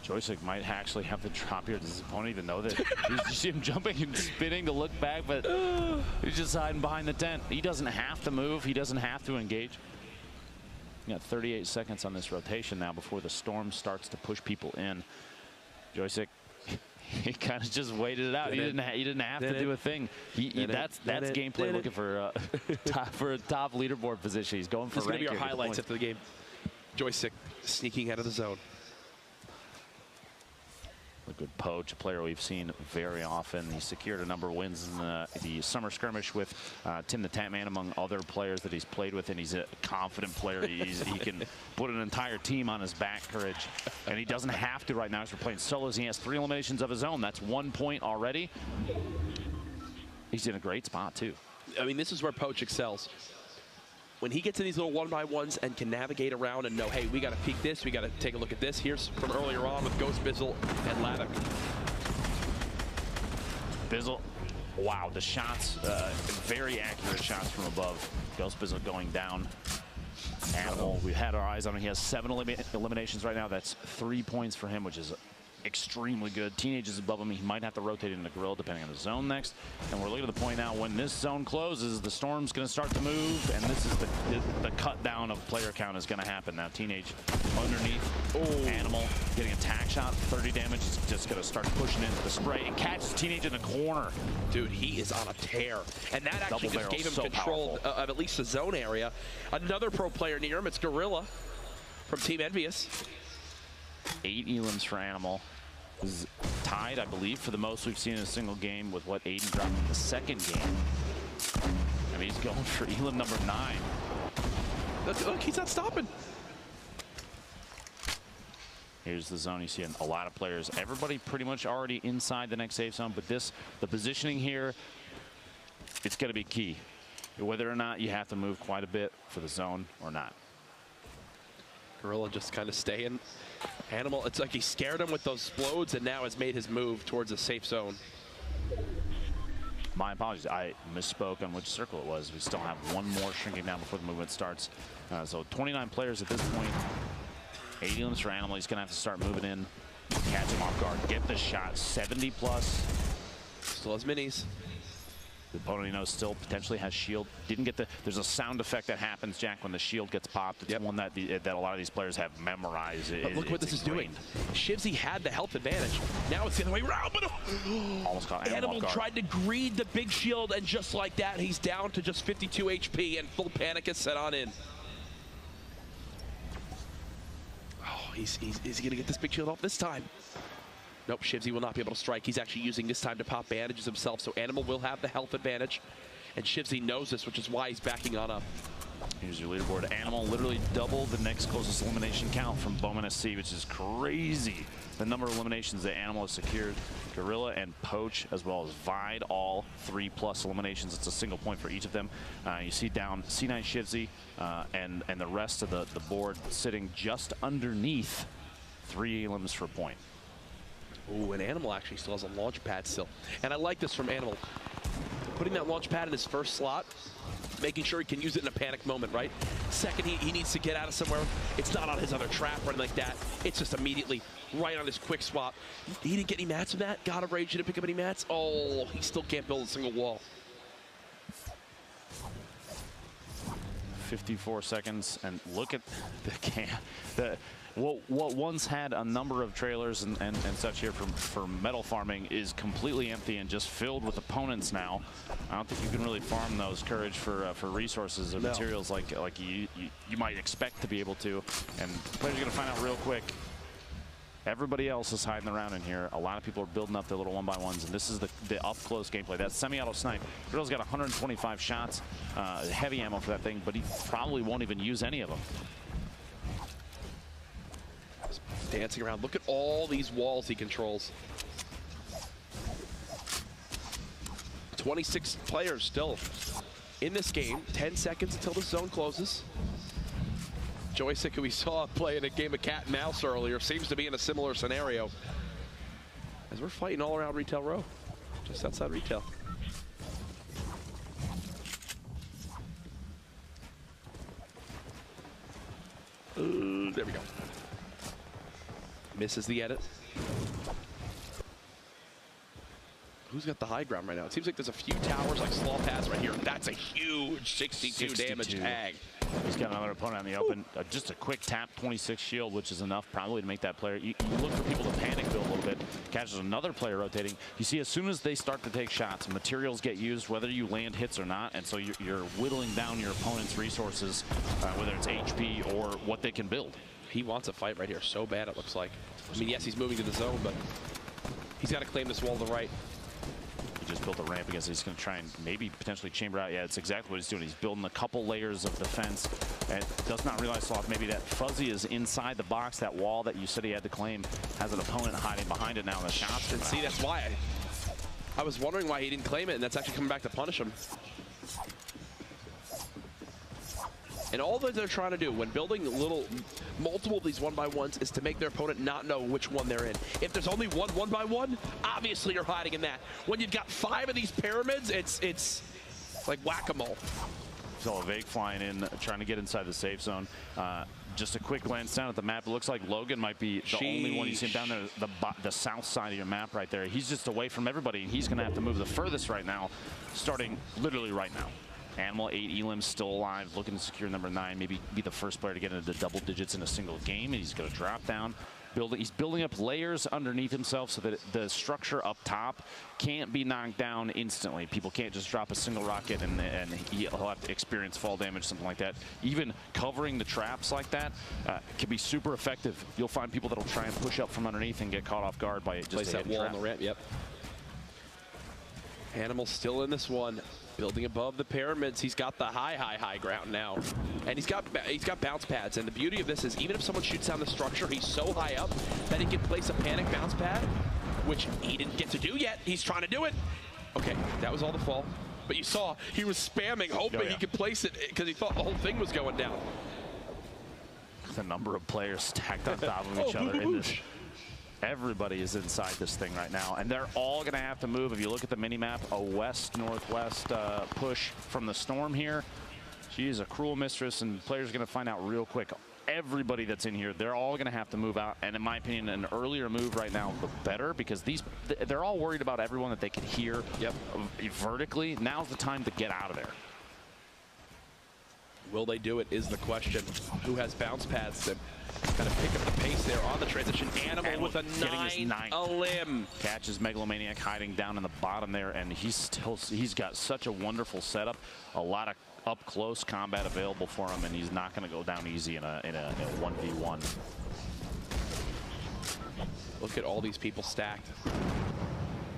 Joystick might actually have the drop here. Does his opponent even know that? You see him jumping and spinning to look back, but he's just hiding behind the tent. He doesn't have to move. He doesn't have to engage. You got 38 seconds on this rotation now before the storm starts to push people in. Joystick, he kind of just waited it out. He didn't have to do a thing. That's gameplay looking for a top leaderboard position. He's going for this is going to be our highlights after the game. Joystick sneaking out of the zone. A good poach, a player we've seen very often. He secured a number of wins in the Summer Skirmish with Tim the Tatman, among other players that he's played with, and he's a confident player. He can put an entire team on his back, Courage, and he doesn't have to right now because we're playing solos. He has 3 eliminations of his own. That's 1 point already. He's in a great spot, too. I mean, this is where Poach excels. When he gets in these little 1-by-1s and can navigate around and know, hey, we got to peek this, we got to take a look at this. Here's from earlier on with Ghost Bizzle and Laddock. Bizzle, wow, the shots, very accurate shots from above. Ghost Bizzle going down. Animal, we had our eyes on him. He has 7 eliminations right now. That's 3 points for him, which is extremely good. Teenage is above him. He might have to rotate into Gorilla depending on the zone next. And we're looking at the point now when this zone closes, the Storm's going to start to move, and this is the cut down of player count is going to happen now. Teenage underneath. Oh, Animal getting a tack shot, 30 damage. He's just going to start pushing into the spray and catches Teenage in the corner. Dude, he is on a tear, and that actually just gave him control of at least the zone area. Another pro player near him, it's Gorilla from Team Envious. 8 elims for Animal. Is tied, I believe, for the most we've seen in a single game with what Aiden dropped in the second game. I mean, he's going for elim number 9. Look, he's not stopping. Here's the zone. You see a lot of players. Everybody pretty much already inside the next safe zone, but the positioning here, it's going to be key. Whether or not you have to move quite a bit for the zone or not. Gorilla just kind of staying. Animal, it's like he scared him with those explodes and now has made his move towards a safe zone. My apologies, I misspoke on which circle it was. We still have one more shrinking down before the movement starts. So 29 players at this point. 8 elims for Animal. He's going to have to start moving in, catch him off guard, get the shot. 70 plus. Still has minis. The opponent, you know, still potentially has shield. Didn't get the. There's a sound effect that happens, Jack, when the shield gets popped. It's one that a lot of these players have memorized. But look what this is doing. Shivzy had the health advantage. Now it's the other way around. But almost caught Animal tried to greed the big shield, and just like that, he's down to just 52 HP, and full panic is set on in. Oh, is he gonna get this big shield off this time? Nope, Shivzy will not be able to strike. He's actually using this time to pop bandages himself, so Animal will have the health advantage. And Shivzy knows this, which is why he's backing on up. Here's your leaderboard. Animal literally doubled the next closest elimination count from Bowman SC, which is crazy. The number of eliminations that Animal has secured. Gorilla and Poach, as well as Vide, all 3+ eliminations. It's a single point for each of them. You see down C9 Shivzy and the rest of the board sitting just underneath 3 elims for a point. Ooh, and Animal actually still has a launch pad still. And I like this from Animal. Putting that launch pad in his first slot, making sure he can use it in a panic moment, right? Second, he needs to get out of somewhere. It's not on his other trap or anything like that. It's just immediately right on his quick swap. He didn't get any mats from that. God of Rage didn't pick up any mats. Oh, he still can't build a single wall. 54 seconds, and look at the what once had a number of trailers and such here for metal farming is completely empty and just filled with opponents now. I don't think you can really farm those Courage for resources or materials like you might expect to be able to. And players are going to find out real quick. Everybody else is hiding around in here. A lot of people are building up their little 1x1s, and this is the up-close gameplay. That semi-auto snipe. Girl's got 125 shots, heavy ammo for that thing, but he probably won't even use any of them. Dancing around. Look at all these walls he controls. 26 players still in this game. 10 seconds until the zone closes. Joystick, who we saw playing a game of cat and mouse earlier, seems to be in a similar scenario. As we're fighting all around Retail Row, just outside Retail. There we go. Misses the edit. Who's got the high ground right now? It seems like there's a few towers like Sloth has right here. That's a huge 62 damage tag. He's got another opponent on the open. Just a quick tap, 26 shield, which is enough probably to make that player. You look for people to panic build a little bit. Catches another player rotating. You see, as soon as they start to take shots, materials get used, whether you land hits or not, and so you're whittling down your opponent's resources, whether it's HP or what they can build. He wants a fight right here so bad, it looks like. I mean, yes, he's moving to the zone, but he's got to claim this wall to the right. He just built a ramp against it. He's going to try and maybe potentially chamber out. Yeah, it's exactly what he's doing. He's building a couple layers of defense and does not realize, Sloth, maybe that Fuzzy is inside the box. That wall that you said he had to claim has an opponent hiding behind it now. The shots. And see, that's why I was wondering why he didn't claim it, and that's actually coming back to punish him. And all that they're trying to do when building multiple of these 1x1s is to make their opponent not know which one they're in. If there's only one 1x1, obviously you're hiding in that. When you've got 5 of these pyramids, it's like whack-a-mole. Saw a Vague flying in, trying to get inside the safe zone. just a quick glance down at the map. It looks like Logan might be the only one you see down there, the south side of your map right there. He's just away from everybody, and he's going to have to move the furthest right now, starting literally right now. Animal 8 Elims still alive, looking to secure number 9, maybe be the first player to get into double digits in a single game, and he's going to drop down. He's building up layers underneath himself so that the structure up top can't be knocked down instantly. People can't just drop a single rocket and he'll have to experience fall damage, something like that. Even covering the traps like that can be super effective. You'll find people that'll try and push up from underneath and get caught off guard by it. Place that wall on the ramp, yep. Animal still in this one. Building above the pyramids. He's got the high ground now. And he's got bounce pads. And the beauty of this is even if someone shoots down the structure, he's so high up that he can place a panic bounce pad, which he didn't get to do yet. He's trying to do it. Okay, that was all the fall. But you saw he was spamming, hoping he could place it because he thought the whole thing was going down. The number of players stacked on top of each other in this. Everybody is inside this thing right now, and they're all going to have to move. If you look at the mini-map, a west-northwest push from the Storm here. She is a cruel mistress, and players are going to find out real quick. Everybody that's in here, they're all going to have to move out, and in my opinion, an earlier move right now, the better, because they're all worried about everyone that they can hear vertically. Now's the time to get out of there. Will they do it is the question. Who has bounce pads to kind of pick up the pace there on the transition? Animal with a 9 elim. Catches Megalomaniac hiding down in the bottom there, and he's got such a wonderful setup. A lot of up-close combat available for him, and he's not going to go down easy in a 1v1. Look at all these people stacked.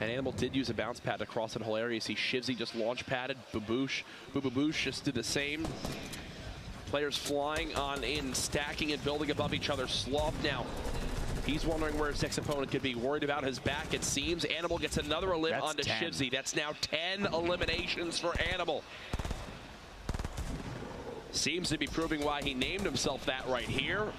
And Animal did use a bounce pad to cross that whole area. You see Shivzy just launch padded. Boo-Boo-Boosh just did the same. Players flying on in, stacking and building above each other. Sloth now. He's wondering where his next opponent could be. Worried about his back, it seems. Animal gets another elim onto Shivzy. That's now 10 eliminations for Animal. Seems to be proving why he named himself that right here.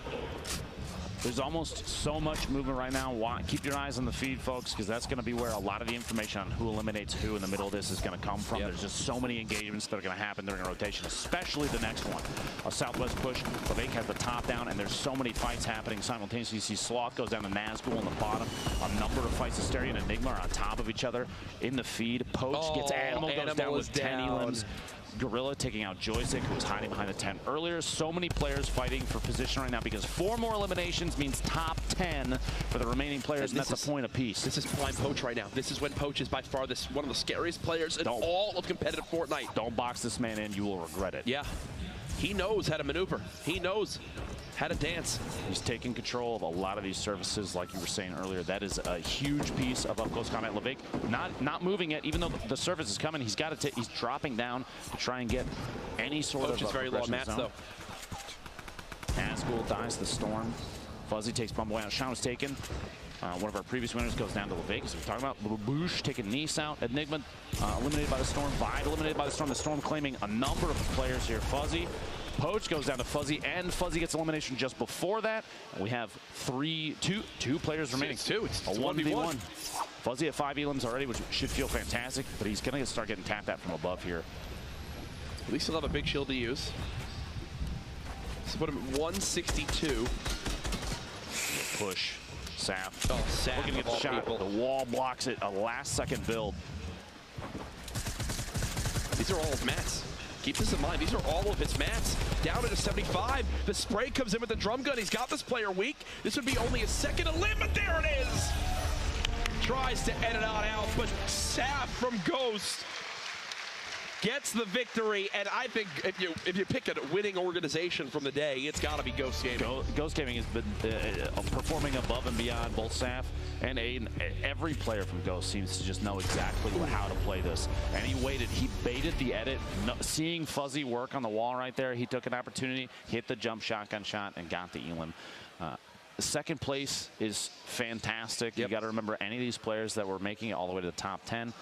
There's almost so much movement right now. Keep your eyes on the feed, folks, because that's going to be where a lot of the information on who eliminates who in the middle of this is going to come from. There's just so many engagements that are going to happen during a rotation, especially the next one. A southwest push. Week8 has the top down, and there's so many fights happening simultaneously. You see Sloth goes down to Nazgul on the bottom. A number of fights. Asteria and Enigma are on top of each other in the feed. Poach gets Animal goes down with 10 elims. Gorilla taking out Joystick, who was hiding behind the tent earlier. So many players fighting for position right now because 4 more eliminations means top 10 for the remaining players, and that's a point apiece. This is prime Poach right now. This is when Poach is by far one of the scariest players in all of competitive Fortnite. Don't box this man in. You will regret it. Yeah. He knows how to maneuver. He knows how to dance. He's taking control of a lot of these surfaces, like you were saying earlier. That is a huge piece of up-close combat. Week8 not moving it, even though the surface is coming. He's got to. He's dropping down to try and get any sort Poach of. Is very low mats though. Nazgul dies the Storm. Fuzzy takes Bumble out. Sean was taken. One of our previous winners goes down to Week8, as we're talking about. Boosh taking Nice out. Enigma eliminated by the Storm. Vibe eliminated by the Storm. The Storm claiming a number of players here. Fuzzy. Poach goes down to Fuzzy, and Fuzzy gets elimination just before that. And we have two players remaining. It's a 1v1. Fuzzy at 5 elims already, which should feel fantastic, but he's going to start getting tapped at from above here. At least he'll have a big shield to use. So put him at 162. Push. Sap. Oh, Sap. Looking at the shot. The wall blocks it. A last-second build. These are all his mats. Keep this in mind. These are all of his mats. Down at a 75. The spray comes in with the drum gun. He's got this player weak. This would be only his second elim, but there it is. Tries to edit it out, but Sap from Ghost gets the victory. And I think if you pick a winning organization from the day, it's got to be Ghost Gaming. Ghost Gaming has been performing above and beyond both Saf and Aiden. Every player from Ghost seems to just know exactly how to play this. And he waited. He baited the edit. Seeing Fuzzy work on the wall right there, he took an opportunity, hit the jump shotgun shot, and got the elim. Second place is fantastic. You got to remember, any of these players that were making it all the way to the top 10,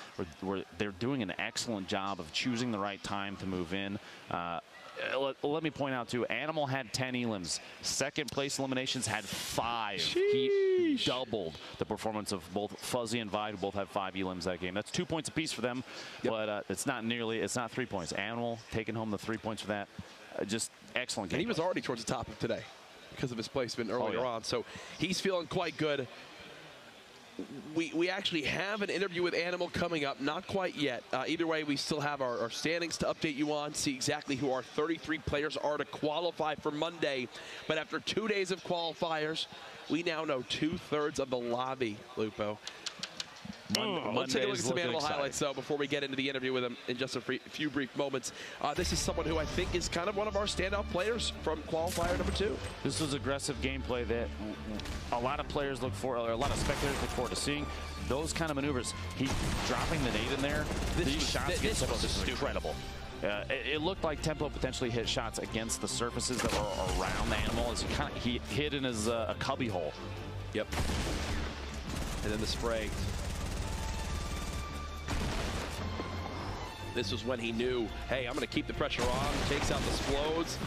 they're doing an excellent job of choosing the right time to move in. Let me point out, too, Animal had 10 elims. Second place eliminations had 5. Sheesh. He doubled the performance of both Fuzzy and Vibe, who both had 5 elims that game. That's 2 points apiece for them, but it's not 3 points. Animal taking home the 3 points for that. Just excellent game. And he was already towards the top of today. because of his placement earlier on. So he's feeling quite good. We actually have an interview with Animal coming up, not quite yet. Either way, we still have our standings to update you on, see exactly who our 33 players are to qualify for Monday. But after 2 days of qualifiers, we now know 2/3 of the lobby, Lupo. Let's take a look at some Animal highlights, though, before we get into the interview with him in just a few brief moments. This is someone who I think is kind of one of our standout players from qualifier number 2. This was aggressive gameplay that a lot of players look for, or a lot of spectators look forward to seeing. Those kind of maneuvers. He dropping the nade in there. These shots get Tempo. This is incredible. It looked like Tempo potentially hit shots against the surfaces that were around the Animal as he hid in his a cubby hole. Yep. And then the spray. This was when he knew, hey, I'm going to keep the pressure on. Takes out the Splodes.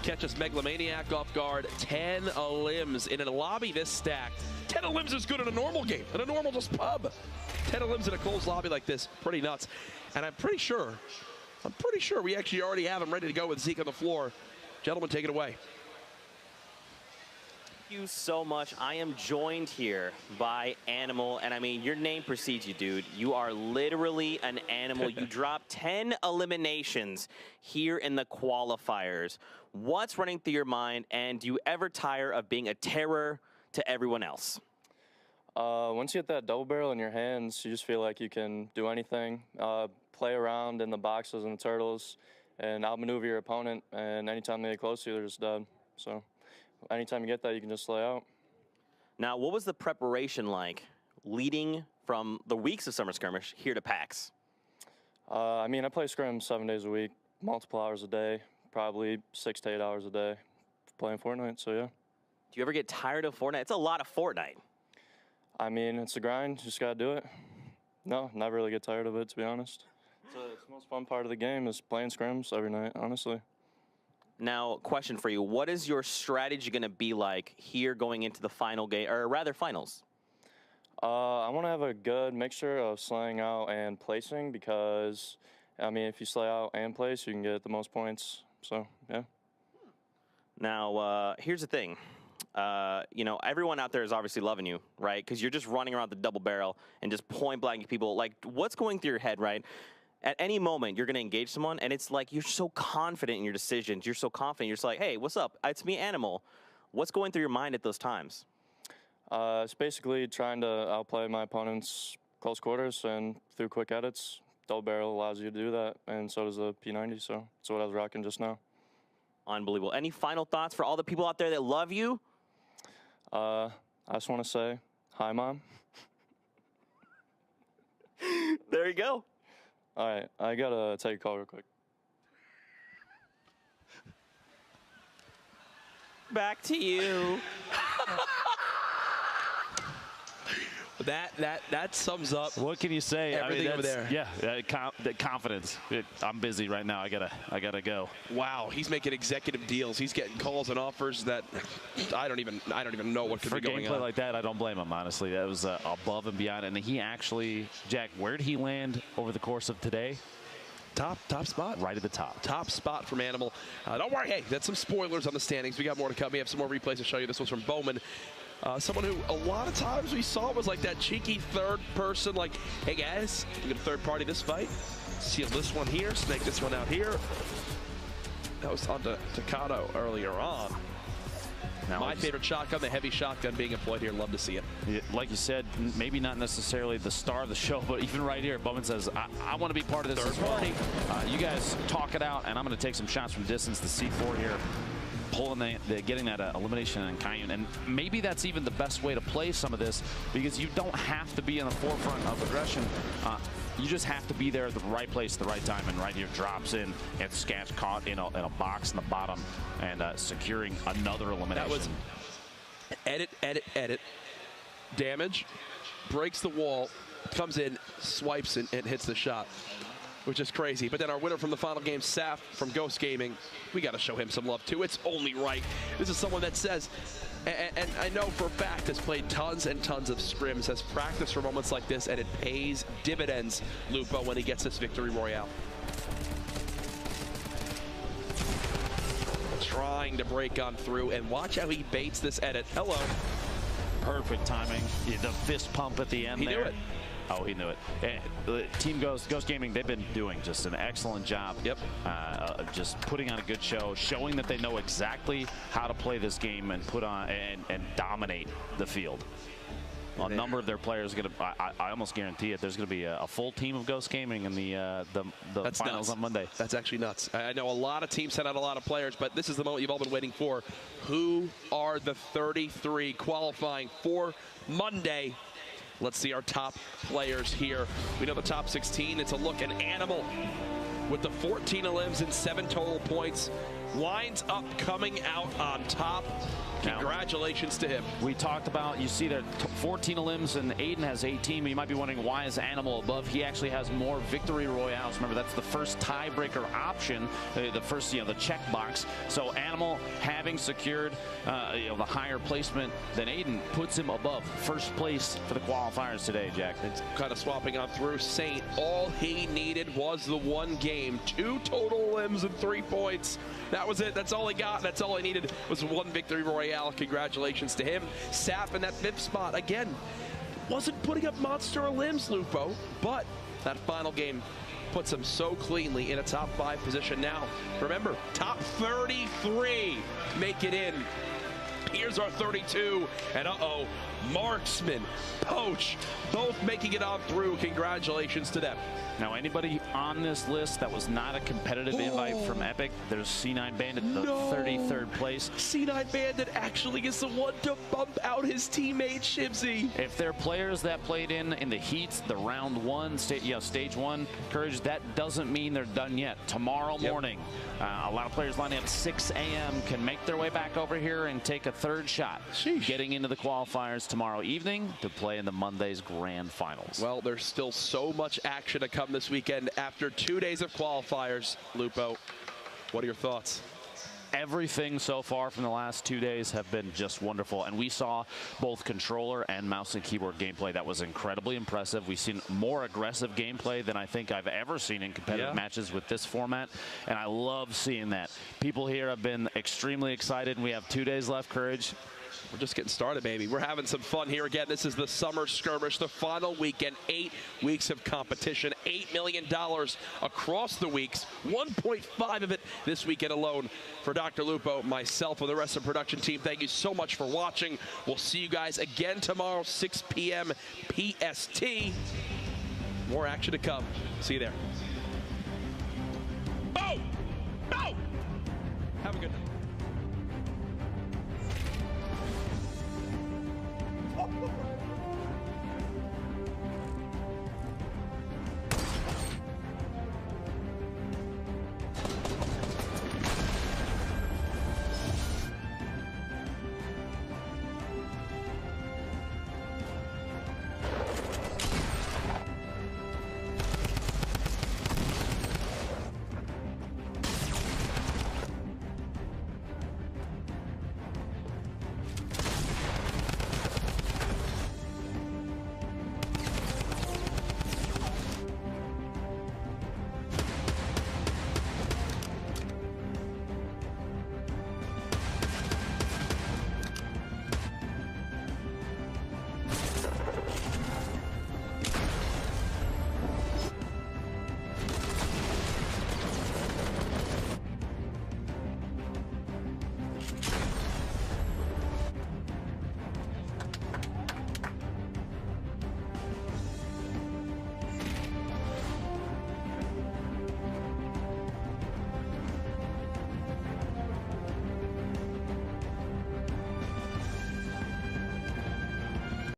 Catches Megalomaniac off guard. 10 elims in a lobby this stacked. 10 elims is good in a normal game, in a normal just pub. 10 elims in a closed lobby like this, pretty nuts. And I'm pretty sure we actually already have him ready to go with Zeke on the floor. Gentlemen, take it away. Thank you so much. I am joined here by Animal, and I mean, your name precedes you, dude. You are literally an animal. You dropped 10 eliminations here in the qualifiers. What's running through your mind, and do you ever tire of being a terror to everyone else? Once you get that double barrel in your hands, you just feel like you can do anything. Play around in the boxes and the turtles, and outmaneuver your opponent, and anytime they get close to you, they're just dead. So anytime you get that, you can just lay out. Now, what was the preparation like leading from the weeks of Summer Skirmish here to PAX? I mean, I play Scrim 7 days a week, multiple hours a day, probably 6 to 8 hours a day playing Fortnite, so yeah. Do you ever get tired of Fortnite? It's a lot of Fortnite. I mean, it's a grind, just gotta do it. No, never really get tired of it, to be honest. It's the most fun part of the game is playing scrims every night, honestly. Now, question for you. What is your strategy going to be like here going into the final game, or rather finals? I want to have a good mixture of slaying out and placing because, I mean, if you slay out and place, you can get the most points. So, yeah. Now, here's the thing. You know, everyone out there is obviously loving you, right? Because you're just running around the double barrel and just point blanking people. Like, what's going through your head, right? At any moment, you're going to engage someone, and it's like you're so confident in your decisions. You're so confident. You're just like, hey, what's up? It's me, Animal. What's going through your mind at those times? It's basically trying to outplay my opponent's close quarters, and through quick edits, double barrel allows you to do that, and so does the P90, so that's what I was rocking just now. Unbelievable. Any final thoughts for all the people out there that love you? I just want to say, hi, Mom. There you go. All right, I got to take a call real quick. Back to you. That sums up. What can you say? Everything over there. Yeah, the confidence. I'm busy right now. I gotta go. Wow, he's making executive deals. He's getting calls and offers that I don't even know what could be going on. For gameplay like that, I don't blame him. Honestly, that was above and beyond. And he actually, Jack, where did he land over the course of today? Top spot. Right at the top. Top spot from Animal. Don't worry, hey, that's some spoilers on the standings. We got more to come. We have some more replays to show you. This one's from Bowman. Someone who a lot of times we saw was like that cheeky third person, like, hey guys, we're going to third party this fight. Seal this one here, snake this one out here. That was on to Takano earlier on. Now my favorite shotgun, the heavy shotgun being employed here. Love to see it. Like you said, maybe not necessarily the star of the show, but even right here, Bowman says, I want to be part of this as well. You guys talk it out, and I'm going to take some shots from distance. The C4 here, pulling getting that elimination on Cayenne. And maybe that's even the best way to play some of this, because you don't have to be in the forefront of aggression. You just have to be there at the right place at the right time, and right here drops in, and Scatch caught in a box in the bottom, and securing another elimination. That was edit. Damage, breaks the wall, comes in, swipes, and hits the shot, which is crazy. But then our winner from the final game, Saf from Ghost Gaming, we got to show him some love too. It's only right. This is someone that says, and I know for a fact has played tons and tons of scrims, has practiced for moments like this, and it pays dividends, Lupo, when he gets this victory royale. trying to break on through, and watch how he baits this edit. Hello. Perfect timing. The fist pump at the end He there. knew it. Oh, he knew it. The Team Ghost Gaming, they've been doing just an excellent job. Yep. Just putting on a good show, showing that they know exactly how to play this game and put on and dominate the field. A number of their players are going to, I almost guarantee it, there's going to be a full team of Ghost Gaming in the That's finals nuts. on Monday. That's actually nuts. I know a lot of teams sent out a lot of players, but this is the moment you've all been waiting for. Who are the 33 qualifying for Monday? Let's see our top players here. We know the top 16. It's a look at Animal with the 14 elims and 7 total points. Lines up coming out on top. Congratulations to him. We talked about, you see there 14 elims and Aiden has 18. You might be wondering, why is Animal above? He actually has more victory royales. Remember, that's the first tiebreaker option, the first, the checkbox. So Animal, having secured the higher placement than Aiden, puts him above first place for the qualifiers today, Jack. It's kind of swapping on through. Saint, all he needed was the one game. 2 total elims and 3 points. That was it. That's all he got. That's all he needed was one victory royale. Congratulations to him. Sap in that 5th spot. Again, wasn't putting up monster limbs, Lupo, but that final game puts him so cleanly in a top 5 position now. Remember, top 33 make it in. Here's our 32, and Marksman, Poach, both making it on through. Congratulations to them. Now, anybody on this list that was not a competitive invite from Epic, there's C9 Bandit, the 33rd place. C9 Bandit actually is the one to bump out his teammate, Shibsy. If they're players that played in the heats, the round 1, stage 1, Courage, that doesn't mean they're done yet. Tomorrow morning, a lot of players lining up 6 a.m. can make their way back over here and take a 3rd shot. Sheesh. Getting into the qualifiers tomorrow evening to play in the Monday's grand finals. Well, there's still so much action to come this weekend after 2 days of qualifiers. Lupo, what are your thoughts? Everything so far from the last 2 days have been just wonderful, and we saw both controller and mouse and keyboard gameplay that was incredibly impressive. We've seen more aggressive gameplay than I think I've ever seen in competitive matches with this format, and I love seeing that. People here have been extremely excited, and we have 2 days left, Courage. We're just getting started, baby. We're having some fun here again. This is the Summer Skirmish, the final weekend. 8 weeks of competition, $8 million across the weeks, 1.5 of it this weekend alone. For Dr. Lupo, myself, and the rest of the production team, thank you so much for watching. We'll see you guys again tomorrow, 6 p.m. PST. More action to come. See you there. Oh! Oh!